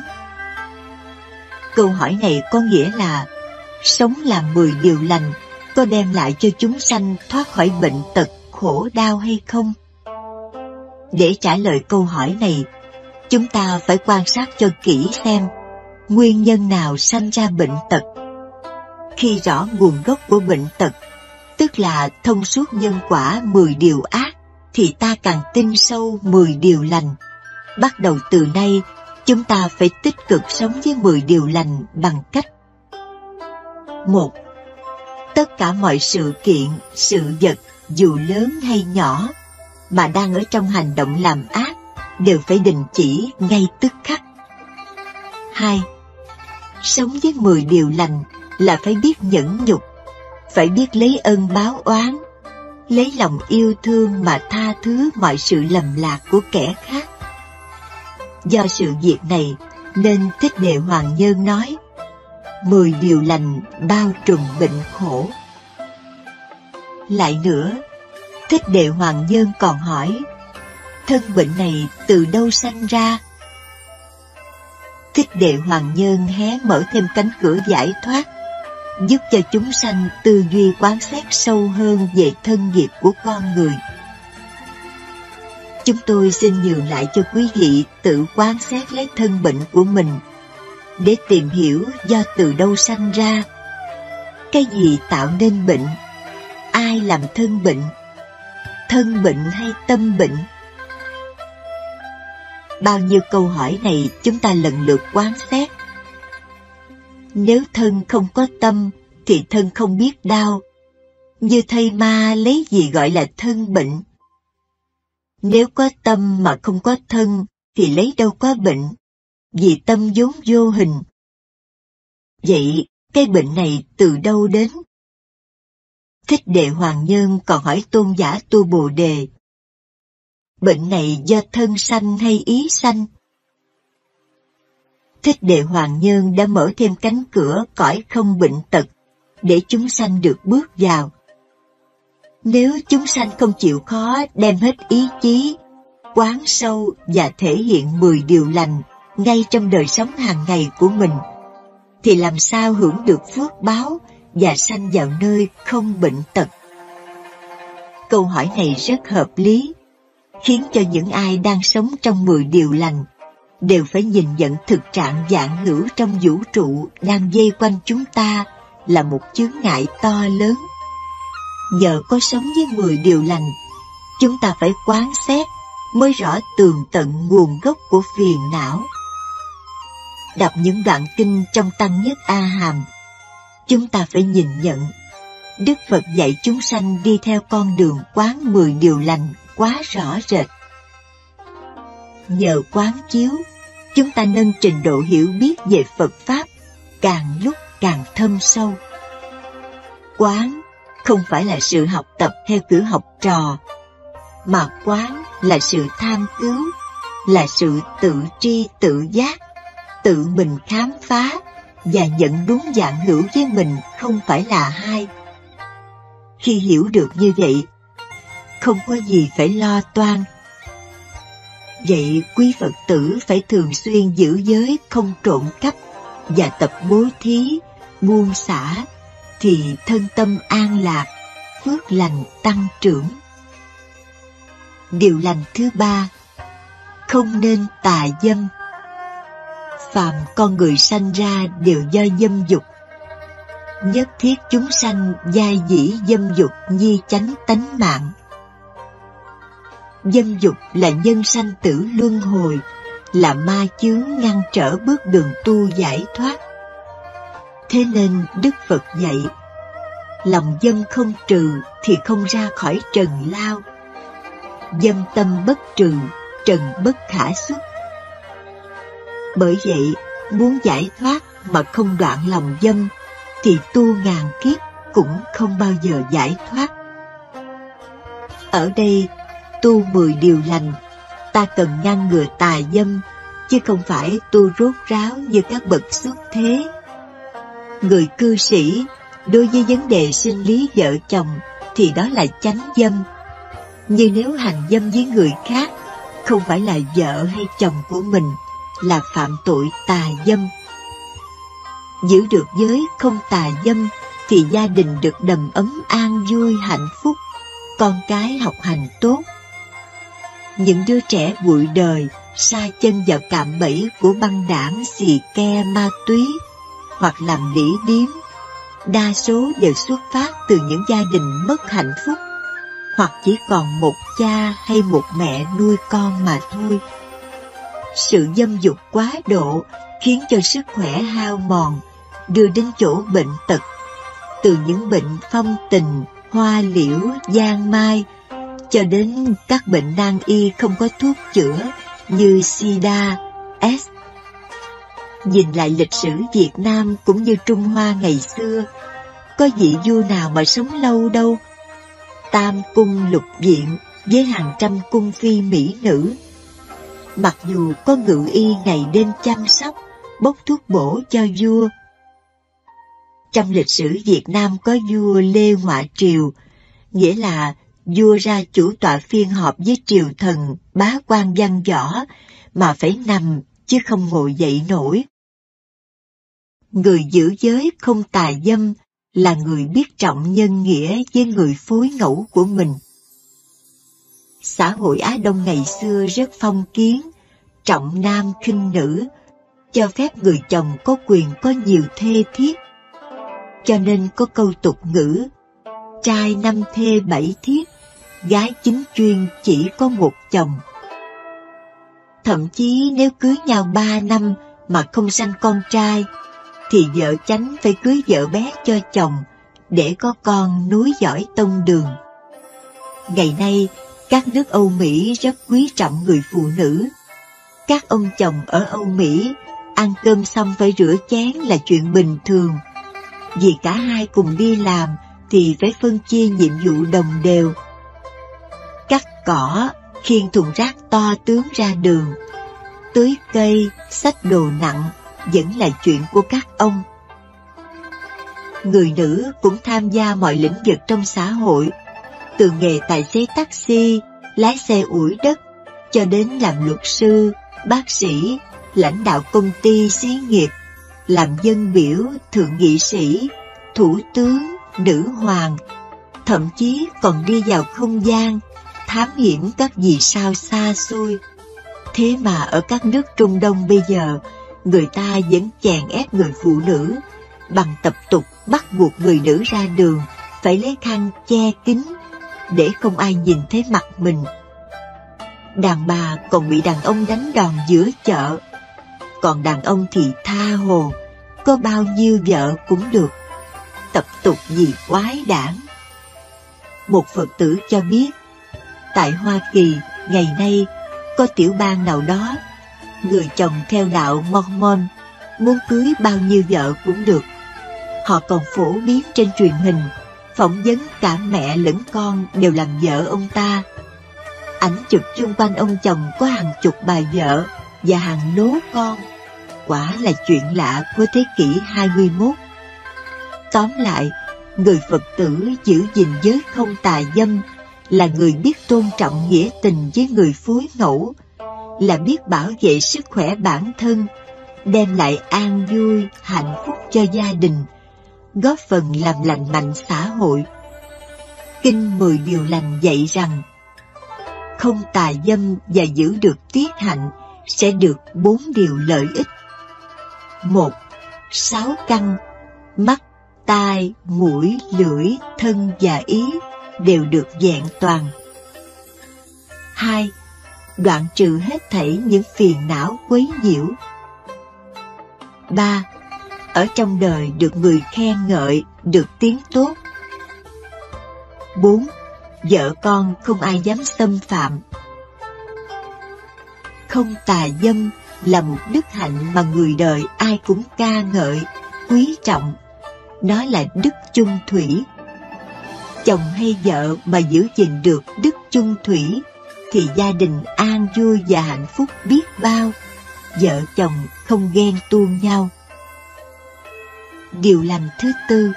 Câu hỏi này có nghĩa là sống làm 10 điều lành có đem lại cho chúng sanh thoát khỏi bệnh tật, khổ đau hay không? Để trả lời câu hỏi này, chúng ta phải quan sát cho kỹ xem nguyên nhân nào sanh ra bệnh tật. Khi rõ nguồn gốc của bệnh tật, tức là thông suốt nhân quả 10 điều ác, thì ta càng tin sâu 10 điều lành. Bắt đầu từ nay, chúng ta phải tích cực sống với 10 điều lành bằng cách: 1. Tất cả mọi sự kiện, sự vật, dù lớn hay nhỏ, mà đang ở trong hành động làm ác, đều phải đình chỉ ngay tức khắc. 2. Sống với 10 điều lành là phải biết nhẫn nhục, phải biết lấy ơn báo oán, lấy lòng yêu thương mà tha thứ mọi sự lầm lạc của kẻ khác. Do sự việc này nên Thích Đệ Hoàng Nhân nói 10 điều lành bao trùm bệnh khổ. Lại nữa, Thích Đệ Hoàng Nhân còn hỏi: thân bệnh này từ đâu sanh ra? Thích Đệ Hoàng Nhân hé mở thêm cánh cửa giải thoát, giúp cho chúng sanh tư duy quán xét sâu hơn về thân nghiệp của con người. Chúng tôi xin nhường lại cho quý vị tự quán xét lấy thân bệnh của mình, để tìm hiểu do từ đâu sanh ra, cái gì tạo nên bệnh, ai làm thân bệnh hay tâm bệnh. Bao nhiêu câu hỏi này chúng ta lần lượt quán xét. Nếu thân không có tâm thì thân không biết đau, như thây ma lấy gì gọi là thân bệnh. Nếu có tâm mà không có thân thì lấy đâu có bệnh, vì tâm vốn vô hình. Vậy cái bệnh này từ đâu đến? Thích Đệ Hoàng Nhân còn hỏi tôn giả Tu Bồ Đề: bệnh này do thân sanh hay ý sanh? Thích Đệ Hoàng Nhân đã mở thêm cánh cửa cõi không bệnh tật để chúng sanh được bước vào. Nếu chúng sanh không chịu khó đem hết ý chí, quán sâu và thể hiện 10 điều lành ngay trong đời sống hàng ngày của mình, thì làm sao hưởng được phước báo và sanh vào nơi không bệnh tật? Câu hỏi này rất hợp lý, khiến cho những ai đang sống trong 10 điều lành đều phải nhìn nhận thực trạng vạn hữu trong vũ trụ đang vây quanh chúng ta là một chướng ngại to lớn. Nhờ có sống với 10 điều lành, chúng ta phải quán xét mới rõ tường tận nguồn gốc của phiền não. Đọc những đoạn kinh trong Tăng Nhất A Hàm, chúng ta phải nhìn nhận Đức Phật dạy chúng sanh đi theo con đường quán 10 điều lành quá rõ rệt. nhờ quán chiếu, chúng ta nâng trình độ hiểu biết về Phật Pháp càng lúc càng thâm sâu. Quán không phải là sự học tập theo kiểu học trò, mà quán là sự tham cứu, là sự tự tri tự giác, tự mình khám phá và nhận đúng dạng hữu với mình không phải là hai. Khi hiểu được như vậy, không có gì phải lo toan. Vậy quý Phật tử phải thường xuyên giữ giới không trộm cắp và tập bố thí, buông xả, thì thân tâm an lạc, phước lành tăng trưởng. Điều lành thứ ba, không nên tà dâm. Phàm con người sanh ra đều do dâm dục. Nhất thiết chúng sanh giai dĩ dâm dục nhi chánh tánh mạng. Dâm dục là nhân sanh tử luân hồi, là ma chướng ngăn trở bước đường tu giải thoát. Thế nên Đức Phật dạy, lòng dâm không trừ thì không ra khỏi trần lao. Dâm tâm bất trừ, trần bất khả xuất. Bởi vậy, muốn giải thoát mà không đoạn lòng dâm, thì tu ngàn kiếp cũng không bao giờ giải thoát. Ở đây, tu 10 điều lành, ta cần ngăn ngừa tà dâm, chứ không phải tu rốt ráo như các bậc xuất thế. Người cư sĩ, đối với vấn đề sinh lý vợ chồng, thì đó là chánh dâm. Nhưng nếu hành dâm với người khác, không phải là vợ hay chồng của mình, là phạm tội tà dâm. Giữ được giới không tà dâm, thì gia đình được đầm ấm an vui hạnh phúc, con cái học hành tốt. Những đứa trẻ bụi đời sa chân vào cạm bẫy của băng đảng xì ke ma túy hoặc làm đĩ điếm, đa số đều xuất phát từ những gia đình mất hạnh phúc, hoặc chỉ còn một cha hay một mẹ nuôi con mà thôi. Sự dâm dục quá độ khiến cho sức khỏe hao mòn, đưa đến chỗ bệnh tật, từ những bệnh phong tình, hoa liễu, giang mai, cho đến các bệnh nan y không có thuốc chữa như SIDA, AIDS. Nhìn lại lịch sử Việt Nam cũng như Trung Hoa ngày xưa, có vị vua nào mà sống lâu đâu. Tam cung lục viện với hàng trăm cung phi mỹ nữ. Mặc dù có ngự y ngày đêm chăm sóc, bốc thuốc bổ cho vua. Trong lịch sử Việt Nam có vua Lê Ngoạ Triều, nghĩa là vua ra chủ tọa phiên họp với triều thần, bá quan văn võ, mà phải nằm chứ không ngồi dậy nổi. Người giữ giới không tà dâm là người biết trọng nhân nghĩa với người phối ngẫu của mình. Xã hội Á Đông ngày xưa rất phong kiến, trọng nam khinh nữ, cho phép người chồng có quyền có nhiều thê thiếp. Cho nên có câu tục ngữ, trai 5 thê 7 thiếp, gái chính chuyên chỉ có một chồng. Thậm chí nếu cưới nhau 3 năm mà không sanh con trai, thì vợ chánh phải cưới vợ bé cho chồng để có con nối dõi tông đường. Ngày nay, các nước Âu Mỹ rất quý trọng người phụ nữ. Các ông chồng ở Âu Mỹ ăn cơm xong phải rửa chén là chuyện bình thường. Vì cả hai cùng đi làm thì phải phân chia nhiệm vụ đồng đều. Cắt cỏ, khiêng thùng rác to tướng ra đường, tưới cây, xách đồ nặng vẫn là chuyện của các ông. Người nữ cũng tham gia mọi lĩnh vực trong xã hội, từ nghề tài xế taxi, lái xe ủi đất, cho đến làm luật sư, bác sĩ, lãnh đạo công ty xí nghiệp, làm dân biểu, thượng nghị sĩ, thủ tướng, nữ hoàng, thậm chí còn đi vào không gian, thám hiểm các vì sao xa xôi. Thế mà ở các nước Trung Đông bây giờ, người ta vẫn chèn ép người phụ nữ, bằng tập tục bắt buộc người nữ ra đường phải lấy khăn che kín để không ai nhìn thấy mặt mình. Đàn bà còn bị đàn ông đánh đòn giữa chợ, còn đàn ông thì tha hồ, có bao nhiêu vợ cũng được. Tập tục gì quái đản. Một Phật tử cho biết, tại Hoa Kỳ ngày nay Có tiểu bang nào đó, người chồng theo đạo Mormon muốn cưới bao nhiêu vợ cũng được. Họ còn phổ biến trên truyền hình, phỏng vấn cả mẹ lẫn con đều làm vợ ông ta. Ảnh chụp chung quanh ông chồng có hàng chục bà vợ và hàng lố con. Quả là chuyện lạ của thế kỷ 21. Tóm lại, người Phật tử giữ gìn giới không tà dâm là người biết tôn trọng nghĩa tình với người phối ngẫu, là biết bảo vệ sức khỏe bản thân, đem lại an vui, hạnh phúc cho gia đình, góp phần làm lành mạnh xã hội. Kinh 10 điều lành dạy rằng, không tà dâm và giữ được tiết hạnh sẽ được 4 điều lợi ích. 1. 6 căn, mắt, tai, mũi, lưỡi, thân và ý đều được vẹn toàn. 2. Đoạn trừ hết thảy những phiền não quấy nhiễu. 3. Ở trong đời được người khen ngợi, được tiếng tốt. 4. Vợ con không ai dám xâm phạm. Không tà dâm là một đức hạnh mà người đời ai cũng ca ngợi, quý trọng. Đó là đức chung thủy. Chồng hay vợ mà giữ gìn được đức chung thủy thì gia đình an vui và hạnh phúc biết bao. Vợ chồng không ghen tuông nhau. Điều lành thứ 4,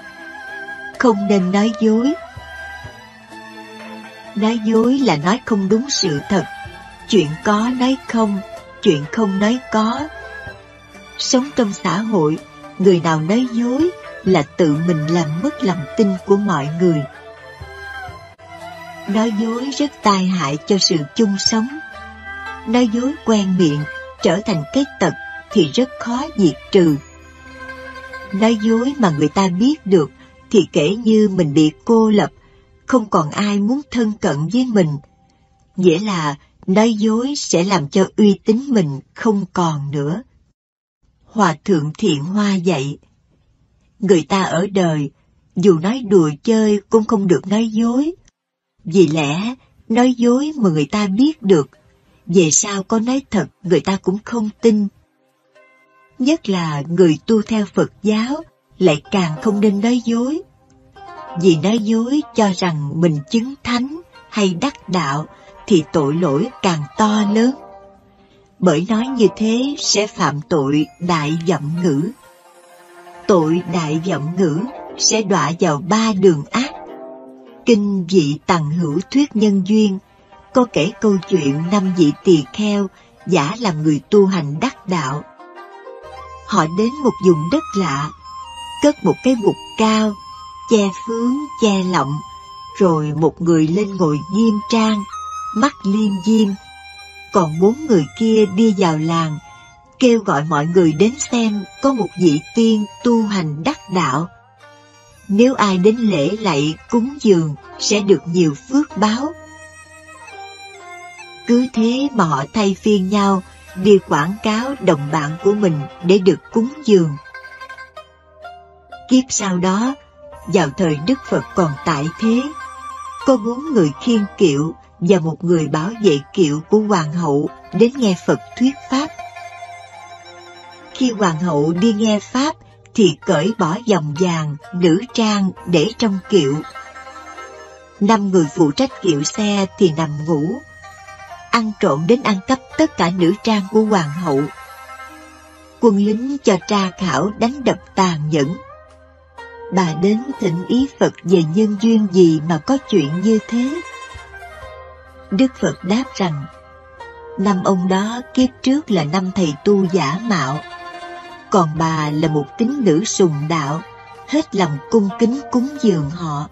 không nên nói dối. Nói dối là nói không đúng sự thật, chuyện có nói không, chuyện không nói có. Sống trong xã hội, người nào nói dối là tự mình làm mất lòng tin của mọi người. Nói dối rất tai hại cho sự chung sống. Nói dối quen miệng trở thành cái tật thì rất khó diệt trừ. Nói dối mà người ta biết được thì kể như mình bị cô lập, không còn ai muốn thân cận với mình. Nghĩa là nói dối sẽ làm cho uy tín mình không còn nữa. Hòa thượng Thiện Hoa dạy, người ta ở đời, dù nói đùa chơi cũng không được nói dối. Vì lẽ, nói dối mà người ta biết được, về sau có nói thật người ta cũng không tin. Nhất là người tu theo Phật giáo lại càng không nên nói dối. Vì nói dối cho rằng mình chứng thánh hay đắc đạo thì tội lỗi càng to lớn. Bởi nói như thế sẽ phạm tội đại vọng ngữ. Tội đại vọng ngữ sẽ đọa vào 3 đường ác. Kinh Vị Tằng Hữu Thuyết Nhân Duyên có kể câu chuyện 5 vị tỳ kheo giả làm người tu hành đắc đạo. Họ đến một vùng đất lạ, cất một cái bục cao, che phướng, che lọng, rồi một người lên ngồi nghiêm trang, mắt liêm diêm. Còn 4 người kia đi vào làng, kêu gọi mọi người đến xem có một vị tiên tu hành đắc đạo. Nếu ai đến lễ lạy cúng dường sẽ được nhiều phước báo. Cứ thế mà họ thay phiên nhau đi quảng cáo đồng bạn của mình để được cúng dường. Kiếp sau đó, vào thời Đức Phật còn tại thế, có 4 người khiêng kiệu và một người bảo vệ kiệu của hoàng hậu đến nghe Phật thuyết pháp. Khi hoàng hậu đi nghe pháp thì cởi bỏ vòng vàng, nữ trang để trong kiệu. 5 người phụ trách kiệu xe thì nằm ngủ, ăn trộm đến ăn cắp tất cả nữ trang của hoàng hậu. Quân lính cho tra khảo đánh đập tàn nhẫn. Bà đến thỉnh ý Phật về nhân duyên gì mà có chuyện như thế. Đức Phật đáp rằng, 5 ông đó kiếp trước là 5 thầy tu giả mạo, còn bà là một tín nữ sùng đạo, hết lòng cung kính cúng dường họ.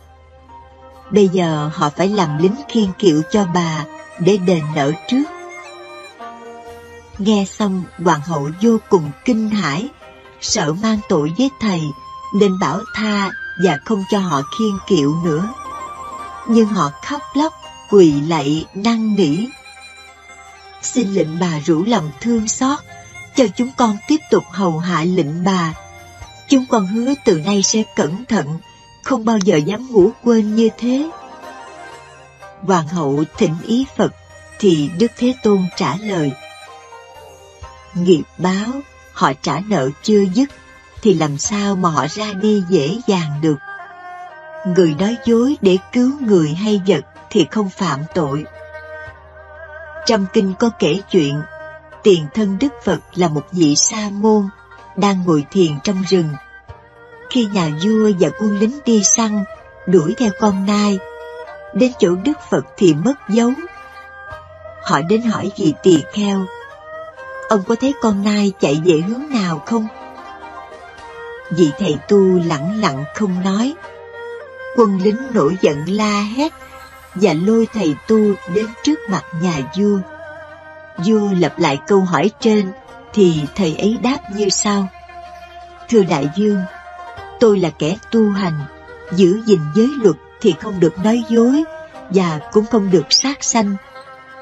Bây giờ họ phải làm lính khiêng kiệu cho bà để đền nợ trước. Nghe xong, hoàng hậu vô cùng kinh hãi, sợ mang tội với thầy nên bảo tha và không cho họ khiêng kiệu nữa. Nhưng họ khóc lóc, quỳ lạy năn nỉ: xin lệnh bà rủ lòng thương xót, cho chúng con tiếp tục hầu hạ lệnh bà. Chúng con hứa từ nay sẽ cẩn thận, không bao giờ dám ngủ quên như thế. Hoàng hậu thỉnh ý Phật, thì Đức Thế Tôn trả lời: nghiệp báo, họ trả nợ chưa dứt, thì làm sao mà họ ra đi dễ dàng được. Người nói dối để cứu người hay vật thì không phạm tội. Trong kinh có kể chuyện, tiền thân Đức Phật là một vị sa môn, đang ngồi thiền trong rừng. Khi nhà vua và quân lính đi săn, đuổi theo con nai, đến chỗ Đức Phật thì mất dấu. Họ đến hỏi vị tỳ kheo: ông có thấy con nai chạy về hướng nào không? Vị thầy tu lẳng lặng không nói. Quân lính nổi giận la hét và lôi thầy tu đến trước mặt nhà vua. Vua lặp lại câu hỏi trên thì thầy ấy đáp như sau: thưa đại vương, tôi là kẻ tu hành, giữ gìn giới luật thì không được nói dối và cũng không được sát sanh.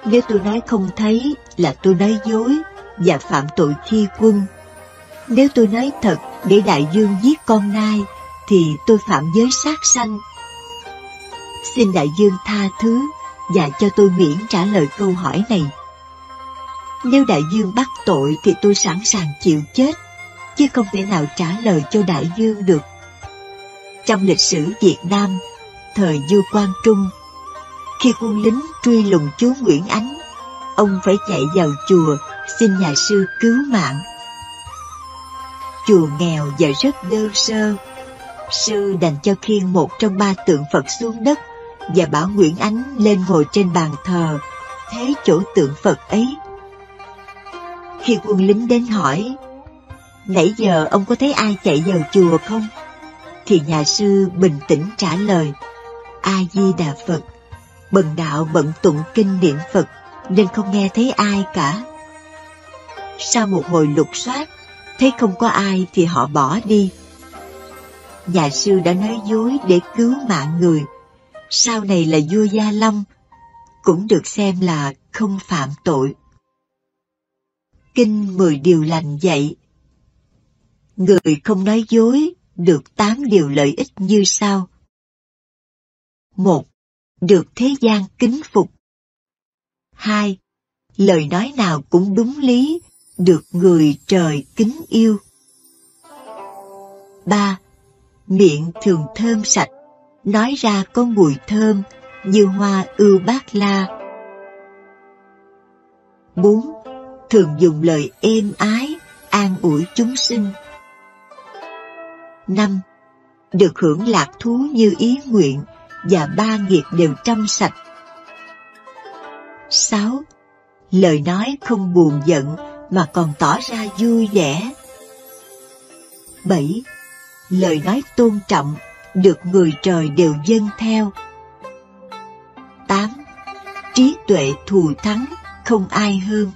Nếu tôi nói không thấy là tôi nói dối và phạm tội khi quân. Nếu tôi nói thật để đại vương giết con nai thì tôi phạm giới sát sanh. Xin đại vương tha thứ và cho tôi miễn trả lời câu hỏi này. Nếu đại vương bắt tội thì tôi sẵn sàng chịu chết, chứ không thể nào trả lời cho đại vương được. Trong lịch sử Việt Nam, thời vua Quang Trung, khi quân lính truy lùng chúa Nguyễn Ánh, ông phải chạy vào chùa xin nhà sư cứu mạng. Chùa nghèo và rất đơn sơ. Sư đành cho khiêng một trong 3 tượng Phật xuống đất và bảo Nguyễn Ánh lên ngồi trên bàn thờ, thế chỗ tượng Phật ấy. Khi quân lính đến hỏi: nãy giờ ông có thấy ai chạy vào chùa không? Thì nhà sư bình tĩnh trả lời: A Di Đà Phật, bần đạo bận tụng kinh niệm Phật nên không nghe thấy ai cả. Sau một hồi lục soát, thấy không có ai thì họ bỏ đi. Nhà sư đã nói dối để cứu mạng người, sau này là vua Gia Long, cũng được xem là không phạm tội. Kinh 10 điều lành dạy: người không nói dối được 8 điều lợi ích như sau. 1. Được thế gian kính phục. 2. Lời nói nào cũng đúng lý, được người trời kính yêu. 3. Miệng thường thơm sạch, nói ra có mùi thơm như hoa ưu bát la. 4. Thường dùng lời êm ái, an ủi chúng sinh. 5. Được hưởng lạc thú như ý nguyện và 3 nghiệp đều trong sạch. 6. Lời nói không buồn giận mà còn tỏ ra vui vẻ. 7. Lời nói tôn trọng, được người trời đều vâng theo. 8. Trí tuệ thù thắng, không ai hơn.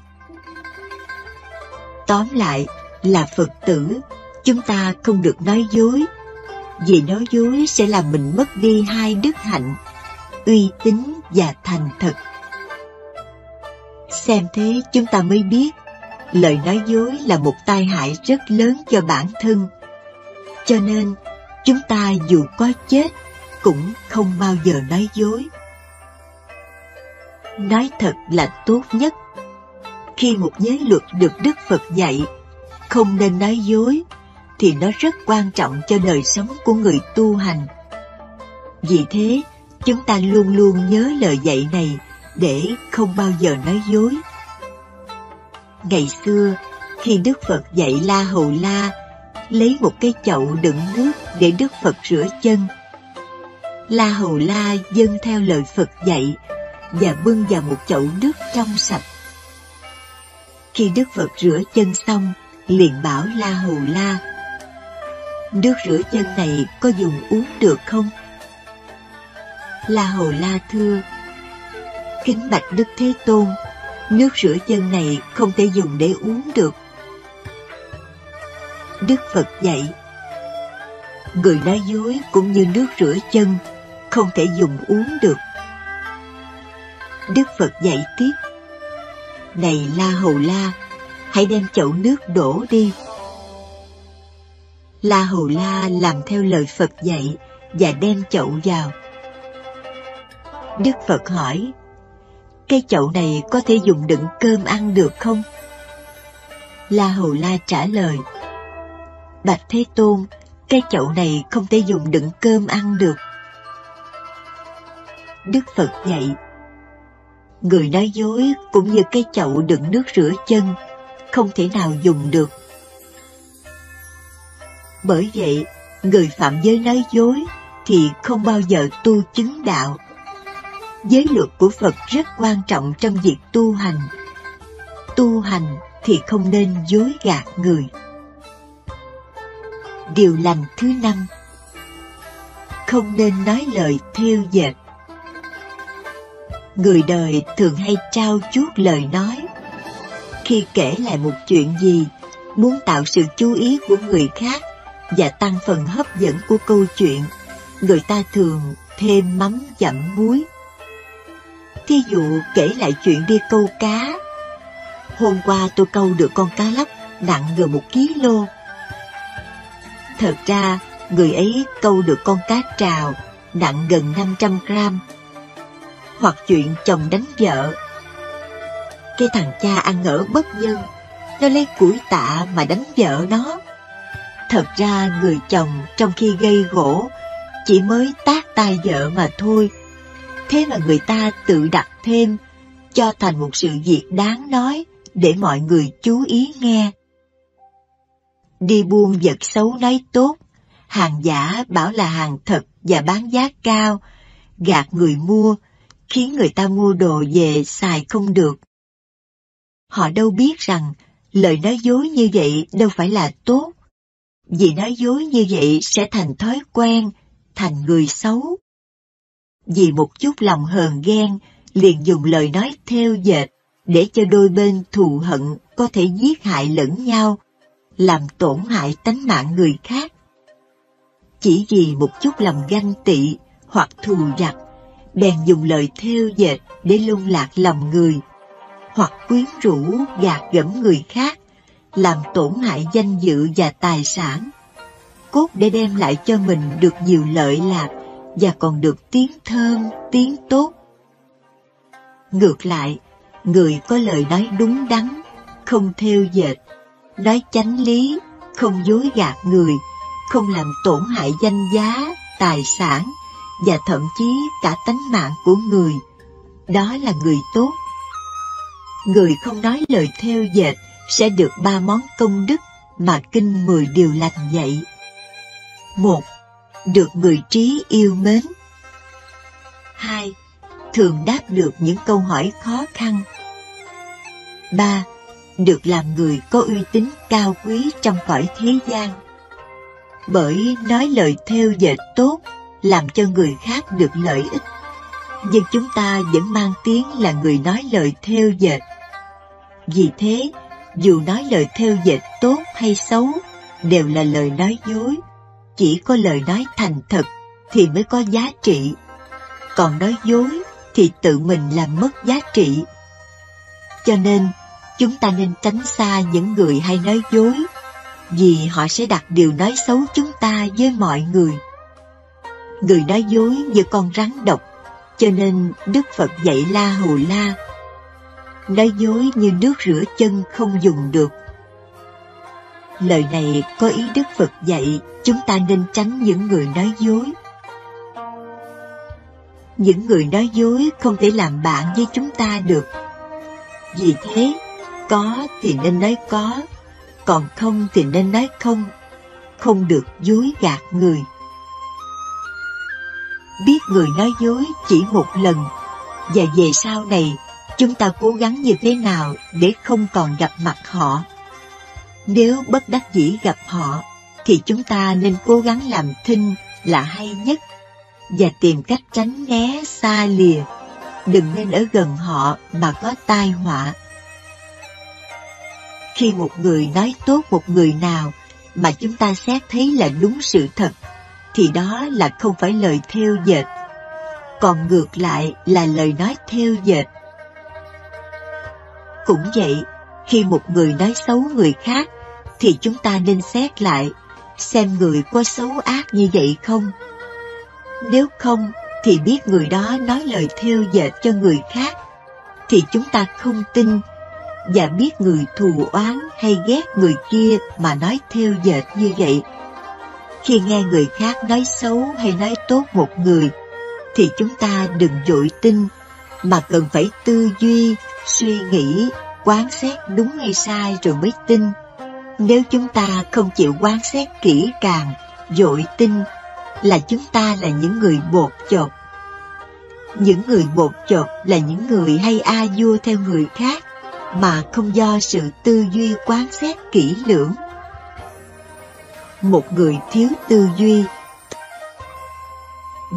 Tóm lại là Phật tử, chúng ta không được nói dối, vì nói dối sẽ làm mình mất đi 2 đức hạnh, uy tín và thành thật. Xem thế chúng ta mới biết, lời nói dối là một tai hại rất lớn cho bản thân. Cho nên, chúng ta dù có chết, cũng không bao giờ nói dối. Nói thật là tốt nhất. Khi một giới luật được Đức Phật dạy, không nên nói dối, thì nó rất quan trọng cho đời sống của người tu hành. Vì thế, chúng ta luôn luôn nhớ lời dạy này để không bao giờ nói dối. Ngày xưa, khi Đức Phật dạy La Hầu La lấy một cái chậu đựng nước để Đức Phật rửa chân, La Hầu La vâng theo lời Phật dạy và bưng vào một chậu nước trong sạch. Khi Đức Phật rửa chân xong, liền bảo La Hầu La: nước rửa chân này có dùng uống được không? La Hầu La thưa: kính bạch Đức Thế Tôn, nước rửa chân này không thể dùng để uống được. Đức Phật dạy: người nói dối cũng như nước rửa chân, không thể dùng uống được. Đức Phật dạy tiếp: này La Hầu La, hãy đem chậu nước đổ đi. La Hầu La làm theo lời Phật dạy và đem chậu vào. Đức Phật hỏi: cái chậu này có thể dùng đựng cơm ăn được không? La Hầu La trả lời, bạch Thế Tôn, cái chậu này không thể dùng đựng cơm ăn được. Đức Phật dạy, người nói dối cũng như cái chậu đựng nước rửa chân, không thể nào dùng được. Bởi vậy, người phạm giới nói dối thì không bao giờ tu chứng đạo. Giới luật của Phật rất quan trọng trong việc tu hành. Tu hành thì không nên dối gạt người. Điều lành thứ 5, không nên nói lời thêu dệt. Người đời thường hay trao chuốt lời nói. Khi kể lại một chuyện gì, muốn tạo sự chú ý của người khác và tăng phần hấp dẫn của câu chuyện, người ta thường thêm mắm dặm muối. Thí dụ kể lại chuyện đi câu cá. Hôm qua tôi câu được con cá lóc nặng gần 1 kg. Thật ra, người ấy câu được con cá trào nặng gần 500 gram. Hoặc chuyện chồng đánh vợ. Cái thằng cha ăn ở bất nhân, nó lấy củi tạ mà đánh vợ nó. Thật ra người chồng trong khi gây gổ chỉ mới tát tay vợ mà thôi. Thế mà người ta tự đặt thêm, cho thành một sự việc đáng nói để mọi người chú ý nghe. Đi buôn vật xấu nói tốt, hàng giả bảo là hàng thật và bán giá cao, gạt người mua, khiến người ta mua đồ về xài không được. Họ đâu biết rằng lời nói dối như vậy đâu phải là tốt, vì nói dối như vậy sẽ thành thói quen, thành người xấu. Vì một chút lòng hờn ghen, liền dùng lời nói thêu dệt để cho đôi bên thù hận có thể giết hại lẫn nhau, làm tổn hại tánh mạng người khác. Chỉ vì một chút lòng ganh tị hoặc thù giặc, bèn dùng lời thêu dệt để lung lạc lòng người, hoặc quyến rũ gạt gẫm người khác, làm tổn hại danh dự và tài sản, cốt để đem lại cho mình được nhiều lợi lạc và còn được tiếng thơm, tiếng tốt. Ngược lại, người có lời nói đúng đắn, không thêu dệt, nói chánh lý, không dối gạt người, không làm tổn hại danh giá, tài sản và thậm chí cả tánh mạng của người, đó là người tốt. Người không nói lời thêu dệt sẽ được 3 món công đức mà Kinh 10 Điều Lành dạy. 1. Được người trí yêu mến. 2. Thường đáp được những câu hỏi khó khăn. 3. Được làm người có uy tín cao quý trong cõi thế gian. Bởi nói lời thêu dệt tốt làm cho người khác được lợi ích, nhưng chúng ta vẫn mang tiếng là người nói lời thêu dệt. Vì thế, dù nói lời thêu dệt tốt hay xấu, đều là lời nói dối. Chỉ có lời nói thành thật thì mới có giá trị, còn nói dối thì tự mình làm mất giá trị. Cho nên, chúng ta nên tránh xa những người hay nói dối, vì họ sẽ đặt điều nói xấu chúng ta với mọi người. Người nói dối như con rắn độc, cho nên Đức Phật dạy La Hầu La, nói dối như nước rửa chân không dùng được. Lời này có ý Đức Phật dạy chúng ta nên tránh những người nói dối. Những người nói dối không thể làm bạn với chúng ta được. Vì thế, có thì nên nói có, còn không thì nên nói không, không được dối gạt người. Biết người nói dối chỉ một lần, và về sau này chúng ta cố gắng như thế nào để không còn gặp mặt họ. Nếu bất đắc dĩ gặp họ, thì chúng ta nên cố gắng làm thinh là hay nhất, và tìm cách tránh né xa lìa, đừng nên ở gần họ mà có tai họa. Khi một người nói tốt một người nào mà chúng ta xét thấy là đúng sự thật, thì đó là không phải lời thêu dệt, còn ngược lại là lời nói thêu dệt. Cũng vậy, khi một người nói xấu người khác, thì chúng ta nên xét lại, xem người có xấu ác như vậy không. Nếu không, thì biết người đó nói lời thêu dệt cho người khác, thì chúng ta không tin, và biết người thù oán hay ghét người kia mà nói thêu dệt như vậy. Khi nghe người khác nói xấu hay nói tốt một người, thì chúng ta đừng vội tin, mà cần phải tư duy, suy nghĩ, quán xét đúng hay sai rồi mới tin. Nếu chúng ta không chịu quán xét kỹ càng, vội tin, là chúng ta là những người bột chột. Những người bột chột là những người hay a vua theo người khác, mà không do sự tư duy quán xét kỹ lưỡng. Một người thiếu tư duy.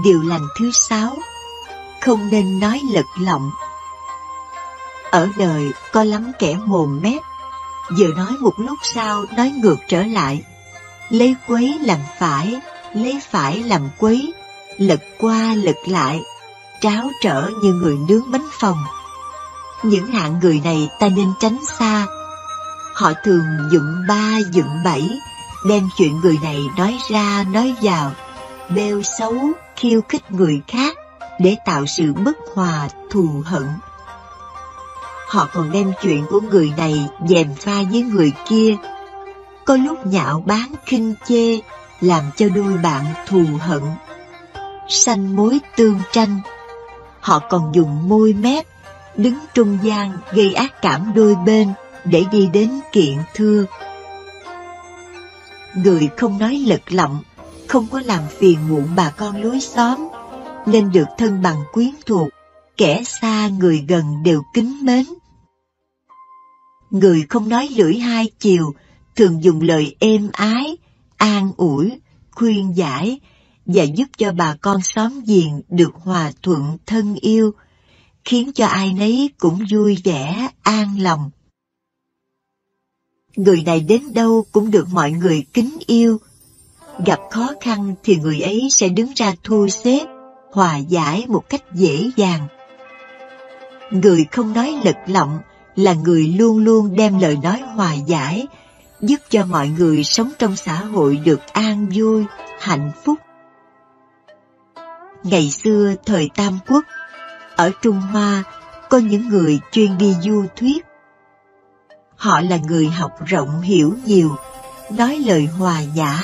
Điều lành thứ 6, không nên nói lật lọng. Ở đời có lắm kẻ mồm mép, vừa nói một lúc sau nói ngược trở lại, lấy quấy làm phải, lấy phải làm quấy, lật qua lật lại, tráo trở như người nướng bánh phồng. Những hạng người này ta nên tránh xa. Họ thường dựng ba dựng bảy, đem chuyện người này nói ra nói vào, bêu xấu, khiêu khích người khác để tạo sự bất hòa, thù hận. Họ còn đem chuyện của người này gièm pha với người kia, có lúc nhạo báng khinh chê, làm cho đôi bạn thù hận, sanh mối tương tranh. Họ còn dùng môi mép đứng trung gian gây ác cảm đôi bên để đi đến kiện thưa. Người không nói lật lọng, không có làm phiền muộn bà con lối xóm, nên được thân bằng quyến thuộc, kẻ xa người gần đều kính mến. Người không nói lưỡi hai chiều, thường dùng lời êm ái, an ủi, khuyên giải và giúp cho bà con xóm giềng được hòa thuận thân yêu, khiến cho ai nấy cũng vui vẻ, an lòng. Người này đến đâu cũng được mọi người kính yêu. Gặp khó khăn thì người ấy sẽ đứng ra thu xếp, hòa giải một cách dễ dàng. Người không nói lật lọng là người luôn luôn đem lời nói hòa giải, giúp cho mọi người sống trong xã hội được an vui, hạnh phúc. Ngày xưa thời Tam Quốc, ở Trung Hoa có những người chuyên đi du thuyết. Họ là người học rộng hiểu nhiều, nói lời hòa nhã,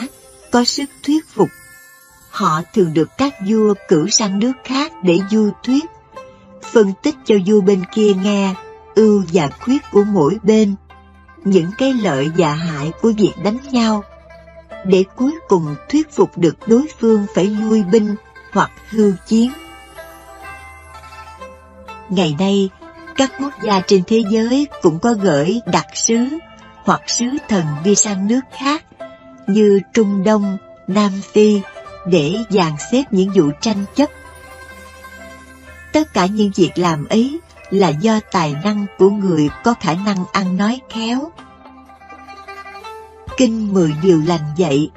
có sức thuyết phục. Họ thường được các vua cử sang nước khác để du thuyết, phân tích cho vua bên kia nghe ưu và khuyết của mỗi bên, những cái lợi và hại của việc đánh nhau, để cuối cùng thuyết phục được đối phương phải lui binh hoặc hưu chiến. Ngày nay, các quốc gia trên thế giới cũng có gửi đặc sứ hoặc sứ thần đi sang nước khác như Trung Đông, Nam Phi để dàn xếp những vụ tranh chấp. Tất cả những việc làm ấy là do tài năng của người có khả năng ăn nói khéo. Kinh 10 điều lành dạy,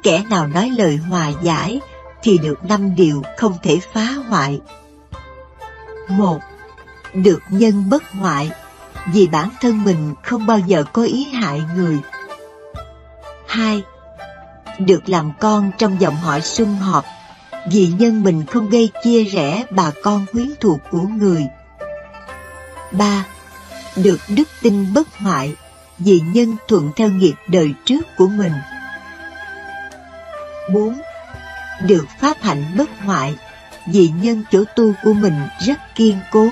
kẻ nào nói lời hòa giải thì được 5 điều không thể phá hoại. 1. Được nhân bất hoại, vì bản thân mình không bao giờ có ý hại người. 2. Được làm con trong dòng họ sum họp, vì nhân mình không gây chia rẽ bà con quyến thuộc của người. 3. Được đức tin bất hoại, vì nhân thuận theo nghiệp đời trước của mình. 4. Được pháp hạnh bất hoại, vì nhân chỗ tu của mình rất kiên cố.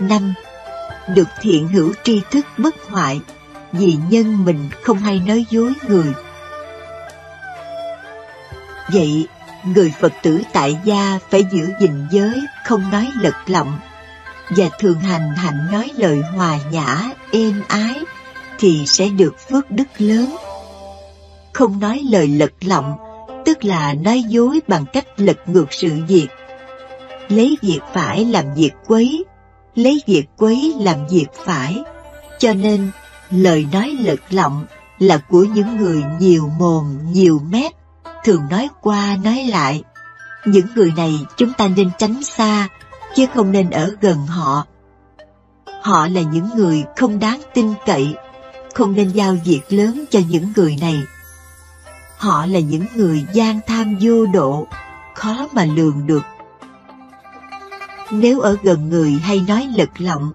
5. Được thiện hữu tri thức bất hoại, vì nhân mình không hay nói dối người. Vậy, người Phật tử tại gia phải giữ gìn giới, không nói lật lọng, và thường hành hạnh nói lời hòa nhã, êm ái, thì sẽ được phước đức lớn. Không nói lời lật lọng, tức là nói dối bằng cách lật ngược sự việc. Lấy việc phải làm việc quấy, lấy việc quấy làm việc phải. Cho nên, lời nói lật lọng là của những người nhiều mồm, nhiều mép, thường nói qua nói lại. Những người này chúng ta nên tránh xa, chứ không nên ở gần họ. Họ là những người không đáng tin cậy, không nên giao việc lớn cho những người này. Họ là những người gian tham vô độ, khó mà lường được. Nếu ở gần người hay nói lật lọng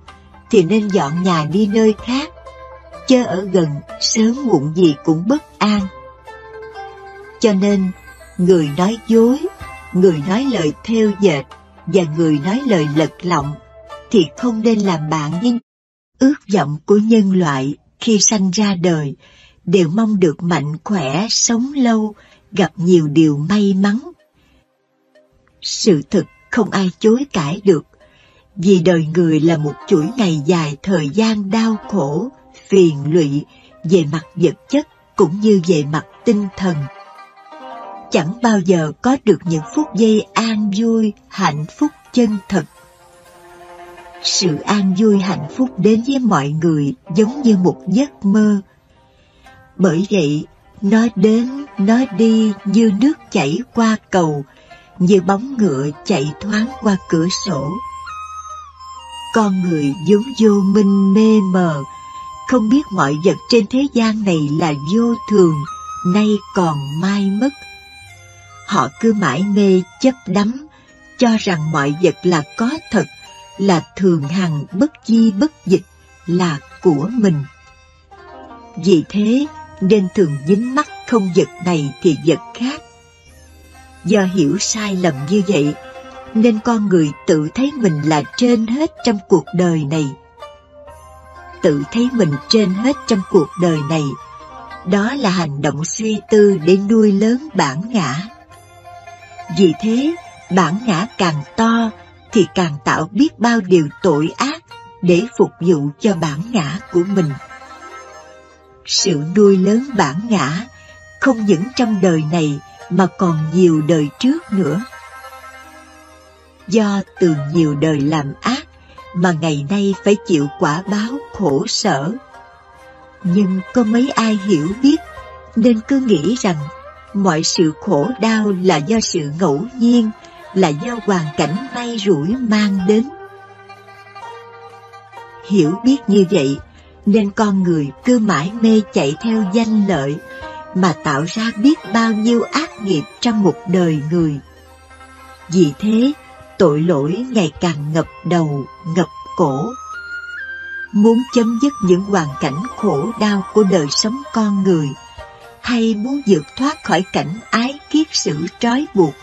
thì nên dọn nhà đi nơi khác, chớ ở gần sớm muộn gì cũng bất an. Cho nên, người nói dối, người nói lời thêu dệt và người nói lời lật lọng thì không nên làm bạn với. Ước vọng của nhân loại khi sanh ra đời đều mong được mạnh khỏe, sống lâu, gặp nhiều điều may mắn. Sự thực không ai chối cãi được, vì đời người là một chuỗi ngày dài thời gian đau khổ, phiền lụy về mặt vật chất cũng như về mặt tinh thần. Chẳng bao giờ có được những phút giây an vui, hạnh phúc chân thật. Sự an vui hạnh phúc đến với mọi người giống như một giấc mơ. Bởi vậy, nó đến, nó đi như nước chảy qua cầu, như bóng ngựa chạy thoáng qua cửa sổ. Con người vốn vô minh mê mờ, không biết mọi vật trên thế gian này là vô thường, nay còn mai mất. Họ cứ mãi mê chấp đắm, cho rằng mọi vật là có thật, là thường hằng bất di bất dịch, là của mình. Vì thế nên thường dính mắc không vật này thì vật khác. Do hiểu sai lầm như vậy, nên con người tự thấy mình là trên hết trong cuộc đời này. Tự thấy mình trên hết trong cuộc đời này, đó là hành động suy tư để nuôi lớn bản ngã. Vì thế, bản ngã càng to thì càng tạo biết bao điều tội ác để phục vụ cho bản ngã của mình. Sự nuôi lớn bản ngã không những trong đời này mà còn nhiều đời trước nữa. Do từ nhiều đời làm ác mà ngày nay phải chịu quả báo khổ sở. Nhưng có mấy ai hiểu biết, nên cứ nghĩ rằng mọi sự khổ đau là do sự ngẫu nhiên, là do hoàn cảnh may rủi mang đến. Hiểu biết như vậy, nên con người cứ mãi mê chạy theo danh lợi, mà tạo ra biết bao nhiêu ác nghiệp trong một đời người. Vì thế, tội lỗi ngày càng ngập đầu, ngập cổ. Muốn chấm dứt những hoàn cảnh khổ đau của đời sống con người, hay muốn vượt thoát khỏi cảnh ái kiết sử trói buộc,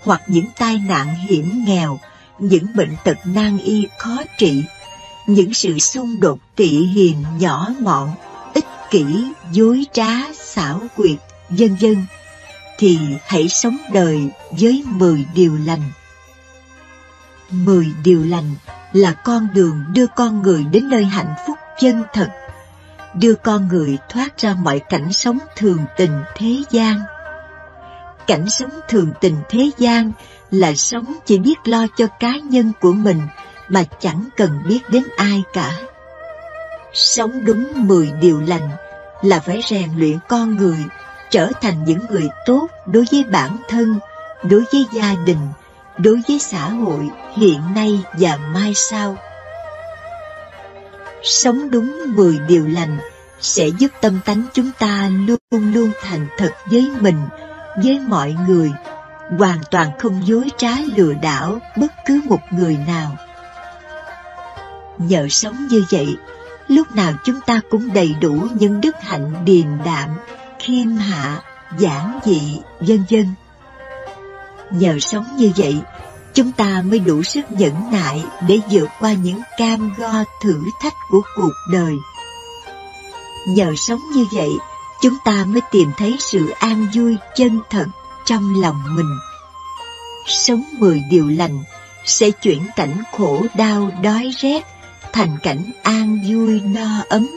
hoặc những tai nạn hiểm nghèo, những bệnh tật nan y khó trị, những sự xung đột tị hiềm nhỏ mọn, ích kỷ, dối trá, xảo quyệt, vân vân, thì hãy sống đời với 10 điều lành. 10 điều lành là con đường đưa con người đến nơi hạnh phúc chân thật, đưa con người thoát ra mọi cảnh sống thường tình thế gian. Cảnh sống thường tình thế gian là sống chỉ biết lo cho cá nhân của mình mà chẳng cần biết đến ai cả. Sống đúng 10 điều lành là phải rèn luyện con người trở thành những người tốt đối với bản thân, đối với gia đình, đối với xã hội hiện nay và mai sau. Sống đúng 10 điều lành sẽ giúp tâm tánh chúng ta luôn luôn thành thật với mình, với mọi người, hoàn toàn không dối trá lừa đảo bất cứ một người nào. Nhờ sống như vậy, lúc nào chúng ta cũng đầy đủ những đức hạnh điềm đạm, khiêm hạ, giản dị, vân vân. Nhờ sống như vậy, chúng ta mới đủ sức nhẫn nại để vượt qua những cam go thử thách của cuộc đời. Nhờ sống như vậy, chúng ta mới tìm thấy sự an vui chân thật trong lòng mình. Sống 10 điều lành sẽ chuyển cảnh khổ đau đói rét thành cảnh an vui no ấm,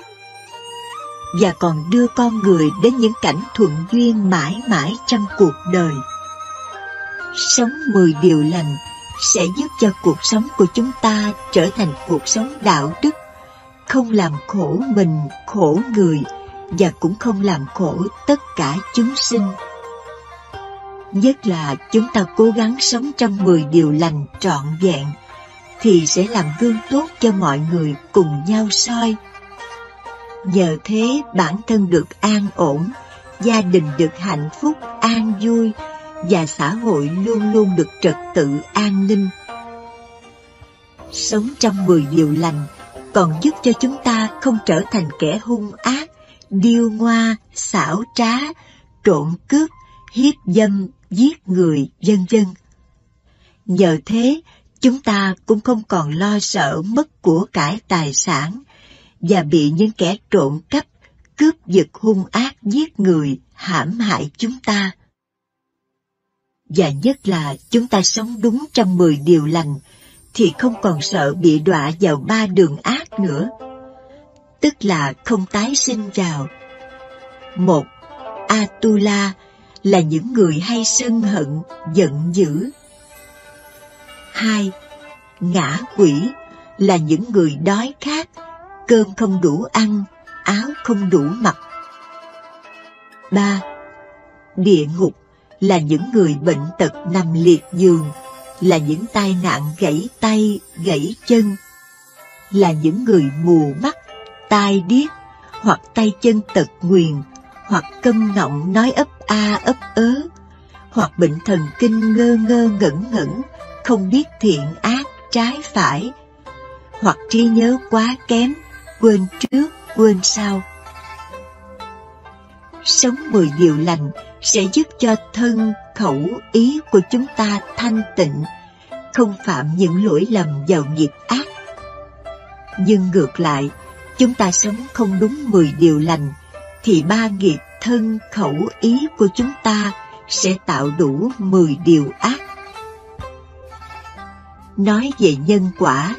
và còn đưa con người đến những cảnh thuận duyên mãi mãi trong cuộc đời. Sống 10 điều lành sẽ giúp cho cuộc sống của chúng ta trở thành cuộc sống đạo đức, không làm khổ mình, khổ người, và cũng không làm khổ tất cả chúng sinh. Nhất là chúng ta cố gắng sống trong 10 điều lành trọn vẹn, thì sẽ làm gương tốt cho mọi người cùng nhau soi. Nhờ thế bản thân được an ổn, gia đình được hạnh phúc, an vui, và xã hội luôn luôn được trật tự an ninh. Sống trong 10 điều lành còn giúp cho chúng ta không trở thành kẻ hung ác, điêu ngoa, xảo trá, trộm cướp, hiếp dâm, giết người, vân vân. Nhờ thế, chúng ta cũng không còn lo sợ mất của cải tài sản và bị những kẻ trộm cắp, cướp giật hung ác giết người, hãm hại chúng ta. Và nhất là chúng ta sống đúng trong 10 điều lành thì không còn sợ bị đọa vào 3 đường ác nữa, tức là không tái sinh vào. 1. Atula là những người hay sân hận, giận dữ. 2. Ngã quỷ là những người đói khát, cơm không đủ ăn, áo không đủ mặc. 3. Địa ngục là những người bệnh tật nằm liệt giường, là những tai nạn gãy tay, gãy chân, là những người mù mắt, tai điếc, hoặc tay chân tật nguyền, hoặc câm ngọng nói ấp a ấp ớ, hoặc bệnh thần kinh ngơ ngơ ngẩn ngẩn, không biết thiện ác, trái phải, hoặc trí nhớ quá kém, quên trước, quên sau. Sống 10 điều lành sẽ giúp cho thân, khẩu, ý của chúng ta thanh tịnh, không phạm những lỗi lầm vào nghiệp ác. Nhưng ngược lại, chúng ta sống không đúng 10 điều lành, thì 3 nghiệp thân, khẩu, ý của chúng ta sẽ tạo đủ 10 điều ác. Nói về nhân quả,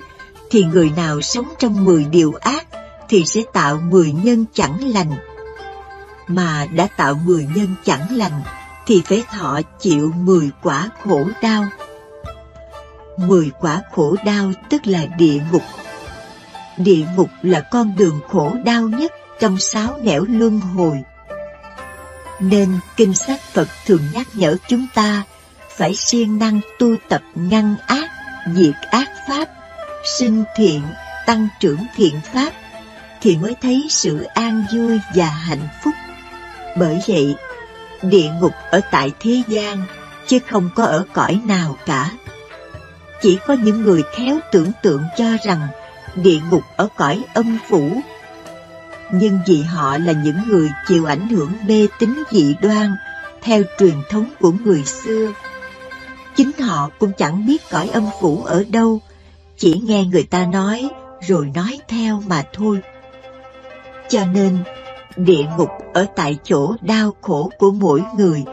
thì người nào sống trong 10 điều ác thì sẽ tạo 10 nhân chẳng lành. Mà đã tạo 10 nhân chẳng lành thì phải thọ chịu 10 quả khổ đau. 10 quả khổ đau tức là địa ngục. Địa ngục là con đường khổ đau nhất trong 6 nẻo luân hồi. Nên kinh sách Phật thường nhắc nhở chúng ta phải siêng năng tu tập ngăn ác, diệt ác pháp, sinh thiện, tăng trưởng thiện pháp, thì mới thấy sự an vui và hạnh phúc. Bởi vậy, địa ngục ở tại thế gian, chứ không có ở cõi nào cả. Chỉ có những người khéo tưởng tượng cho rằng địa ngục ở cõi âm phủ. Nhưng vì họ là những người chịu ảnh hưởng mê tín dị đoan theo truyền thống của người xưa, chính họ cũng chẳng biết cõi âm phủ ở đâu, chỉ nghe người ta nói rồi nói theo mà thôi. Cho nên, địa ngục ở tại chỗ đau khổ của mỗi người,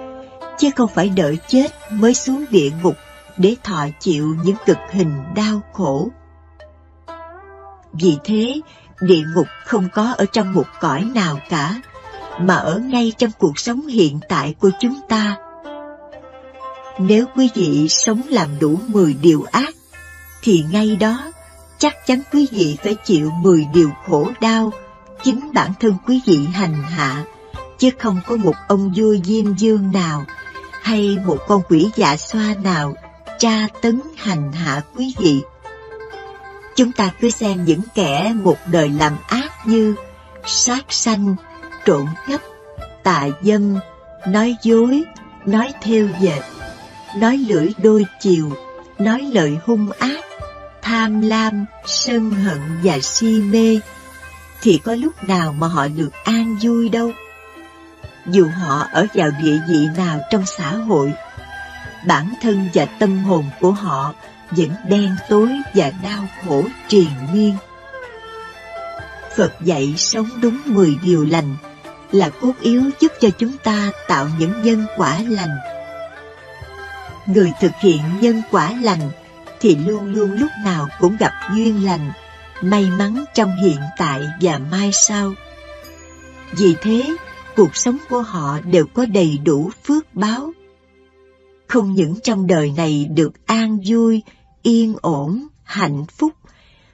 chứ không phải đợi chết mới xuống địa ngục để thọ chịu những cực hình đau khổ. Vì thế, địa ngục không có ở trong một cõi nào cả, mà ở ngay trong cuộc sống hiện tại của chúng ta. Nếu quý vị sống làm đủ 10 điều ác, thì ngay đó chắc chắn quý vị phải chịu 10 điều khổ đau chính bản thân quý vị hành hạ, chứ không có một ông vua Diêm Vương nào hay một con quỷ dạ xoa nào tra tấn hành hạ quý vị. Chúng ta cứ xem những kẻ một đời làm ác như sát sanh, trộm cắp, tà dâm, nói dối, nói thêu dệt, nói lưỡi đôi chiều, nói lời hung ác, tham lam, sân hận và si mê, thì có lúc nào mà họ được an vui đâu. Dù họ ở vào địa vị nào trong xã hội, bản thân và tâm hồn của họ vẫn đen tối và đau khổ triền miên. Phật dạy sống đúng 10 điều lành là cốt yếu giúp cho chúng ta tạo những nhân quả lành. Người thực hiện nhân quả lành thì luôn luôn lúc nào cũng gặp duyên lành, may mắn trong hiện tại và mai sau. Vì thế, cuộc sống của họ đều có đầy đủ phước báo. Không những trong đời này được an vui, yên ổn, hạnh phúc,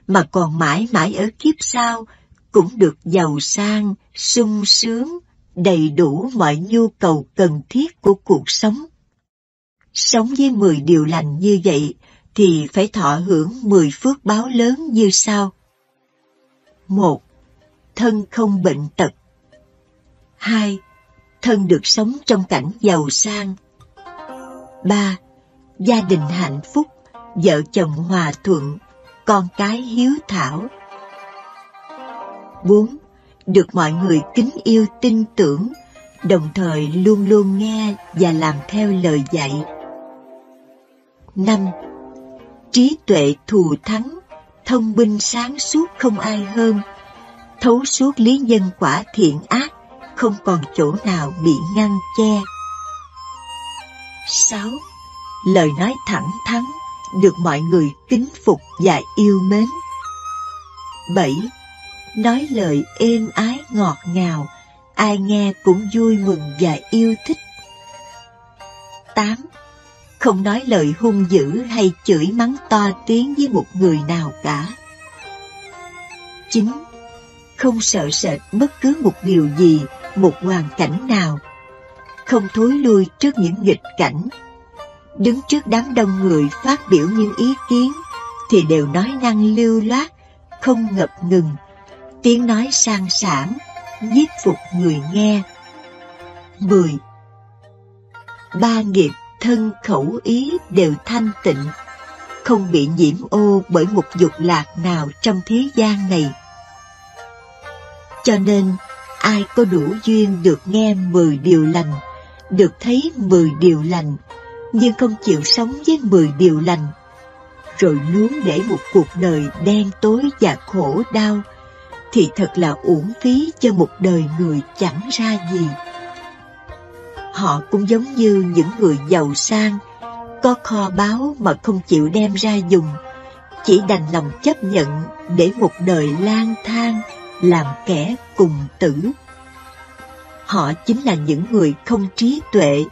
mà còn mãi mãi ở kiếp sau cũng được giàu sang, sung sướng, đầy đủ mọi nhu cầu cần thiết của cuộc sống. Sống với 10 điều lành như vậy thì phải thọ hưởng 10 phước báo lớn như sau. 1. Thân không bệnh tật. 2. Thân được sống trong cảnh giàu sang. 3. Gia đình hạnh phúc, vợ chồng hòa thuận. con cái hiếu thảo. 4. Được mọi người kính yêu tin tưởng, đồng thời luôn luôn nghe và làm theo lời dạy. 5. Trí tuệ thù thắng, thông minh sáng suốt không ai hơn, thấu suốt lý nhân quả thiện ác, không còn chỗ nào bị ngăn che. 6. Lời nói thẳng thắn, được mọi người kính phục và yêu mến. 7. Nói lời êm ái ngọt ngào, ai nghe cũng vui mừng và yêu thích. 8. Không nói lời hung dữ hay chửi mắng to tiếng với một người nào cả. 9. Không sợ sệt bất cứ một điều gì, một hoàn cảnh nào. Không thối lui trước những nghịch cảnh. Đứng trước đám đông người phát biểu những ý kiến thì đều nói năng lưu loát, không ngập ngừng, tiếng nói sang sảng, nhiếp phục người nghe. 10. Ba nghiệp thân khẩu ý đều thanh tịnh, không bị nhiễm ô bởi một dục lạc nào trong thế gian này. Cho nên, ai có đủ duyên được nghe 10 điều lành, được thấy 10 điều lành, nhưng không chịu sống với 10 điều lành, rồi luôn để một cuộc đời đen tối và khổ đau, thì thật là uổng phí cho một đời người chẳng ra gì. Họ cũng giống như những người giàu sang, có kho báu mà không chịu đem ra dùng, chỉ đành lòng chấp nhận để một đời lang thang, làm kẻ cùng tử. Họ chính là những người không trí tuệ,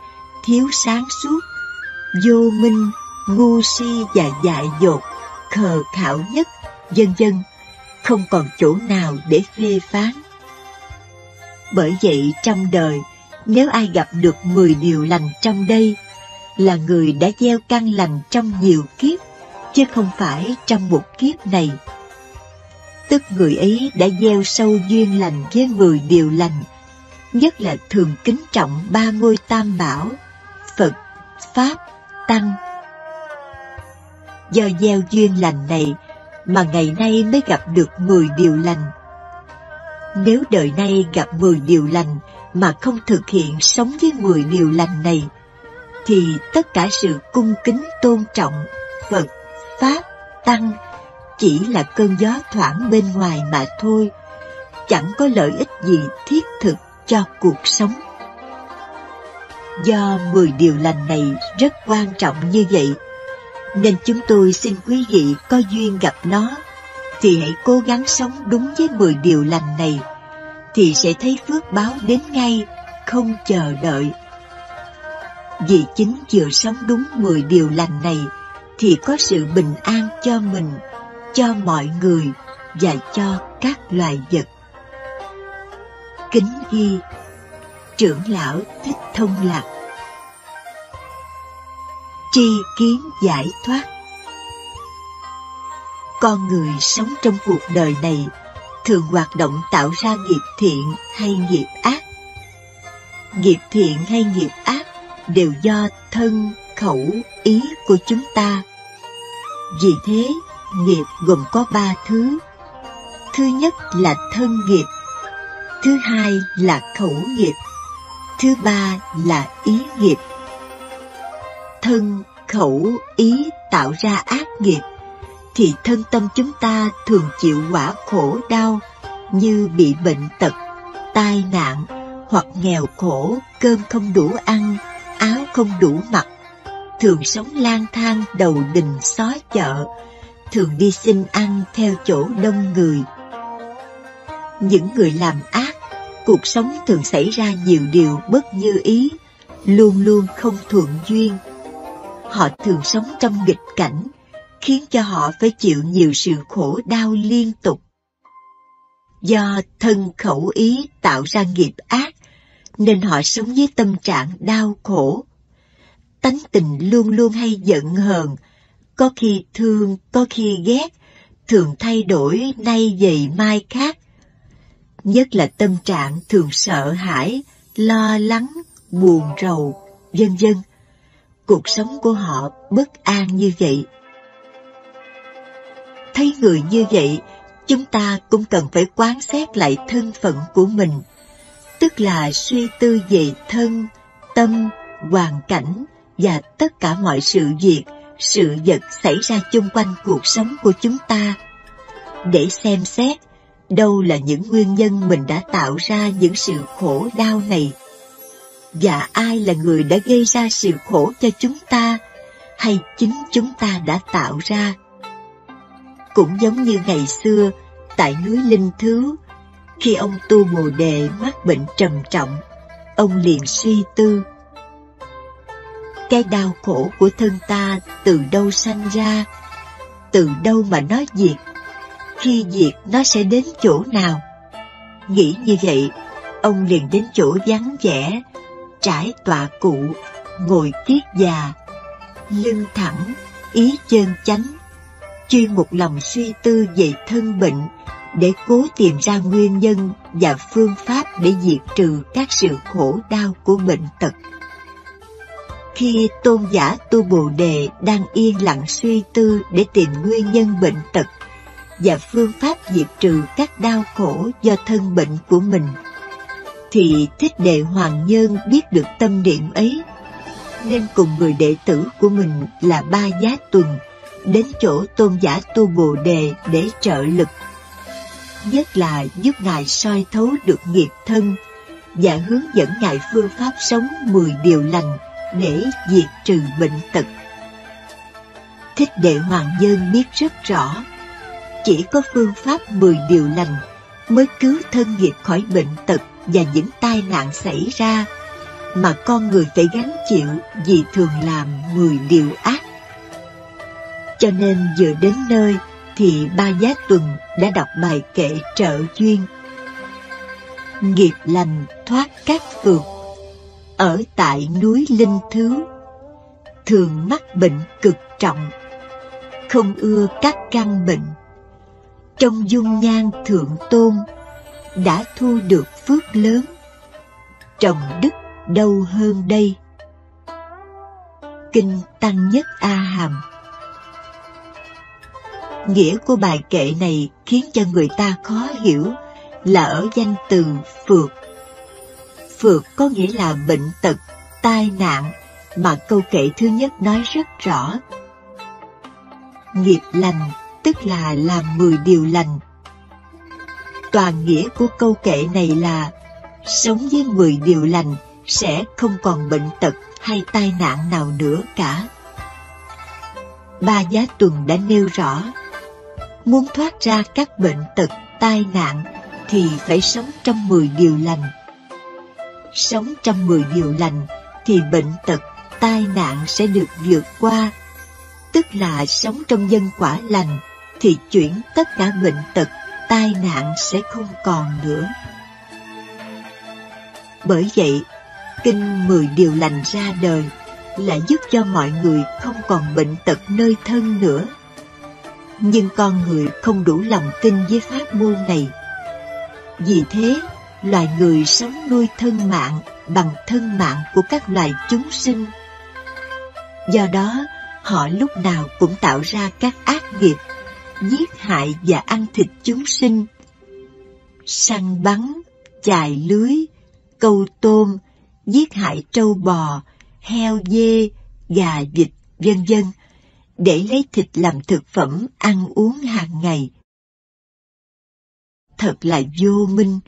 thiếu sáng suốt, vô minh, ngu si và dại dột, khờ khạo nhất, vân vân, không còn chỗ nào để phê phán. Bởi vậy trong đời, nếu ai gặp được 10 điều lành trong đây, là người đã gieo căn lành trong nhiều kiếp, chứ không phải trong một kiếp này. Tức người ấy đã gieo sâu duyên lành với 10 điều lành, nhất là thường kính trọng 3 ngôi tam bảo, Phật, Pháp, Tăng. Do gieo duyên lành này mà ngày nay mới gặp được 10 điều lành. Nếu đời nay gặp 10 điều lành mà không thực hiện sống với 10 điều lành này, thì tất cả sự cung kính tôn trọng Phật, Pháp, Tăng chỉ là cơn gió thoảng bên ngoài mà thôi, chẳng có lợi ích gì thiết thực cho cuộc sống. Do 10 điều lành này rất quan trọng như vậy, nên chúng tôi xin quý vị có duyên gặp nó, thì hãy cố gắng sống đúng với 10 điều lành này, thì sẽ thấy phước báo đến ngay, không chờ đợi. Vì chính vừa sống đúng 10 điều lành này, thì có sự bình an cho mình, cho mọi người và cho các loài vật. Kính ghi: Trưởng lão Thích Thông Lạc. Tri kiến giải thoát. Con người sống trong cuộc đời này thường hoạt động tạo ra nghiệp thiện hay nghiệp ác. Nghiệp thiện hay nghiệp ác đều do thân, khẩu, ý của chúng ta. Vì thế, nghiệp gồm có 3 thứ. Thứ nhất là thân nghiệp, thứ hai là khẩu nghiệp, thứ ba là ý nghiệp. Thân, khẩu, ý tạo ra ác nghiệp, thì thân tâm chúng ta thường chịu quả khổ đau như bị bệnh tật, tai nạn, hoặc nghèo khổ, cơm không đủ ăn, áo không đủ mặc, thường sống lang thang đầu đình xó chợ, thường đi xin ăn theo chỗ đông người. Những người làm ác, cuộc sống thường xảy ra nhiều điều bất như ý, luôn luôn không thuận duyên. Họ thường sống trong nghịch cảnh, khiến cho họ phải chịu nhiều sự khổ đau liên tục. Do thân khẩu ý tạo ra nghiệp ác, nên họ sống với tâm trạng đau khổ. Tánh tình luôn luôn hay giận hờn, có khi thương, có khi ghét, thường thay đổi nay vậy mai khác. Nhất là tâm trạng thường sợ hãi, lo lắng, buồn rầu, vân vân. Cuộc sống của họ bất an như vậy. Thấy người như vậy, chúng ta cũng cần phải quán xét lại thân phận của mình, tức là suy tư về thân, tâm, hoàn cảnh và tất cả mọi sự việc, sự vật xảy ra chung quanh cuộc sống của chúng ta, để xem xét đâu là những nguyên nhân mình đã tạo ra những sự khổ đau này, và ai là người đã gây ra sự khổ cho chúng ta, hay chính chúng ta đã tạo ra. Cũng giống như ngày xưa, tại núi Linh Thứ, khi ông Tu Bồ Đề mắc bệnh trầm trọng, ông liền suy tư: cái đau khổ của thân ta từ đâu sanh ra, từ đâu mà nó diệt, khi diệt nó sẽ đến chỗ nào? Nghĩ như vậy, ông liền đến chỗ vắng vẻ, trải tọa cụ, ngồi kiết già, lưng thẳng, ý chân chánh, chuyên một lòng suy tư về thân bệnh, để cố tìm ra nguyên nhân và phương pháp để diệt trừ các sự khổ đau của bệnh tật. Khi tôn giả Tu Bồ Đề đang yên lặng suy tư để tìm nguyên nhân bệnh tật và phương pháp diệt trừ các đau khổ do thân bệnh của mình, thì Thích Đệ Hoàng Nhân biết được tâm niệm ấy, nên cùng người đệ tử của mình là Ba Giá Tuần đến chỗ tôn giả Tu Bồ Đề để trợ lực, nhất là giúp ngài soi thấu được nghiệp thân và hướng dẫn ngài phương pháp sống 10 điều lành để diệt trừ bệnh tật. Thích Đệ Hoàng Nhân biết rất rõ, chỉ có phương pháp 10 điều lành mới cứu thân nghiệp khỏi bệnh tật và những tai nạn xảy ra mà con người phải gánh chịu vì thường làm 10 điều ác. Cho nên vừa đến nơi thì Ba Giá Tuần đã đọc bài kệ trợ duyên: nghiệp lành thoát các phược, ở tại núi Linh Thứ, thường mắc bệnh cực trọng, không ưa các căn bệnh, trong dung nhan thượng tôn, đã thu được phước lớn, trồng đức đâu hơn đây. Kinh Tăng Nhất A Hàm. Nghĩa của bài kệ này khiến cho người ta khó hiểu là ở danh từ phược. Phược có nghĩa là bệnh tật, tai nạn mà câu kệ thứ nhất nói rất rõ. Nghiệp lành tức là làm 10 điều lành. Toàn nghĩa của câu kệ này là sống với 10 điều lành sẽ không còn bệnh tật hay tai nạn nào nữa cả. Ba Giá Tuần đã nêu rõ, muốn thoát ra các bệnh tật, tai nạn thì phải sống trong 10 điều lành. Sống trong 10 điều lành thì bệnh tật, tai nạn sẽ được vượt qua, tức là sống trong nhân quả lành thì chuyển tất cả bệnh tật, tai nạn sẽ không còn nữa. Bởi vậy, kinh 10 điều lành ra đời là giúp cho mọi người không còn bệnh tật nơi thân nữa. Nhưng con người không đủ lòng tin với pháp môn này. Vì thế, loài người sống nuôi thân mạng bằng thân mạng của các loài chúng sinh. Do đó, họ lúc nào cũng tạo ra các ác nghiệp, giết hại và ăn thịt chúng sinh, săn bắn, chài lưới, câu tôm, giết hại trâu bò, heo dê, gà vịt, vân vân, để lấy thịt làm thực phẩm ăn uống hàng ngày. Thật là vô minh,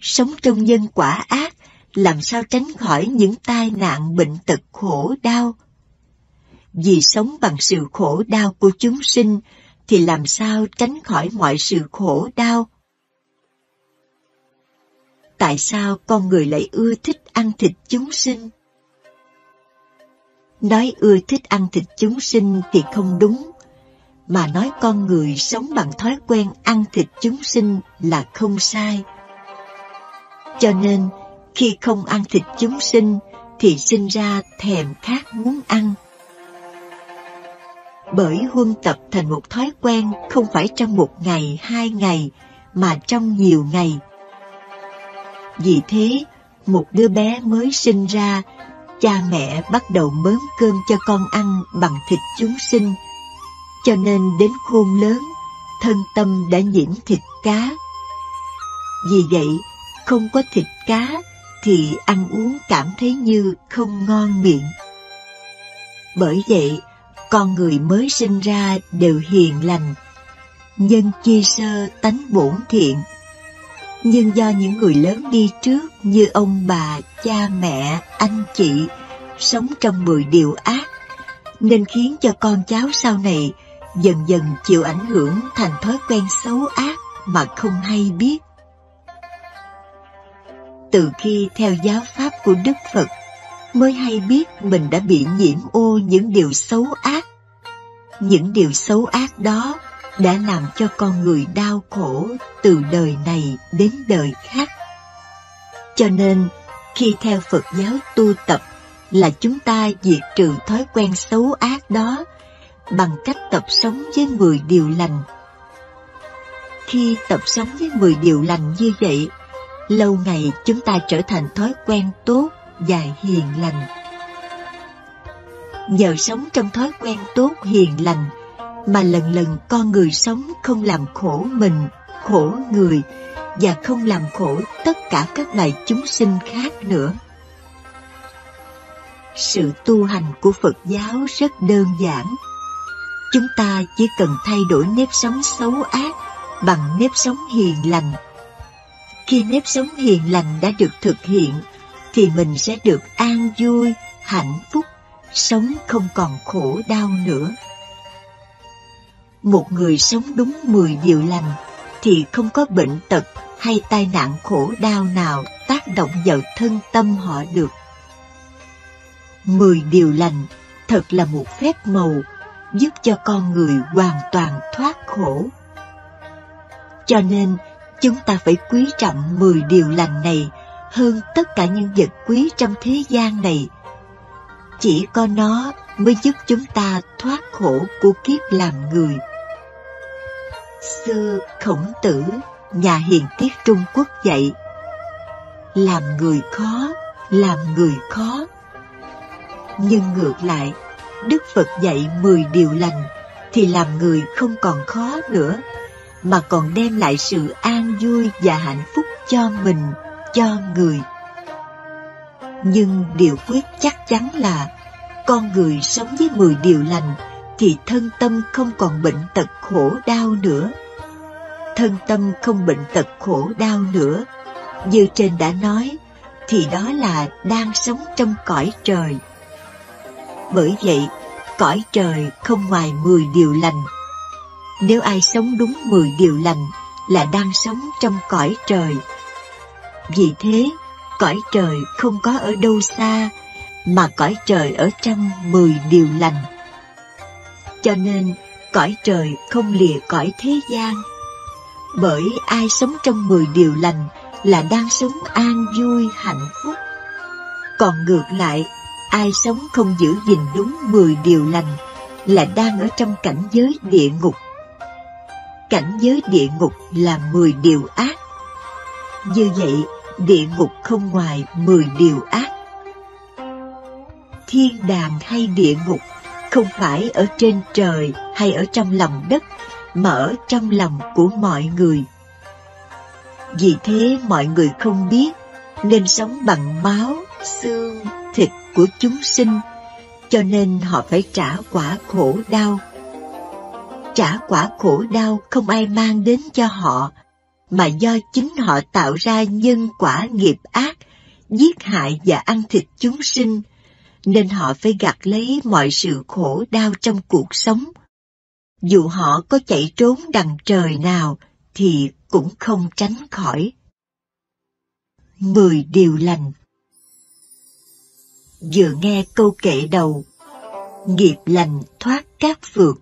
sống trong nhân quả ác, làm sao tránh khỏi những tai nạn bệnh tật khổ đau? Vì sống bằng sự khổ đau của chúng sinh, thì làm sao tránh khỏi mọi sự khổ đau? Tại sao con người lại ưa thích ăn thịt chúng sinh? Nói ưa thích ăn thịt chúng sinh thì không đúng, mà nói con người sống bằng thói quen ăn thịt chúng sinh là không sai. Cho nên, khi không ăn thịt chúng sinh thì sinh ra thèm khát muốn ăn. Bởi huân tập thành một thói quen không phải trong một ngày, 2 ngày, mà trong nhiều ngày. Vì thế, một đứa bé mới sinh ra, cha mẹ bắt đầu mớm cơm cho con ăn bằng thịt chúng sinh, cho nên đến khôn lớn, thân tâm đã nhiễm thịt cá. Vì vậy, không có thịt cá thì ăn uống cảm thấy như không ngon miệng. Bởi vậy, con người mới sinh ra đều hiền lành, nhân chi sơ tánh bổn thiện. Nhưng do những người lớn đi trước như ông bà, cha mẹ, anh chị sống trong 10 điều ác, nên khiến cho con cháu sau này dần dần chịu ảnh hưởng thành thói quen xấu ác mà không hay biết. Từ khi theo giáo pháp của Đức Phật mới hay biết mình đã bị nhiễm ô những điều xấu ác. Những điều xấu ác đó đã làm cho con người đau khổ từ đời này đến đời khác. Cho nên, khi theo Phật giáo tu tập là chúng ta diệt trừ thói quen xấu ác đó bằng cách tập sống với 10 điều lành. Khi tập sống với 10 điều lành như vậy, lâu ngày chúng ta trở thành thói quen tốt và hiền lành. Nhờ sống trong thói quen tốt hiền lành mà lần lần con người sống không làm khổ mình, khổ người và không làm khổ tất cả các loài chúng sinh khác nữa. Sự tu hành của Phật giáo rất đơn giản. Chúng ta chỉ cần thay đổi nếp sống xấu ác bằng nếp sống hiền lành. Khi nếp sống hiền lành đã được thực hiện, thì mình sẽ được an vui, hạnh phúc, sống không còn khổ đau nữa. Một người sống đúng 10 điều lành thì không có bệnh tật hay tai nạn khổ đau nào tác động vào thân tâm họ được. 10 điều lành thật là một phép màu giúp cho con người hoàn toàn thoát khổ. Cho nên, chúng ta phải quý trọng 10 điều lành này hơn tất cả những vật quý trong thế gian này. Chỉ có nó mới giúp chúng ta thoát khổ của kiếp làm người. Xưa Khổng Tử, nhà hiền triết Trung Quốc dạy: làm người khó, làm người khó. Nhưng ngược lại, Đức Phật dạy 10 điều lành thì làm người không còn khó nữa, mà còn đem lại sự an vui và hạnh phúc cho mình, cho người. Nhưng điều quyết chắc chắn là con người sống với 10 điều lành thì thân tâm không còn bệnh tật khổ đau nữa. Thân tâm không bệnh tật khổ đau nữa, như trên đã nói, thì đó là đang sống trong cõi trời. Bởi vậy, cõi trời không ngoài 10 điều lành. Nếu ai sống đúng 10 điều lành là đang sống trong cõi trời. Vì thế, cõi trời không có ở đâu xa, mà cõi trời ở trong 10 điều lành. Cho nên, cõi trời không lìa cõi thế gian. Bởi ai sống trong 10 điều lành là đang sống an vui, hạnh phúc. Còn ngược lại, ai sống không giữ gìn đúng 10 điều lành là đang ở trong cảnh giới địa ngục. Cảnh giới địa ngục là 10 điều ác. Như vậy, địa ngục không ngoài 10 điều ác. Thiên đàng hay địa ngục không phải ở trên trời hay ở trong lòng đất, mà ở trong lòng của mọi người. Vì thế mọi người không biết nên sống bằng máu, xương, thịt của chúng sinh, cho nên họ phải trả quả khổ đau. Trả quả khổ đau không ai mang đến cho họ, mà do chính họ tạo ra nhân quả nghiệp ác, giết hại và ăn thịt chúng sinh, nên họ phải gặt lấy mọi sự khổ đau trong cuộc sống. Dù họ có chạy trốn đằng trời nào thì cũng không tránh khỏi. 10 điều lành. Vừa nghe câu kệ đầu, nghiệp lành thoát các phược.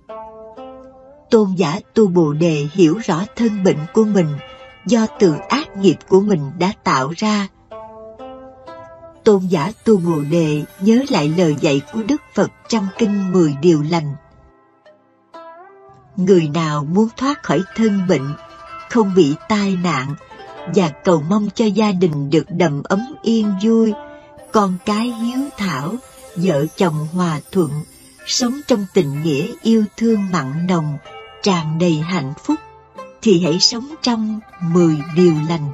Tôn giả tu Bồ Đề hiểu rõ thân bệnh của mình do từ ác nghiệp của mình đã tạo ra. Tôn giả tu Bồ Đề nhớ lại lời dạy của Đức Phật trong kinh 10 điều lành. Người nào muốn thoát khỏi thân bệnh, không bị tai nạn và cầu mong cho gia đình được đầm ấm yên vui, con cái hiếu thảo, vợ chồng hòa thuận, sống trong tình nghĩa yêu thương mặn nồng, tràn đầy hạnh phúc, thì hãy sống trong 10 điều lành.